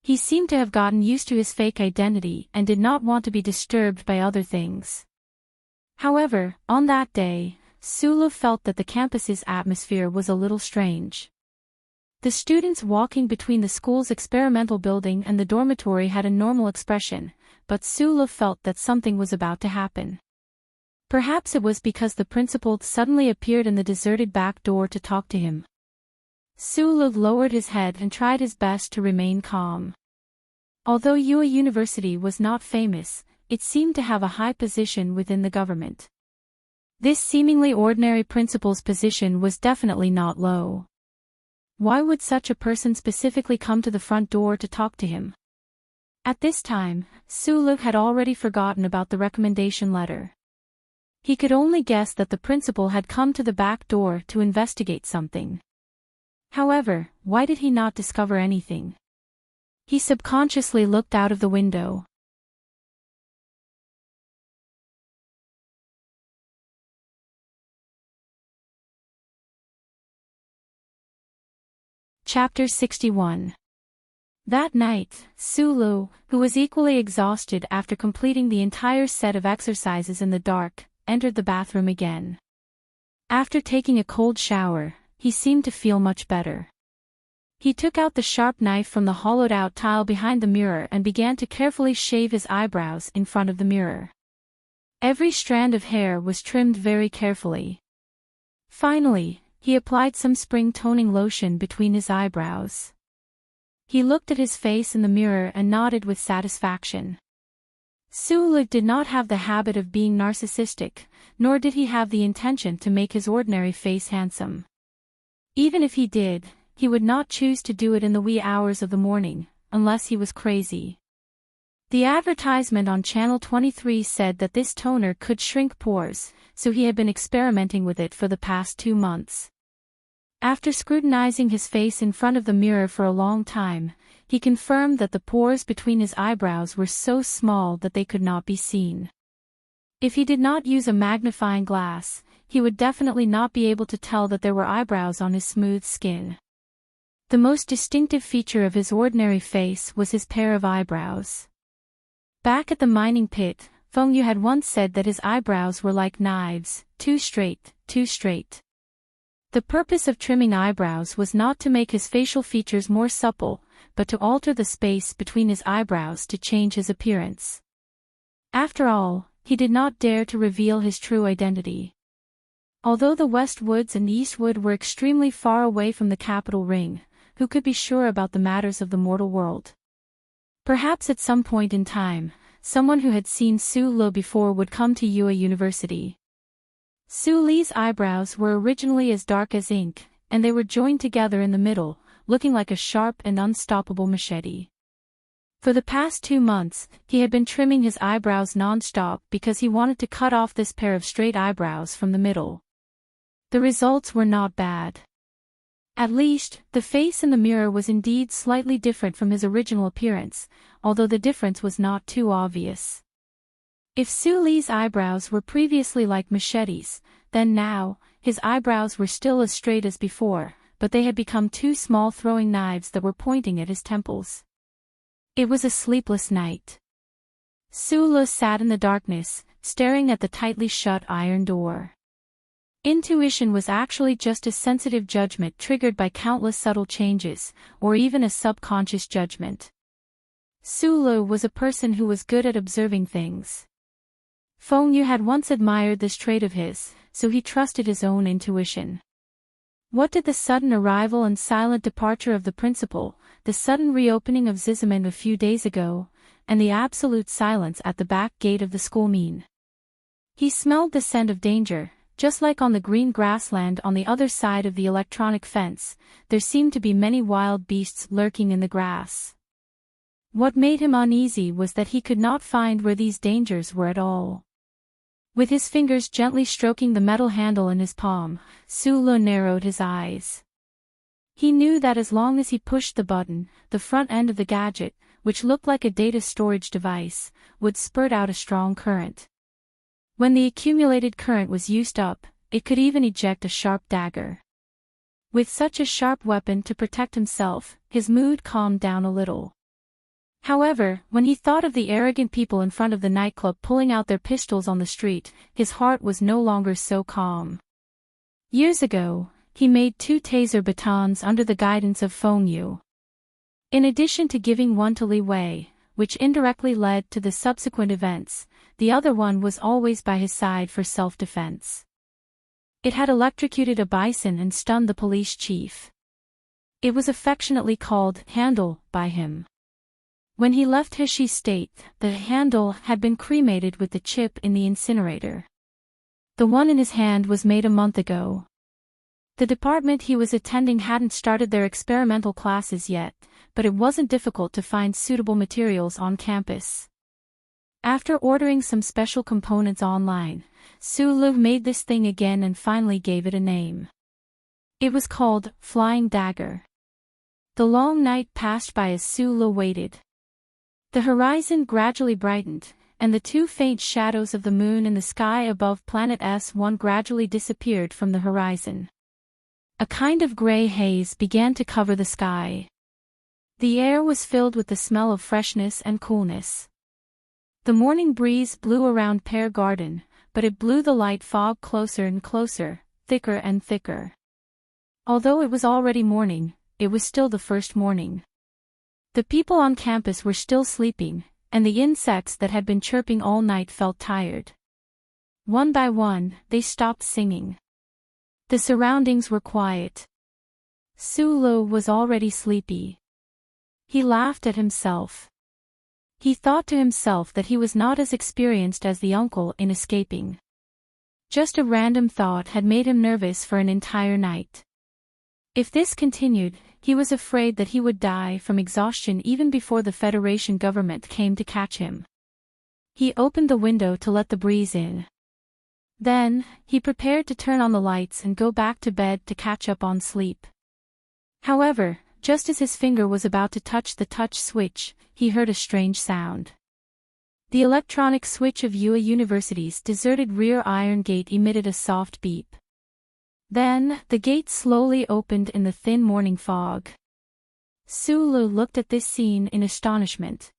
He seemed to have gotten used to his fake identity and did not want to be disturbed by other things. However, on that day, Sulu felt that the campus's atmosphere was a little strange. The students walking between the school's experimental building and the dormitory had a normal expression, but Sulu felt that something was about to happen. Perhaps it was because the principal suddenly appeared in the deserted back door to talk to him. Sulu lowered his head and tried his best to remain calm. Although Yue University was not famous, it seemed to have a high position within the government. This seemingly ordinary principal's position was definitely not low. Why would such a person specifically come to the front door to talk to him? At this time, Sulu had already forgotten about the recommendation letter. He could only guess that the principal had come to the back door to investigate something. However, why did he not discover anything? He subconsciously looked out of the window. Chapter 61. That night, Sulu, who was equally exhausted after completing the entire set of exercises in the dark, entered the bathroom again. After taking a cold shower, he seemed to feel much better. He took out the sharp knife from the hollowed-out tile behind the mirror and began to carefully shave his eyebrows in front of the mirror. Every strand of hair was trimmed very carefully. Finally, he applied some spring toning lotion between his eyebrows. He looked at his face in the mirror and nodded with satisfaction. Sulu did not have the habit of being narcissistic, nor did he have the intention to make his ordinary face handsome. Even if he did, he would not choose to do it in the wee hours of the morning, unless he was crazy. The advertisement on Channel 23 said that this toner could shrink pores, so he had been experimenting with it for the past 2 months. After scrutinizing his face in front of the mirror for a long time, he confirmed that the pores between his eyebrows were so small that they could not be seen. If he did not use a magnifying glass, he would definitely not be able to tell that there were eyebrows on his smooth skin. The most distinctive feature of his ordinary face was his pair of eyebrows. Back at the mining pit, Feng Yu had once said that his eyebrows were like knives, too straight, too straight. The purpose of trimming eyebrows was not to make his facial features more supple, but to alter the space between his eyebrows to change his appearance. After all, he did not dare to reveal his true identity. Although the Westwoods and Eastwood were extremely far away from the capital ring, who could be sure about the matters of the mortal world? Perhaps at some point in time, someone who had seen Su Lu before would come to Yue University. Su Li's eyebrows were originally as dark as ink, and they were joined together in the middle, looking like a sharp and unstoppable machete. For the past 2 months, he had been trimming his eyebrows non-stop because he wanted to cut off this pair of straight eyebrows from the middle. The results were not bad. At least, the face in the mirror was indeed slightly different from his original appearance, although the difference was not too obvious. If Su Li's eyebrows were previously like machetes, then now, his eyebrows were still as straight as before, but they had become 2 small throwing knives that were pointing at his temples. It was a sleepless night. Su Lu sat in the darkness, staring at the tightly shut iron door. Intuition was actually just a sensitive judgment triggered by countless subtle changes, or even a subconscious judgment. Sulu was a person who was good at observing things. Feng Yu had once admired this trait of his, so he trusted his own intuition. What did the sudden arrival and silent departure of the principal, the sudden reopening of Zizaman a few days ago, and the absolute silence at the back gate of the school mean? He smelled the scent of danger. Just like on the green grassland on the other side of the electronic fence, there seemed to be many wild beasts lurking in the grass. What made him uneasy was that he could not find where these dangers were at all. With his fingers gently stroking the metal handle in his palm, Su Lu narrowed his eyes. He knew that as long as he pushed the button, the front end of the gadget, which looked like a data storage device, would spurt out a strong current. When the accumulated current was used up, it could even eject a sharp dagger. With such a sharp weapon to protect himself, his mood calmed down a little. However, when he thought of the arrogant people in front of the nightclub pulling out their pistols on the street, his heart was no longer so calm. Years ago, he made 2 taser batons under the guidance of Feng Yu. In addition to giving one to Li Wei, which indirectly led to the subsequent events, the other one was always by his side for self-defense. It had electrocuted a bison and stunned the police chief. It was affectionately called Handle by him. When he left Hishi State, the handle had been cremated with the chip in the incinerator. The one in his hand was made a month ago. The department he was attending hadn't started their experimental classes yet, but it wasn't difficult to find suitable materials on campus. After ordering some special components online, Su Lu made this thing again and finally gave it a name. It was called Flying Dagger. The long night passed by as Su Lu waited. The horizon gradually brightened, and the 2 faint shadows of the moon in the sky above planet S1 gradually disappeared from the horizon. A kind of gray haze began to cover the sky. The air was filled with the smell of freshness and coolness. The morning breeze blew around Pear Garden, but it blew the light fog closer and closer, thicker and thicker. Although it was already morning, it was still the first morning. The people on campus were still sleeping, and the insects that had been chirping all night felt tired. One by one, they stopped singing. The surroundings were quiet. Su Lu was already sleepy. He laughed at himself. He thought to himself that he was not as experienced as the uncle in escaping. Just a random thought had made him nervous for an entire night. If this continued, he was afraid that he would die from exhaustion even before the Federation government came to catch him. He opened the window to let the breeze in. Then, he prepared to turn on the lights and go back to bed to catch up on sleep. However, just as his finger was about to touch the touch switch, he heard a strange sound. The electronic switch of Yue University's deserted rear iron gate emitted a soft beep. Then, the gate slowly opened in the thin morning fog. Su Lu looked at this scene in astonishment.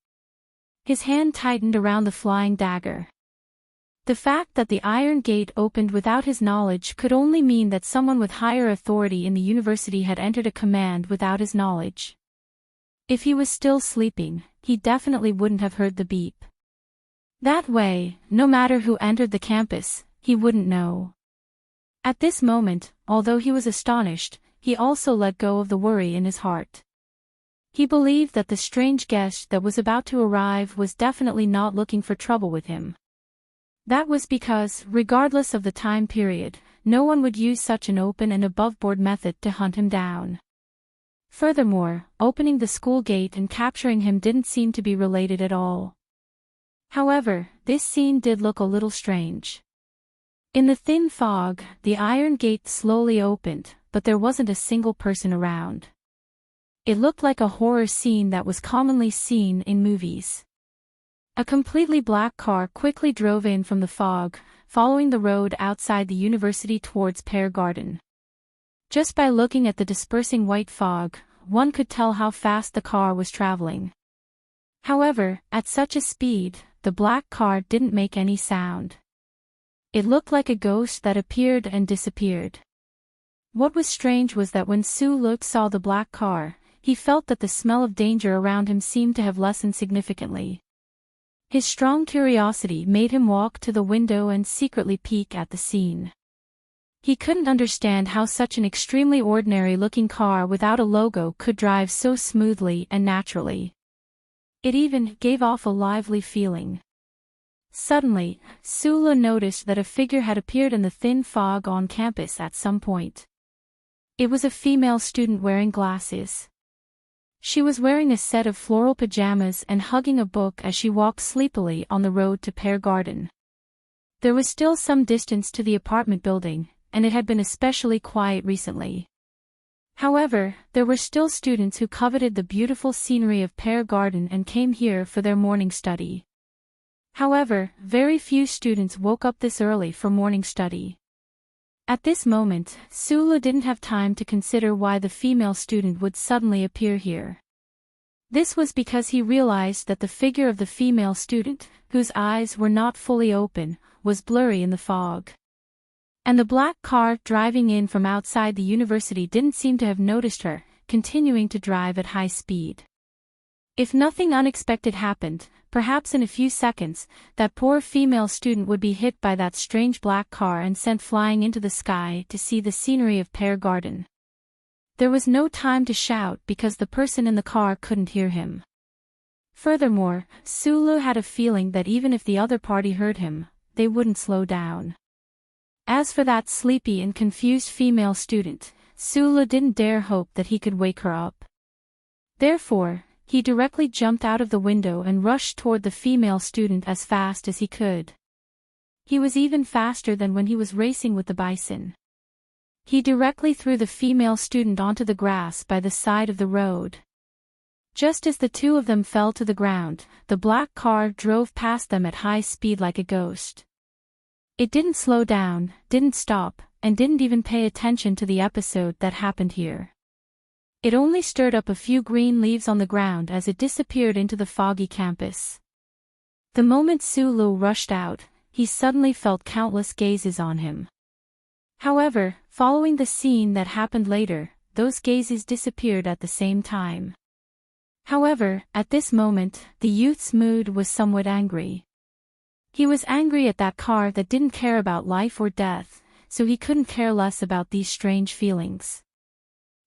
His hand tightened around the flying dagger. The fact that the iron gate opened without his knowledge could only mean that someone with higher authority in the university had entered a command without his knowledge. If he was still sleeping, he definitely wouldn't have heard the beep. That way, no matter who entered the campus, he wouldn't know. At this moment, although he was astonished, he also let go of the worry in his heart. He believed that the strange guest that was about to arrive was definitely not looking for trouble with him. That was because, regardless of the time period, no one would use such an open and above-board method to hunt him down. Furthermore, opening the school gate and capturing him didn't seem to be related at all. However, this scene did look a little strange. In the thin fog, the iron gate slowly opened, but there wasn't a single person around. It looked like a horror scene that was commonly seen in movies. A completely black car quickly drove in from the fog, following the road outside the university towards Pear Garden. Just by looking at the dispersing white fog, one could tell how fast the car was traveling. However, at such a speed, the black car didn't make any sound. It looked like a ghost that appeared and disappeared. What was strange was that when Su Lu saw the black car, he felt that the smell of danger around him seemed to have lessened significantly. His strong curiosity made him walk to the window and secretly peek at the scene. He couldn't understand how such an extremely ordinary-looking car without a logo could drive so smoothly and naturally. It even gave off a lively feeling. Suddenly, Su Lu noticed that a figure had appeared in the thin fog on campus at some point. It was a female student wearing glasses. She was wearing a set of floral pajamas and hugging a book as she walked sleepily on the road to Pear Garden. There was still some distance to the apartment building, and it had been especially quiet recently. However, there were still students who coveted the beautiful scenery of Pear Garden and came here for their morning study. However, very few students woke up this early for morning study. At this moment, Sulu didn't have time to consider why the female student would suddenly appear here. This was because he realized that the figure of the female student, whose eyes were not fully open, was blurry in the fog. And the black car driving in from outside the university didn't seem to have noticed her, continuing to drive at high speed. If nothing unexpected happened, perhaps in a few seconds, that poor female student would be hit by that strange black car and sent flying into the sky to see the scenery of Pear Garden. There was no time to shout because the person in the car couldn't hear him. Furthermore, Sulu had a feeling that even if the other party heard him, they wouldn't slow down. As for that sleepy and confused female student, Sulu didn't dare hope that he could wake her up. Therefore, he directly jumped out of the window and rushed toward the female student as fast as he could. He was even faster than when he was racing with the bison. He directly threw the female student onto the grass by the side of the road. Just as the two of them fell to the ground, the black car drove past them at high speed like a ghost. It didn't slow down, didn't stop, and didn't even pay attention to the episode that happened here. It only stirred up a few green leaves on the ground as it disappeared into the foggy campus. The moment Sulu rushed out, he suddenly felt countless gazes on him. However, following the scene that happened later, those gazes disappeared at the same time. However, at this moment, the youth's mood was somewhat angry. He was angry at that car that didn't care about life or death, so he couldn't care less about these strange feelings.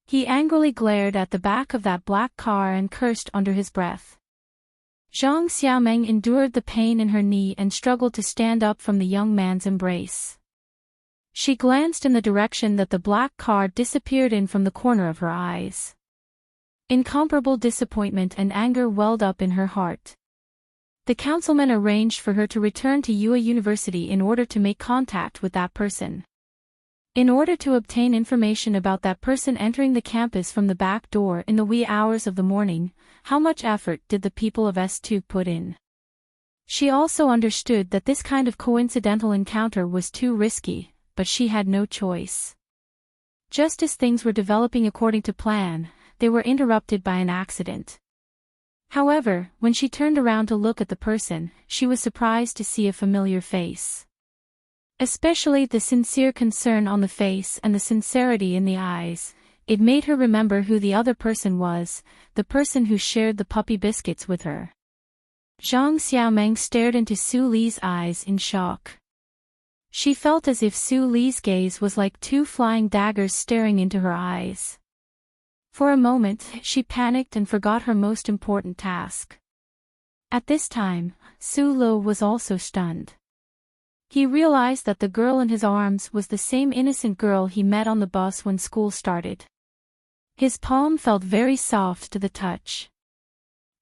He angrily glared at the back of that black car and cursed under his breath. Zhang Xiaomeng endured the pain in her knee and struggled to stand up from the young man's embrace. She glanced in the direction that the black car disappeared in from the corner of her eyes. Incomparable disappointment and anger welled up in her heart. The councilman arranged for her to return to Yue University in order to make contact with that person. In order to obtain information about that person entering the campus from the back door in the wee hours of the morning, how much effort did the people of S2 put in? She also understood that this kind of coincidental encounter was too risky, but she had no choice. Just as things were developing according to plan, they were interrupted by an accident. However, when she turned around to look at the person, she was surprised to see a familiar face. Especially the sincere concern on the face and the sincerity in the eyes, it made her remember who the other person was, the person who shared the puppy biscuits with her. Zhang Xiaomeng stared into Su Li's eyes in shock. She felt as if Su Li's gaze was like two flying daggers staring into her eyes. For a moment, she panicked and forgot her most important task. At this time, Su Lo was also stunned. He realized that the girl in his arms was the same innocent girl he met on the bus when school started. His palm felt very soft to the touch.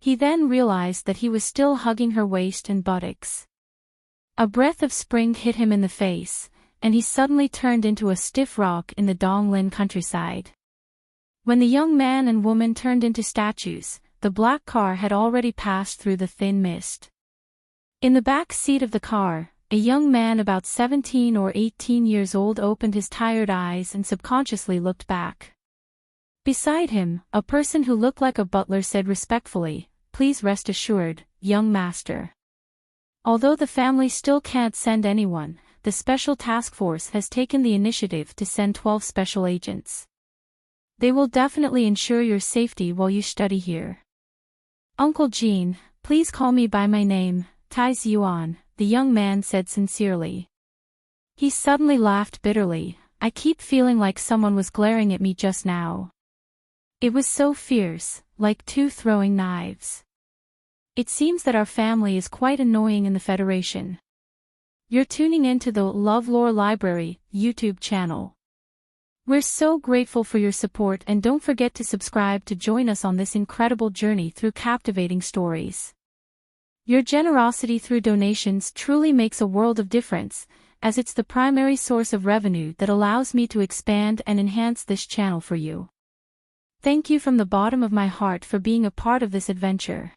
He then realized that he was still hugging her waist and buttocks. A breath of spring hit him in the face, and he suddenly turned into a stiff rock in the Donglin countryside. When the young man and woman turned into statues, the black car had already passed through the thin mist. In the back seat of the car, a young man about 17 or 18 years old opened his tired eyes and subconsciously looked back. Beside him, a person who looked like a butler said respectfully, "Please rest assured, young master. Although the family still can't send anyone, the special task force has taken the initiative to send 12 special agents. They will definitely ensure your safety while you study here. Uncle Jean, please call me by my name, Tai Yuan," the young man said sincerely. He suddenly laughed bitterly. "I keep feeling like someone was glaring at me just now. It was so fierce, like two throwing knives. It seems that our family is quite annoying in the Federation." You're tuning in to the LoveLore Library YouTube channel. We're so grateful for your support, and don't forget to subscribe to join us on this incredible journey through captivating stories. Your generosity through donations truly makes a world of difference, as it's the primary source of revenue that allows me to expand and enhance this channel for you. Thank you from the bottom of my heart for being a part of this adventure.